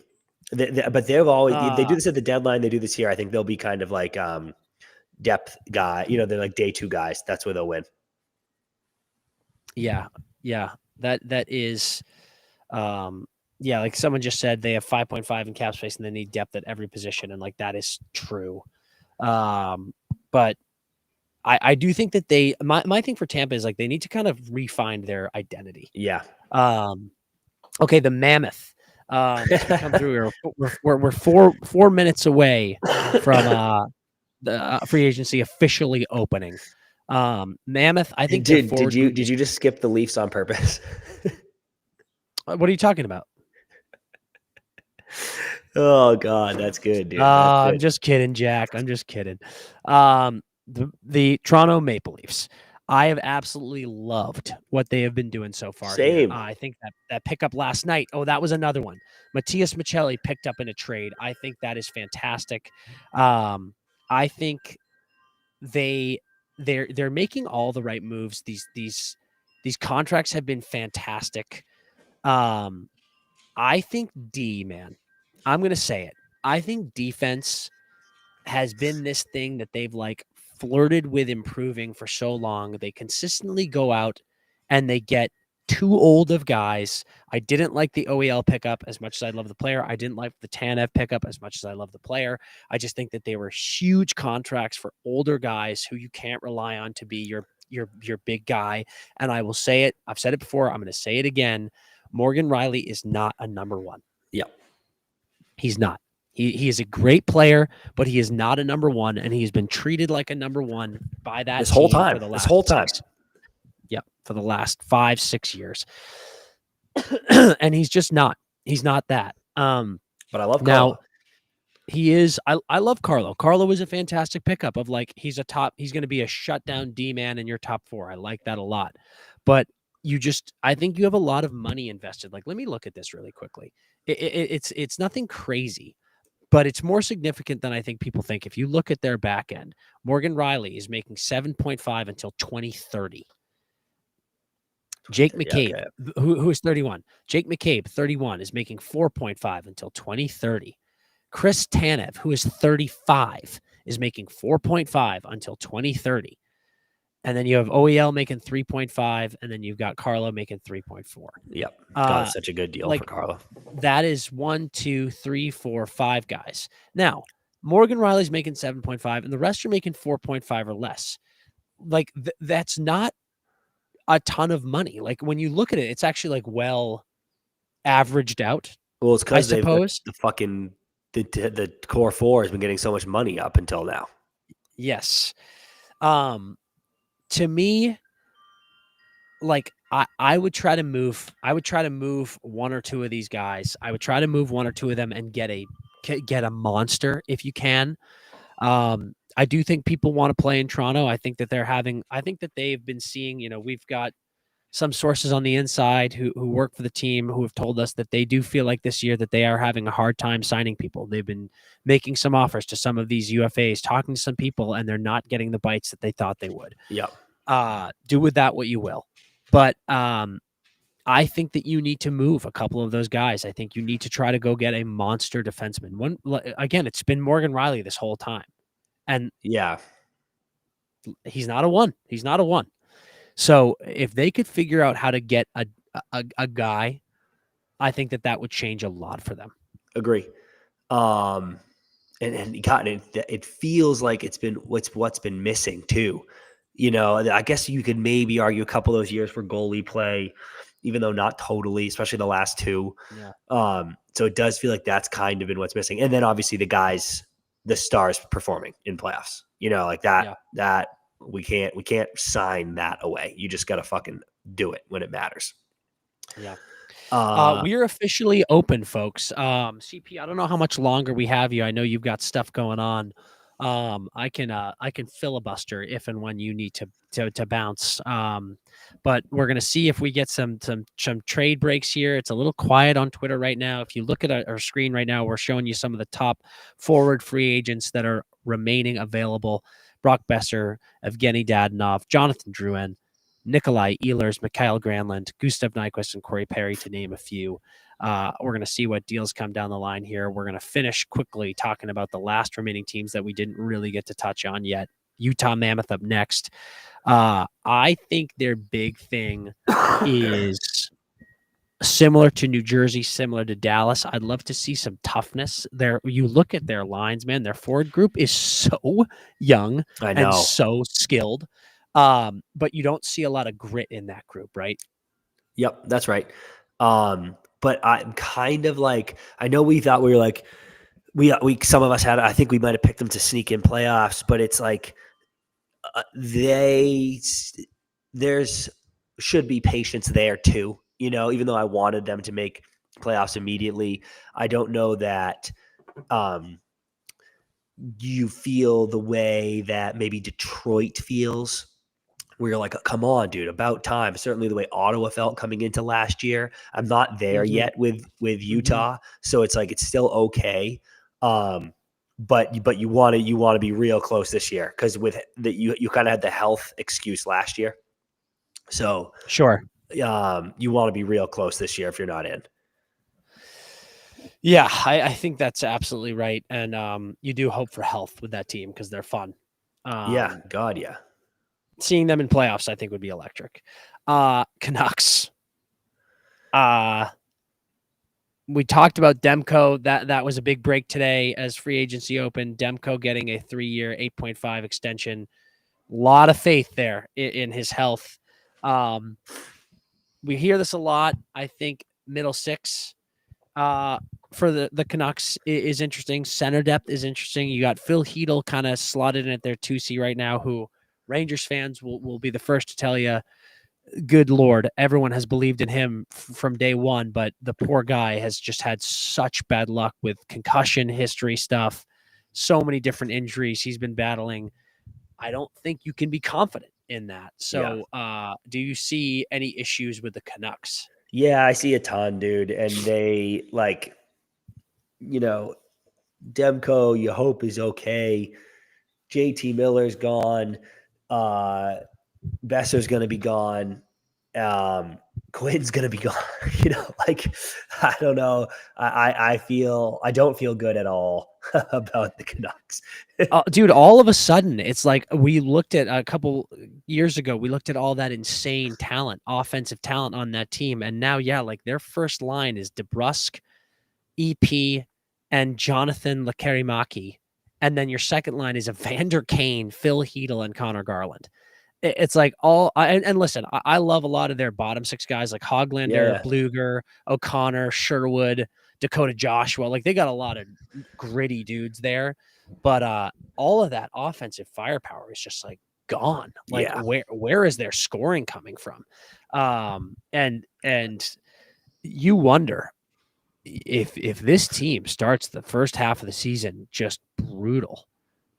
S2: But they've always, they do this at the deadline. They do this here. I think they'll be kind of like depth guy. They're like day 2 guys. That's where they'll win.
S1: Yeah. That is, like someone just said, they have 5.5 in cap space and they need depth at every position. And like, that is true. But I do think that my thing for Tampa is like, they need to kind of refine their identity.
S2: Yeah.
S1: Okay. The Mammoth, come through. We're 4 minutes away from, the free agency officially opening. Mammoth, I think.
S2: Dude, did you just skip the Leafs on purpose?
S1: What are you talking about?
S2: Oh God, that's good, dude.
S1: I'm just kidding, Jack. I'm just kidding. The Toronto Maple Leafs. I have absolutely loved what they have been doing so far.
S2: Same.
S1: I think that pickup last night. Oh, that was another one. Matthias Michelli picked up in a trade. I think that is fantastic. I think they're making all the right moves. These contracts have been fantastic. I think man, I'm going to say it. I think defense has been this thing that they've like flirted with improving for so long. They consistently go out and they get too old of guys. I didn't like the OEL pickup as much as I love the player. I didn't like the Tanev pickup as much as I love the player. I just think that they were huge contracts for older guys who you can't rely on to be your big guy. And I will say it. I've said it before. I'm going to say it again. Morgan Rielly is not a number 1.
S2: Yeah. He's
S1: not. He is a great player, but he is not a number 1, and he's been treated like a number 1 by that
S2: this whole time.
S1: Yep, for the last 5-6 years, and he's just not. He's not that.
S2: But I love Carlo.
S1: Now. He is. I love Carlo. Carlo is a fantastic pickup. Of like, he's going to be a shutdown D man in your top 4. I like that a lot. But I think you have a lot of money invested. Like, let me look at this really quickly. It's nothing crazy, but it's more significant than I think people think. If you look at their back end, Morgan Rielly is making 7.5 until 2030. Jake McCabe, who is 31. Jake McCabe, 31, is making 4.5 until 2030. Chris Tanev, who is 35, is making 4.5 until 2030. And then you have OEL making 3.5, and then you've got Carlo making 3.4.
S2: Yep. God, such a good deal for Carlo.
S1: That is 1, 2, 3, 4, 5 guys. Now, Morgan Rielly's making 7.5, and the rest are making 4.5 or less. Like, that's not a ton of money. Like, when you look at it, it's actually like well averaged out.
S2: Well, it's because the core 4 has been getting so much money up until now.
S1: Yes. to me, like I would try to move. I would try to move one or two of these guys. I would try to move one or two of them and get a monster if you can. I do think people want to play in Toronto. I think that they've been seeing, we've got some sources on the inside who work for the team who have told us that they do feel like this year that they are having a hard time signing people. They've been making some offers to some of these UFAs, talking to some people, and they're not getting the bites that they thought they would.
S2: Yep.
S1: Do with that what you will. But I think that you need to move a couple of those guys. I think you need to try to go get a monster defenseman. Again, it's been Morgan Riley this whole time. And
S2: yeah,
S1: he's not a one. He's not a one. So if they could figure out how to get a guy, I think that would change a lot for them.
S2: Agree. And it feels like it's been what's been missing too. I guess you could maybe argue a couple of those years for goalie play, even though not totally, especially the last two.
S1: Yeah.
S2: So it does feel like that's kind of been what's missing. And then obviously the stars performing in playoffs, like that, that we can't sign that away. You just got to fucking do it when it matters.
S1: Yeah. We are officially open, folks. CP, I don't know how much longer we have you. I know you've got stuff going on. I can filibuster if and when you need to bounce. But we're gonna see if we get some trade breaks here. It's a little quiet on Twitter right now. If you look at our screen right now, we're showing you some of the top forward free agents that are remaining available: Brock Besser, Evgeny Dadonov, Jonathan Drouin, Nikolai Ehlers, Mikhail Granlund, Gustav Nyquist, and Corey Perry, to name a few. We're going to see what deals come down the line here. We're going to finish quickly talking about the last remaining teams that we didn't really get to touch on yet. Utah Mammoth up next. I think their big thing is similar to New Jersey, similar to Dallas. I'd love to see some toughness there. You look at their lines, man, their forward group is so young and so skilled. But you don't see a lot of grit in that group, right?
S2: Yep, that's right. But I'm kind of like, I know we thought we were like, we some of us had, I think we might have picked them to sneak in playoffs, but it's like there's should be patience there too. Even though I wanted them to make playoffs immediately, I don't know that you feel the way that maybe Detroit feels, where you're like, come on, dude, about time. Certainly the way Ottawa felt coming into last year. I'm not there yet with Utah. So it's like, it's still okay. But you want to be real close this year, because with you kind of had the health excuse last year. So
S1: sure.
S2: You want to be real close this year if you're not in.
S1: Yeah, I think that's absolutely right. And you do hope for health with that team because they're fun.
S2: Yeah, God, yeah.
S1: Seeing them in playoffs, I think, would be electric. Canucks. We talked about Demco. That was a big break today as free agency opened. Demco getting a 3-year, $8.5 extension. A lot of faith there in his health. We hear this a lot. I think middle six for the Canucks is interesting. Center depth is interesting. You got Phil Hedl kind of slotted in at their 2C right now, who Rangers fans will be the first to tell you, good Lord, everyone has believed in him from day one, but the poor guy has just had such bad luck with concussion history stuff, so many different injuries he's been battling. I don't think you can be confident in that. So do you see any issues with the Canucks?
S2: Yeah, I see a ton, dude. And they Demco, you hope is okay. JT Miller's gone. Besser's going to be gone. Quinn's going to be gone. I don't know. I don't feel good at all about the Canucks.
S1: Dude, all of a sudden, it's like we looked at a couple years ago, we looked at all that insane talent, offensive talent on that team. And now, their first line is DeBrusk, EP, and Jonathan Lekkerimäki. And then your second line is Evander Kane, Phil Hedl, and Connor Garland. It's like and listen, I love a lot of their bottom six guys like Hoglander, Bluger, O'Connor, Sherwood, Dakota Joshua. Like, they got a lot of gritty dudes there, but all of that offensive firepower is just like gone. Like
S2: Yeah.
S1: where is their scoring coming from? And you wonder if this team starts the first half of the season just brutal,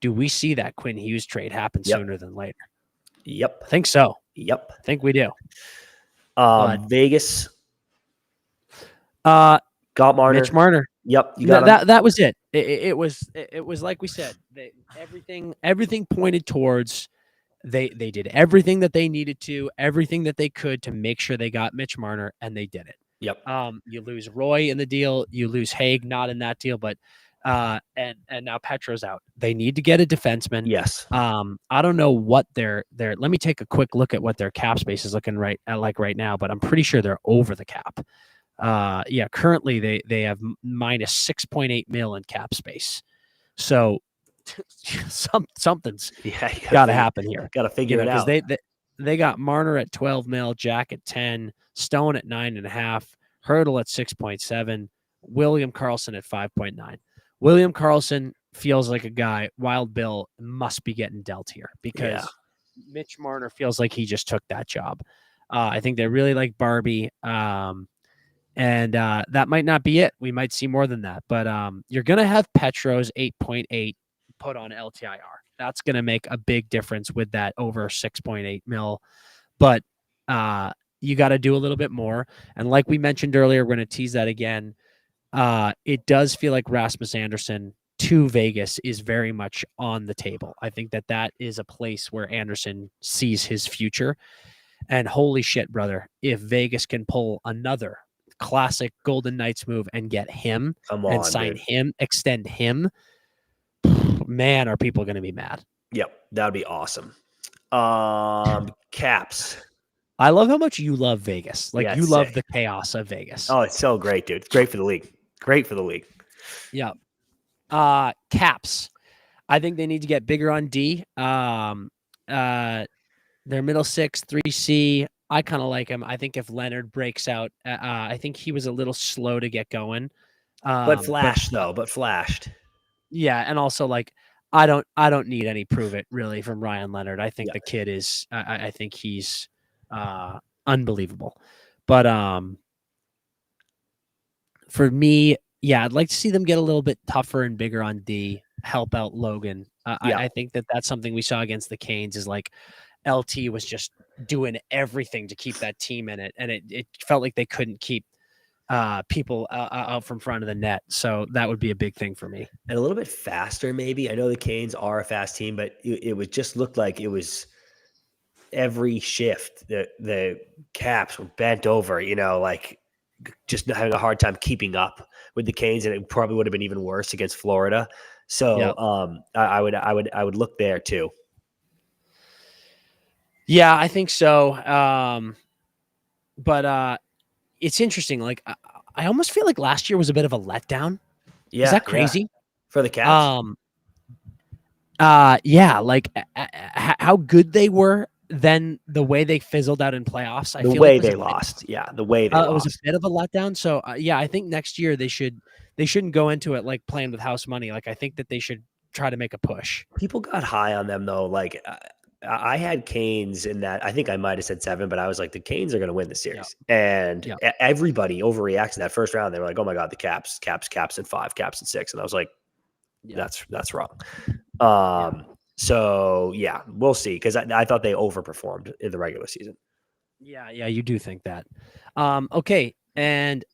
S1: do we see that Quinn Hughes trade happen sooner than later?
S2: Yep.
S1: I think so.
S2: Yep.
S1: I think we do. But
S2: Vegas
S1: got
S2: Marner.
S1: Mitch Marner.
S2: Yep. You got him.
S1: That was it. It was like we said. Everything pointed towards they did everything that they needed to, everything that they could to make sure they got Mitch Marner, and they did it.
S2: Yep.
S1: You lose Roy in the deal, you lose Haig, not in that deal, but and now Petro's out. They need to get a defenseman.
S2: Yes.
S1: I don't know what their let me take a quick look at what their cap space is looking right now, but I'm pretty sure they're over the cap. Currently they have minus 6.8 mil in cap space. So something's got to happen here.
S2: Got to figure it out.
S1: Because they got Marner at 12 mil, Jack at 10, Stone at 9.5, Hurdle at 6.7, William Karlsson at 5.9. William Karlsson feels like a guy Wild Bill must be getting dealt here because Mitch Marner feels like he just took that job. I think they really like Barbie. And that might not be it. We might see more than that. But you're going to have Petro's 8.8 put on LTIR. That's going to make a big difference with that over 6.8 mil. But you got to do a little bit more. And like we mentioned earlier, we're going to tease that again. It does feel like Rasmus Andersson to Vegas is very much on the table. I think that is a place where Andersson sees his future. And holy shit, brother, if Vegas can pull another classic Golden Knights move and get him and sign him, extend him, man, are people going to be mad?
S2: Yep, that would be awesome. Caps.
S1: I love how much you love Vegas. Like you love
S2: sick.
S1: the chaos of Vegas.
S2: Oh, it's so great, dude. It's great for the league. Great for the league.
S1: Yeah. Caps. I think they need to get bigger on D. Their middle six, 3C. I kind of like him. I think if Leonard breaks out, I think he was a little slow to get going.
S2: But flashed.
S1: Yeah, and also like I don't need any prove it really from Ryan Leonard. I think the kid is. I think he's unbelievable. But for me, I'd like to see them get a little bit tougher and bigger on D. Help out Logan. I think that's something we saw against the Canes is like LT was just doing everything to keep that team in it, and it felt like they couldn't keep people out from front of the net. So that would be a big thing for me.
S2: And a little bit faster, maybe. I know the Canes are a fast team, but it would just look like it was every shift the Caps were bent over, like just having a hard time keeping up with the Canes, and it probably would have been even worse against Florida. So I would look there too.
S1: Yeah, I think so. But it's interesting. Like I almost feel like last year was a bit of a letdown.
S2: Yeah,
S1: is that crazy
S2: for the Caps?
S1: Like how good they were, then the way they fizzled out in playoffs.
S2: The way they lost. The way they lost.
S1: It was a bit of a letdown. So I think next year they shouldn't go into it like playing with house money. Like I think that they should try to make a push.
S2: People got high on them though. Like I had Canes in that. I think I might have said 7, but I was like, the Canes are going to win the series. And everybody overreacts in that first round. They were like, oh my God, the Caps at 5, Caps at 6. And I was like, that's wrong. So we'll see. Cause I thought they overperformed in the regular season.
S1: Yeah. You do think that. Okay. And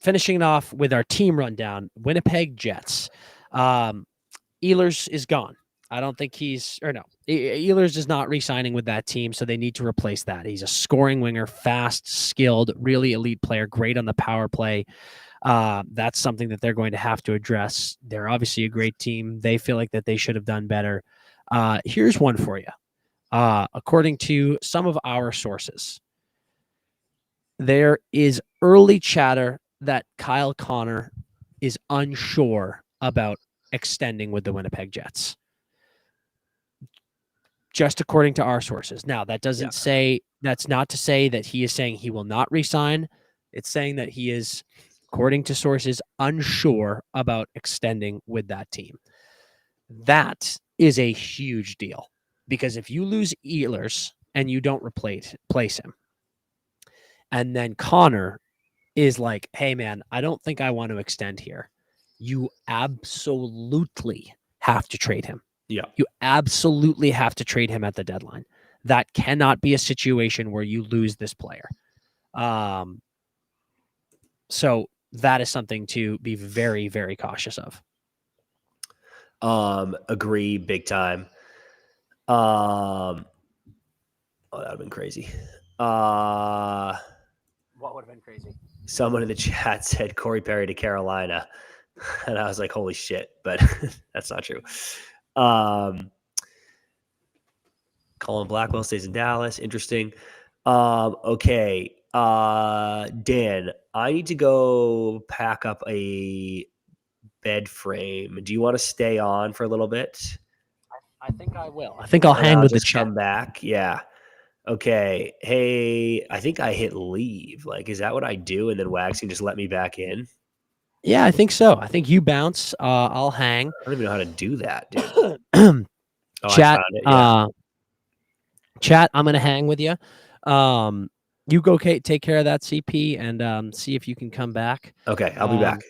S1: finishing it off with our team rundown, Winnipeg Jets. Ehlers is gone. I don't think Ehlers is not re-signing with that team, so they need to replace that. He's a scoring winger, fast, skilled, really elite player, great on the power play. That's something that they're going to have to address. They're obviously a great team. They feel like that they should have done better. Here's one for you. According to some of our sources, there is early chatter that Kyle Connor is unsure about extending with the Winnipeg Jets. Just according to our sources. Now, that doesn't say, that's not to say that he is saying he will not resign. It's saying that he is, according to sources, unsure about extending with that team. That is a huge deal. Because if you lose Ehlers and you don't place him, and then Connor is like, hey, man, I don't think I want to extend here, you absolutely have to trade him.
S2: Yeah.
S1: You absolutely have to trade him at the deadline. That cannot be a situation where you lose this player. So that is something to be very, very cautious of.
S2: Agree big time. Oh, that would have been crazy.
S1: What would have been crazy?
S2: Someone in the chat said Corey Perry to Carolina. And I was like, holy shit, but that's not true. Colin Blackwell stays in Dallas. Interesting. Okay. Dan, I need to go pack up a bed frame. Do you want to stay on for a little bit?
S1: I think I will. I think I'll hang with the chat.
S2: Come back. Yeah. Okay. Hey, I think I hit leave. Like, is that what I do? And then Wags can just let me back in?
S1: Yeah, I think so. I think you bounce. I'll hang.
S2: I don't even know how to do that, dude.
S1: Chat. Chat. I'm gonna hang with you. You go, Kate. Take care of that CP and see if you can come back.
S2: Okay, I'll be back.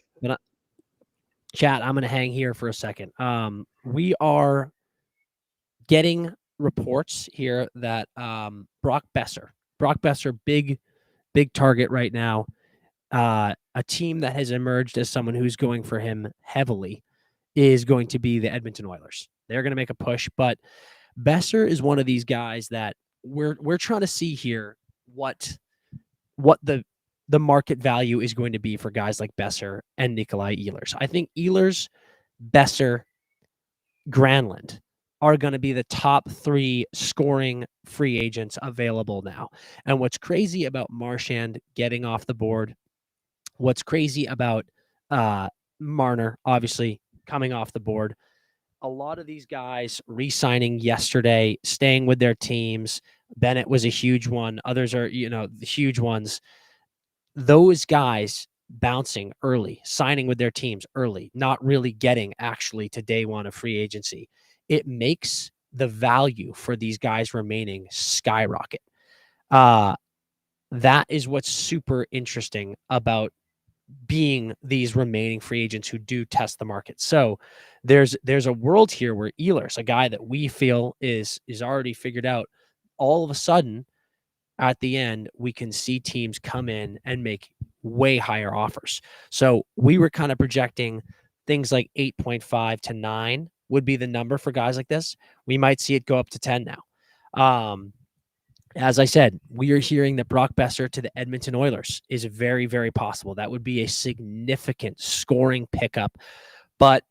S1: Chat. I'm gonna hang here for a second. We are getting reports here that Brock Besser, big target right now. A team that has emerged as someone who's going for him heavily is going to be the Edmonton Oilers. They're going to make a push, but Besser is one of these guys that we're trying to see here what the market value is going to be for guys like Besser and Nikolai Ehlers. I think Ehlers, Besser, Granlund are going to be the top 3 scoring free agents available now. And what's crazy about Marshand getting off the board, what's crazy about Marner, obviously, coming off the board, a lot of these guys re-signing yesterday, staying with their teams. Bennett was a huge one. Others are, the huge ones. Those guys bouncing early, signing with their teams early, not really getting actually to day one of free agency. It makes the value for these guys remaining skyrocket. That is what's super interesting about being these remaining free agents who do test the market. So there's a world here where Ehlers, a guy that we feel is already figured out, all of a sudden at the end, we can see teams come in and make way higher offers. So we were kind of projecting things like 8.5 to 9 would be the number for guys like this. We might see it go up to 10 now. As I said, we are hearing that Brock Besser to the Edmonton Oilers is very, very possible. That would be a significant scoring pickup, but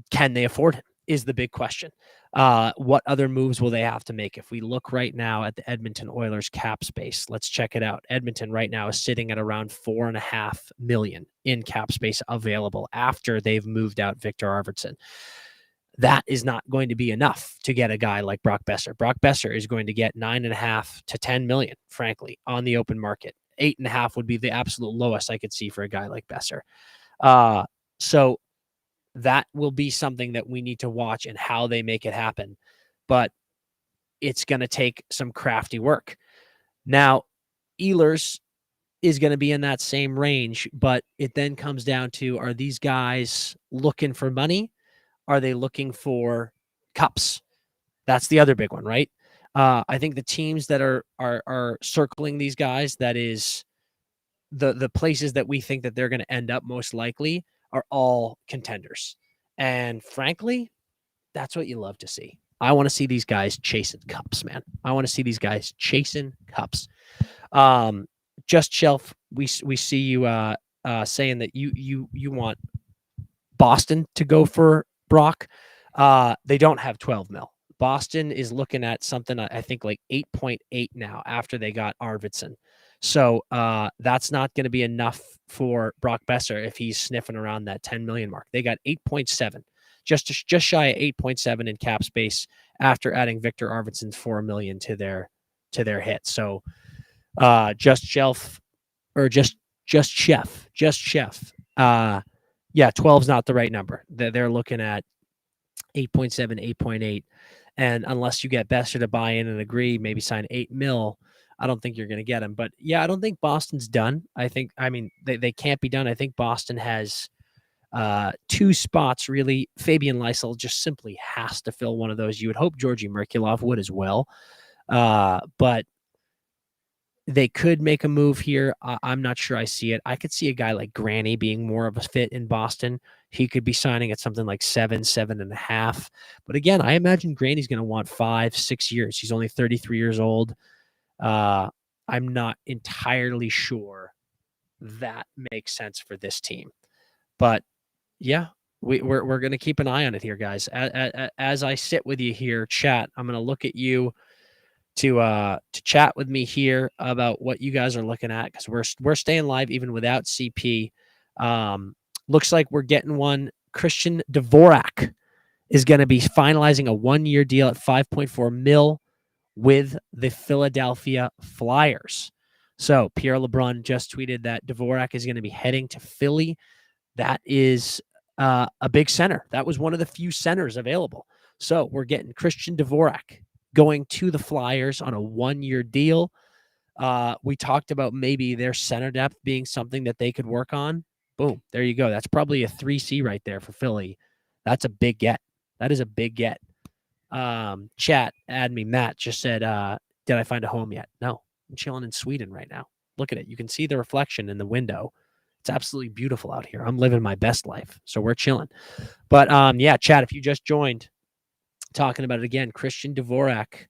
S1: can they afford him is the big question. What other moves will they have to make? If we look right now at the Edmonton Oilers cap space, let's check it out. Edmonton right now is sitting at around $4.5 million in cap space available after they've moved out Victor Arvidsson. That is not going to be enough to get a guy like Brock Besser. Brock Besser is going to get $9.5 to $10 million, frankly, on the open market. 8.5 would be the absolute lowest I could see for a guy like Besser. So that will be something that we need to watch and how they make it happen. But it's going to take some crafty work. Now, Ehlers is going to be in that same range, but it then comes down to, are these guys looking for money? Are they looking for cups? That's the other big one, right? I think the teams that are circling these guys, that is the places that we think that they're going to end up most likely, are all contenders. And frankly, that's what you love to see. I want to see these guys chasing cups, man. I want to see these guys chasing cups. Just Shelf, we see you saying that you want Boston to go for Brock. They don't have 12 mil. Boston is looking at something, I think, like 8.8 now after they got Arvidsson. So that's not going to be enough for Brock Besser if he's sniffing around that 10 million mark. They got 8.7, just shy of 8.7 in cap space after adding Victor Arvidsson's $4 million to their hit. So just Chef. Yeah, 12 is not the right number. They're looking at 8.7, 8.8. And unless you get Besser to buy in and agree, maybe sign $8 million, I don't think you're going to get him. But yeah, I don't think Boston's done. They can't be done. I think Boston has two spots, really. Fabian Lysell just simply has to fill one of those. You would hope Georgi Merkulov would as well. But they could make a move here. I'm not sure I see it. I could see a guy like Granny being more of a fit in Boston. He could be signing at something like 7.5. But again, I imagine Granny's going to want 5-6 years. He's only 33 years old. I'm not entirely sure that makes sense for this team. But yeah, we're going to keep an eye on it here, guys. As I sit with you here, chat, I'm going to look at you to chat with me here about what you guys are looking at, because we're staying live even without CP. Looks like we're getting one. Christian Dvorak is going to be finalizing a 1-year deal at $5.4 million with the Philadelphia Flyers. So Pierre LeBrun just tweeted that Dvorak is going to be heading to Philly. That is a big center. That was one of the few centers available. So we're getting Christian Dvorak going to the Flyers on a 1-year deal. We talked about maybe their center depth being something that they could work on. Boom, there you go. That's probably a 3C right there for Philly. That's a big get. That is a big get. Chat, add me. Matt just said, did I find a home yet? No, I'm chilling in Sweden right now. Look at it. You can see the reflection in the window. It's absolutely beautiful out here. I'm living my best life. So we're chilling. But yeah, chat, if you just joined, talking about it again, Christian Dvorak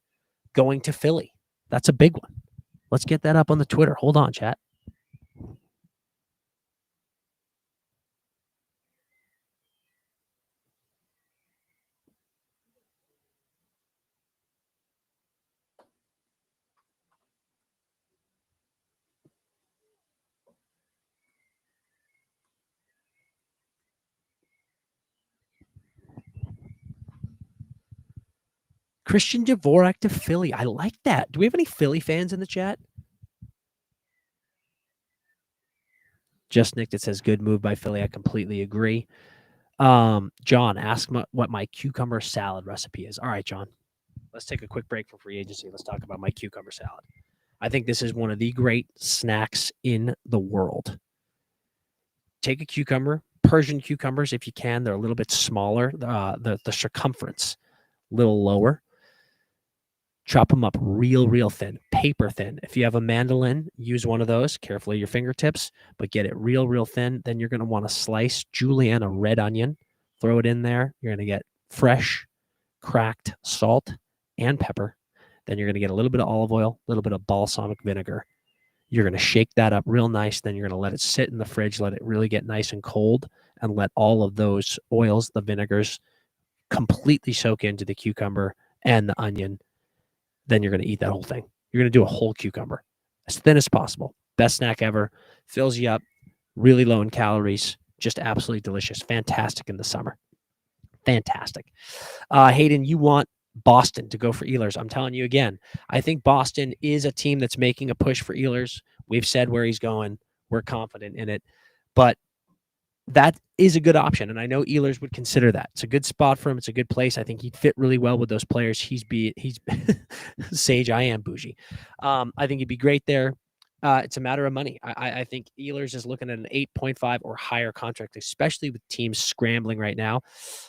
S1: going to Philly. That's a big one. Let's get that up on the Twitter. Hold on, chat. Christian Dvorak to Philly. I like that. Do we have any Philly fans in the chat? Just Nick that says good move by Philly. I completely agree. John, ask what my cucumber salad recipe is. All right, John. Let's take a quick break from free agency. Let's talk about my cucumber salad. I think this is one of the great snacks in the world. Take a cucumber, Persian cucumbers if you can. They're a little bit smaller. The circumference a little lower. Chop them up real thin, paper thin. If you have a mandolin, use one of those. Carefully your fingertips, but get it real thin. Then you're going to want to slice julienne, a red onion. Throw it in there. You're going to get fresh, cracked salt and pepper. Then you're going to get a little bit of olive oil, a little bit of balsamic vinegar. You're going to shake that up real nice. Then you're going to let it sit in the fridge, let it really get nice and cold, and let all of those oils, the vinegars, completely soak into the cucumber and the onion. Then you're going to eat that whole thing. You're going to do a whole cucumber as thin as possible. Best snack ever. Fills you up. Really low in calories. Just absolutely delicious. Fantastic in the summer. Fantastic. Hayden, you want Boston to go for Ehlers. I'm telling you again, I think Boston is a team that's making a push for Ehlers. We've said where he's going. We're confident in it. But that is a good option, and I know Ehlers would consider that. It's a good spot for him. It's a good place. I think he'd fit really well with those players. He's Sage. I am bougie. I think he'd be great there. It's a matter of money. I think Ehlers is looking at an 8.5 or higher contract, especially with teams scrambling right now.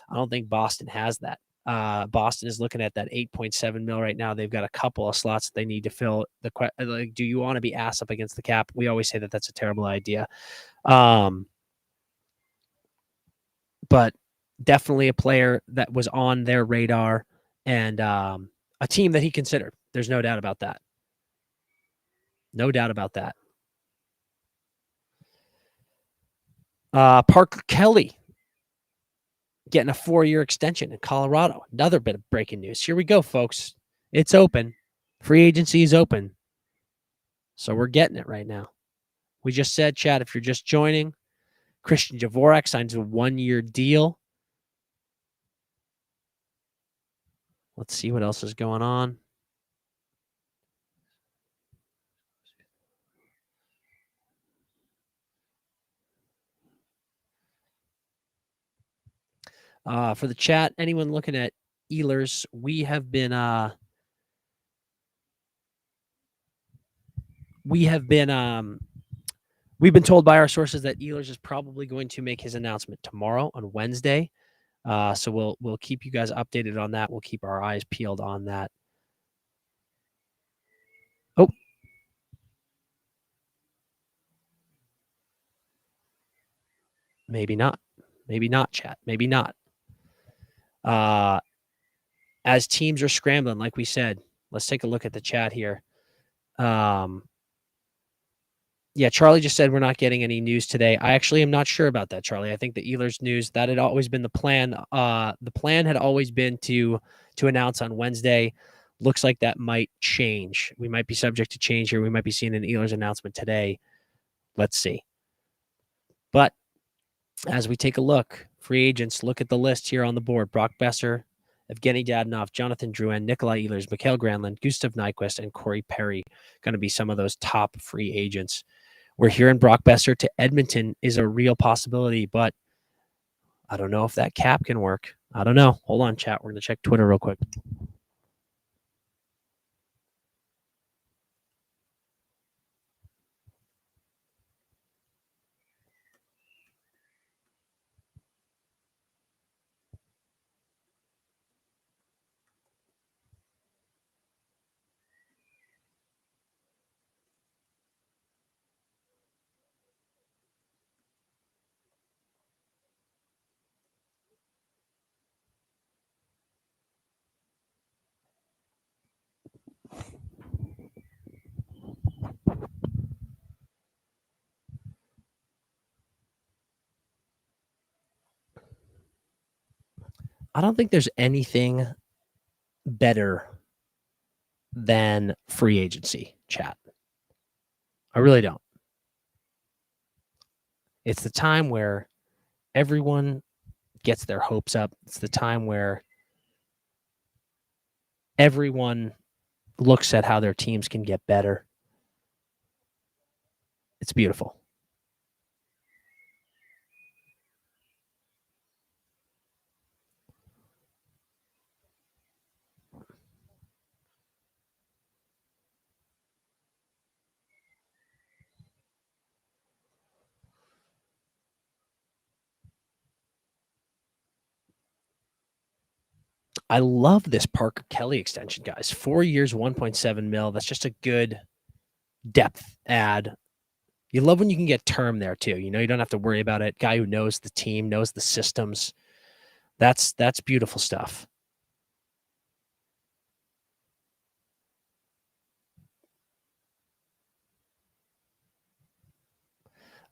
S1: I don't think Boston has that. Boston is looking at that 8.7 mil right now. They've got a couple of slots that they need to fill. Do you want to be ass up against the cap? We always say that that's a terrible idea. But definitely a player that was on their radar and a team that he considered. There's no doubt about that. No doubt about that. Parker Kelly getting a 4-year extension in Colorado. Another bit of breaking news. Here we go, folks. It's open. Free agency is open. So we're getting it right now. We just said, chat, if you're just joining, Christian Dvorak signs a 1-year deal. Let's see what else is going on. For the chat, anyone looking at Ehlers, we've been told by our sources that Ehlers is probably going to make his announcement tomorrow on Wednesday. So we'll keep you guys updated on that. We'll keep our eyes peeled on that. Oh. Maybe not. Maybe not, chat. Maybe not. As teams are scrambling, like we said, let's take a look at the chat here. Yeah, Charlie just said we're not getting any news today. I actually am not sure about that, Charlie. I think the Ehlers news, that had always been the plan. The plan had always been to announce on Wednesday. Looks like that might change. We might be subject to change here. We might be seeing an Ehlers announcement today. Let's see. But as we take a look, free agents, look at the list here on the board. Brock Besser, Evgeny Dadonov, Jonathan Drouin, Nikolai Ehlers, Mikael Granlund, Gustav Nyquist, and Corey Perry going to be some of those top free agents. We're hearing Brock Besser to Edmonton is a real possibility, but I don't know if that cap can work. I don't know. Hold on, chat. We're going to check Twitter real quick. I don't think there's anything better than free agency, chat. I really don't. It's the time where everyone gets their hopes up. It's the time where everyone looks at how their teams can get better. It's beautiful. I love this Parker Kelly extension, guys. 4 years, 1.7 mil. That's just a good depth add. You love when you can get term there too. You know, you don't have to worry about it. Guy who knows the team, knows the systems. That's beautiful stuff.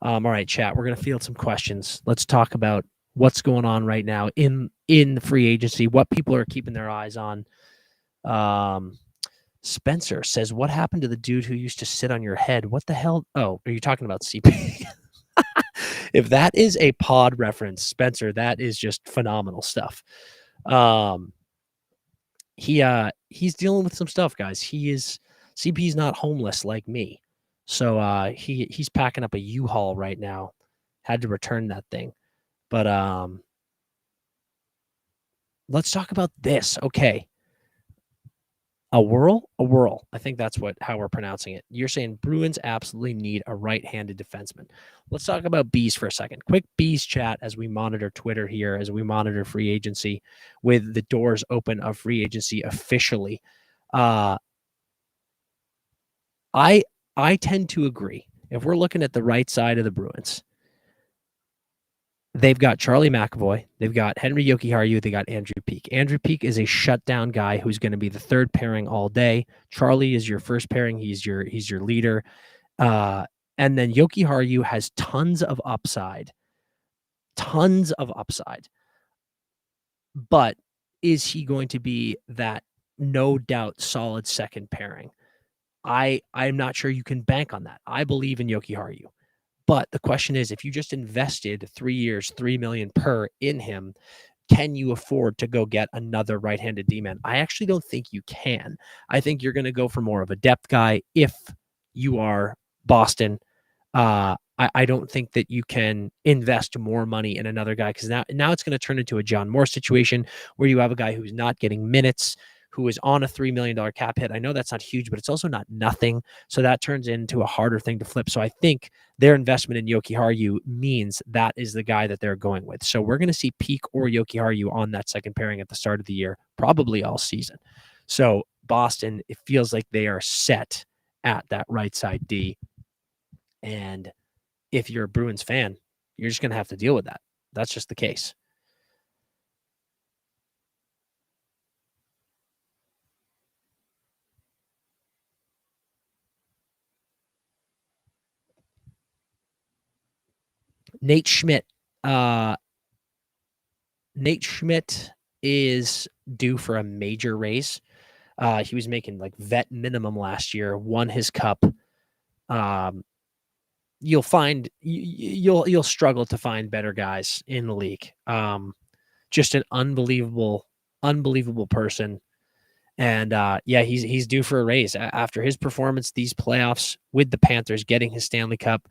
S1: All right, chat. We're gonna field some questions. Let's talk about what's going on right now in free agency, what people are keeping their eyes on. Spencer says, what happened to the dude who used to sit on your head? What the hell? Oh, are you talking about CP? If that is a pod reference, Spencer, that is just phenomenal stuff. He's dealing with some stuff, guys. CP's not homeless like me. So he's packing up a U-Haul right now. Had to return that thing. But let's talk about this. Okay. A whirl. I think that's how we're pronouncing it. You're saying Bruins absolutely need a right-handed defenseman. Let's talk about bees for a second. Quick bees chat as we monitor Twitter here, as we monitor free agency with the doors open of free agency officially. I tend to agree. If we're looking at the right side of the Bruins, they've got Charlie McAvoy. They've got Henry Jokiharju. They got Andrew Peeke. Andrew Peeke is a shutdown guy who's going to be the third pairing all day. Charlie is your first pairing. He's your leader. And then Jokiharju has tons of upside. But is he going to be that no doubt solid second pairing? I'm not sure you can bank on that. I believe in Jokiharju. But the question is, if you just invested 3 years, $3 million per in him, can you afford to go get another right-handed D-man? I actually don't think you can. I think you're going to go for more of a depth guy if you are Boston. I don't think that you can invest more money in another guy, because now it's going to turn into a John Moore situation where you have a guy who's not getting minutes, who is on a $3 million cap hit. I know that's not huge, but it's also not nothing. So that turns into a harder thing to flip. So I think their investment in Jokiharju means that is the guy that they're going with. So we're going to see Peak or Jokiharju on that second pairing at the start of the year, probably all season. So Boston, it feels like they are set at that right side D. And if you're a Bruins fan, you're just going to have to deal with that. That's just the case. Nate Schmidt. Nate Schmidt is due for a major raise. He was making like vet minimum last year, won his cup. You'll find you'll struggle to find better guys in the league. Just an unbelievable person. And yeah, he's due for a raise after his performance these playoffs with the Panthers, getting his Stanley Cup.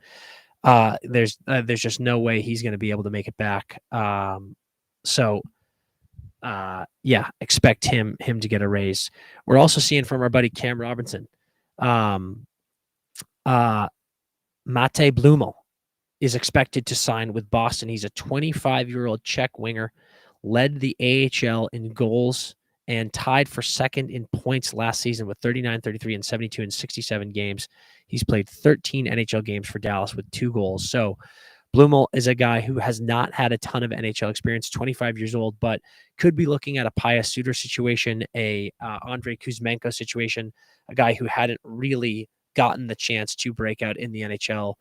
S1: There's just no way he's going to be able to make it back. So yeah, expect him to get a raise. We're also seeing from our buddy Cam Robinson. Mate Blumel is expected to sign with Boston. He's a 25-year-old Czech winger, led the AHL in goals and tied for second in points last season with 39, 33, and 72 in 67 games. He's played 13 NHL games for Dallas with 2 goals. So Blumel is a guy who has not had a ton of NHL experience, 25 years old, but could be looking at a Pius Suter situation, a Andrei Kuzmenko situation, a guy who hadn't really gotten the chance to break out in the NHL.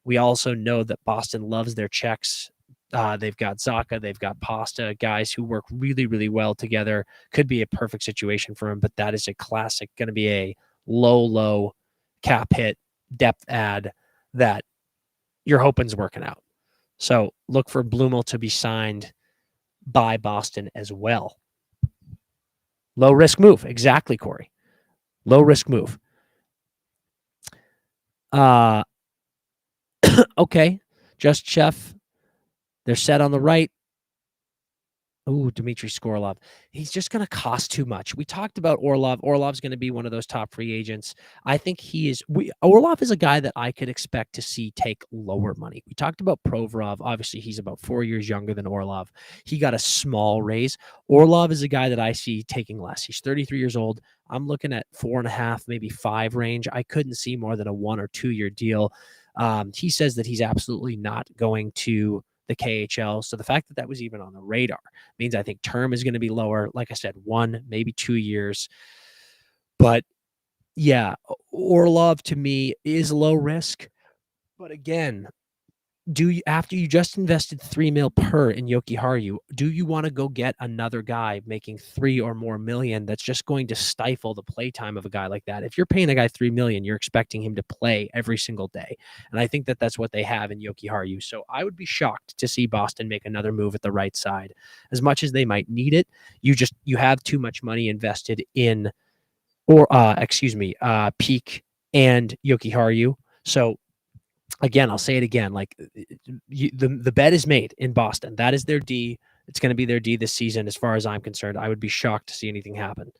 S1: We also know that Boston loves their Czechs. They've got Zaka, they've got Pasta, guys who work really, really well together. Could be a perfect situation for him, but that is a classic, going to be a low cap hit depth add that you're hoping's working out. So look for Blumel to be signed by Boston as well. Low risk move. Exactly, Corey. Low risk move. Okay. Just Chef. They're set on the right. Ooh, Dmitry Skorlov. He's just going to cost too much. We talked about Orlov. Orlov's going to be one of those top free agents. I think Orlov is a guy that I could expect to see take lower money. We talked about Provorov. Obviously, he's about 4 years younger than Orlov. He got a small raise. Orlov is a guy that I see taking less. He's 33 years old. I'm looking at 4.5, maybe 5 range. I couldn't see more than a 1 or 2 year deal. He says that he's absolutely not going to the KHL. So the fact that that was even on the radar means I think term is going to be lower. Like I said, 1, maybe 2 years. But yeah, Orlov to me is low risk. But again, after you just invested $3 million per in Jokiharju, do you want to go get another guy making $3 or more million that's just going to stifle the play time of a guy like that? If you're paying a guy $3 million, you're expecting him to play every single day, and I think that that's what they have in Jokiharju. So I would be shocked to see Boston make another move at the right side, as much as they might need it. You have too much money invested in, Peak and Jokiharju. So again, I'll say it again. Like the bet is made in Boston. That is their D. It's going to be their D this season, as far as I'm concerned. I would be shocked to see anything happen.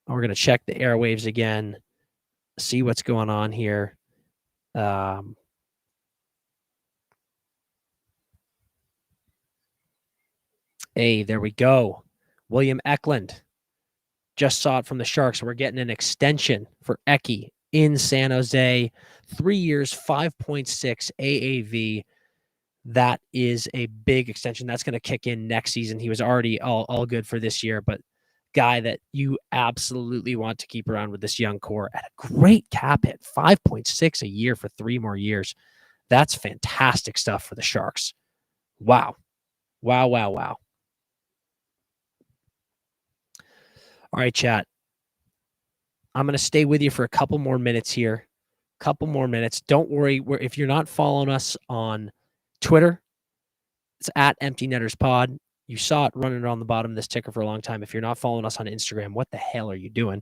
S1: We're going to check the airwaves again, see what's going on here. Hey, there we go. William Eklund. Just saw it from the Sharks. We're getting an extension for Eki in San Jose. 3 years, 5.6 AAV. That is a big extension. That's going to kick in next season. He was already all good for this year, but guy that you absolutely want to keep around with this young core at a great cap hit, 5.6 a year for 3 more years. That's fantastic stuff for the Sharks. Wow. All right, chat. I'm going to stay with you for a couple more minutes here. Don't worry. If you're not following us on Twitter, it's at Empty Netters Pod. You saw it running around the bottom of this ticker for a long time. If you're not following us on Instagram, what the hell are you doing?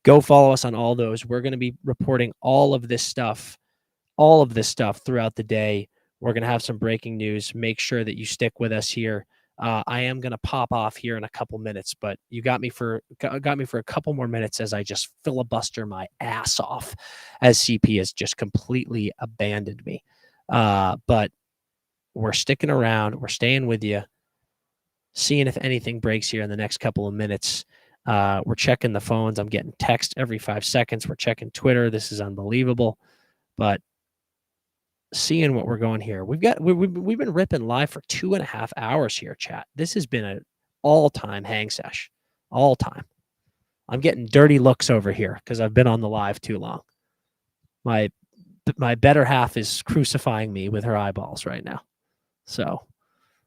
S1: Go follow us on all those. We're going to be reporting all of this stuff all of this stuff throughout the day. We're going to have some breaking news. Make sure that you stick with us here. I am going to pop off here in a couple minutes, but you got me for a couple more minutes as I just filibuster my ass off as CP has just completely abandoned me. But we're sticking around. We're staying with you, seeing if anything breaks here in the next couple of minutes. We're checking the phones. I'm getting text every 5 seconds. We're checking Twitter. This is unbelievable. But seeing what we're going here. We've been ripping live for 2.5 hours here, chat. This has been an all-time hang sesh. All time. I'm getting dirty looks over here because I've been on the live too long. My better half is crucifying me with her eyeballs right now. So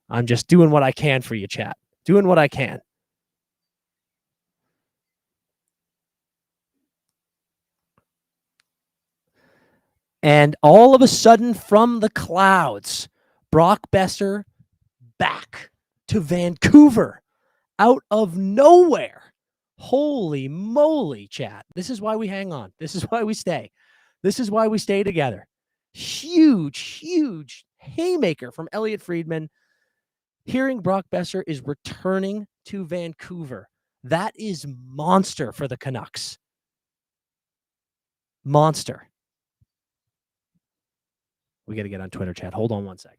S1: I'm just doing what I can for you, chat. Doing what I can. And all of a sudden, from the clouds, Brock Besser back to Vancouver out of nowhere. Holy moly, chat. This is why we hang on. This is why we stay. This is why we stay together. Huge haymaker from Elliot Friedman. Hearing Brock Besser is returning to Vancouver. That is monster for the Canucks. Monster. We got to get on Twitter, chat. Hold on 1 second.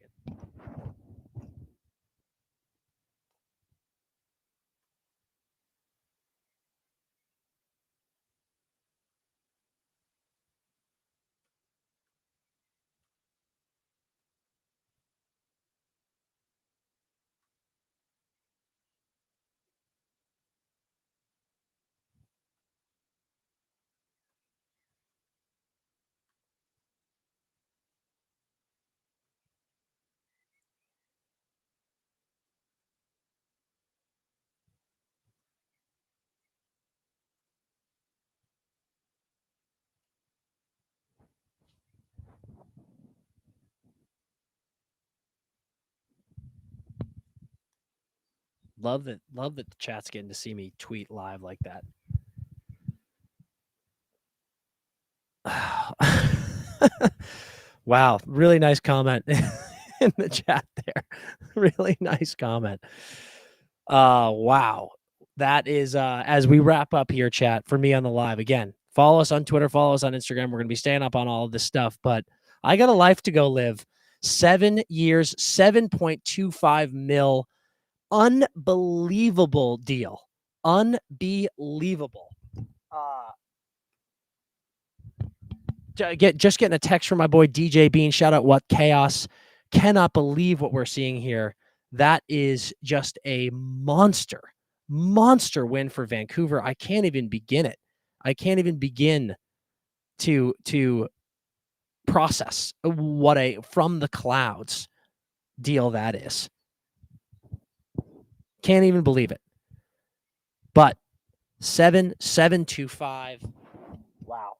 S1: Love that the chat's getting to see me tweet live like that. Wow, really nice comment in the chat there. Really nice comment. Wow. That is as we wrap up here, chat, for me on the live. Again, follow us on Twitter, follow us on Instagram. We're going to be staying up on all of this stuff, but I got a life to go live. 7 years, 7.25 mil. Unbelievable deal. Unbelievable. Just getting a text from my boy DJ Bean. Shout out What Chaos. Cannot believe what we're seeing here. That is just a monster win for Vancouver. I can't even begin it. I can't even begin to process what a from the clouds deal that is. Can't even believe it. But 7.25. Wow.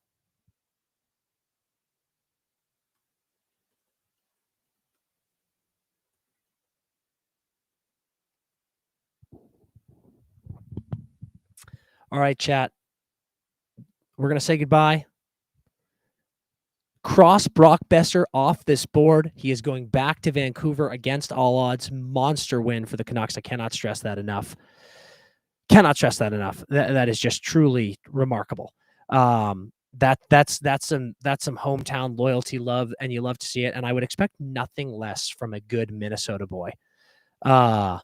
S1: All right, chat. We're going to say goodbye. Cross Brock Besser off this board. He is going back to Vancouver against all odds. Monster win for the Canucks. I cannot stress that enough. That is just truly remarkable. That's some hometown loyalty, love, and you love to see it. And I would expect nothing less from a good Minnesota boy. Dadonov,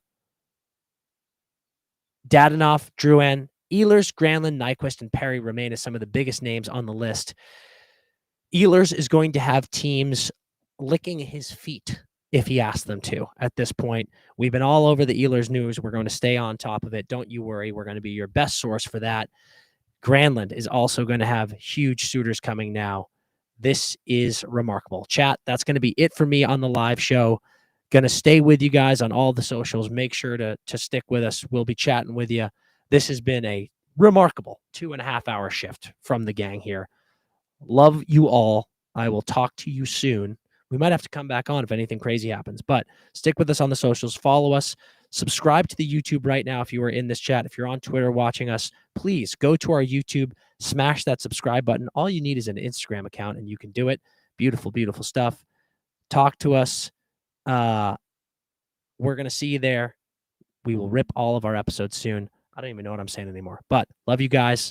S1: Drouin, Ehlers, Granlund, Nyquist, and Perry remain as some of the biggest names on the list. Ehlers is going to have teams licking his feet if he asks them to at this point. We've been all over the Ehlers news. We're going to stay on top of it. Don't you worry. We're going to be your best source for that. Granlund is also going to have huge suitors coming now. This is remarkable. Chat, that's going to be it for me on the live show. Going to stay with you guys on all the socials. Make sure to stick with us. We'll be chatting with you. This has been a remarkable 2.5 hour shift from the gang here. Love you all. I will talk to you soon. We might have to come back on if anything crazy happens, but stick with us on the socials. Follow us. Subscribe to the YouTube right now if you are in this chat. If you're on Twitter watching us, please go to our YouTube, smash that subscribe button. All you need is an Instagram account, and you can do it. Beautiful, beautiful stuff. Talk to us. We're going to see you there. We will rip all of our episodes soon. I don't even know what I'm saying anymore, but love you guys.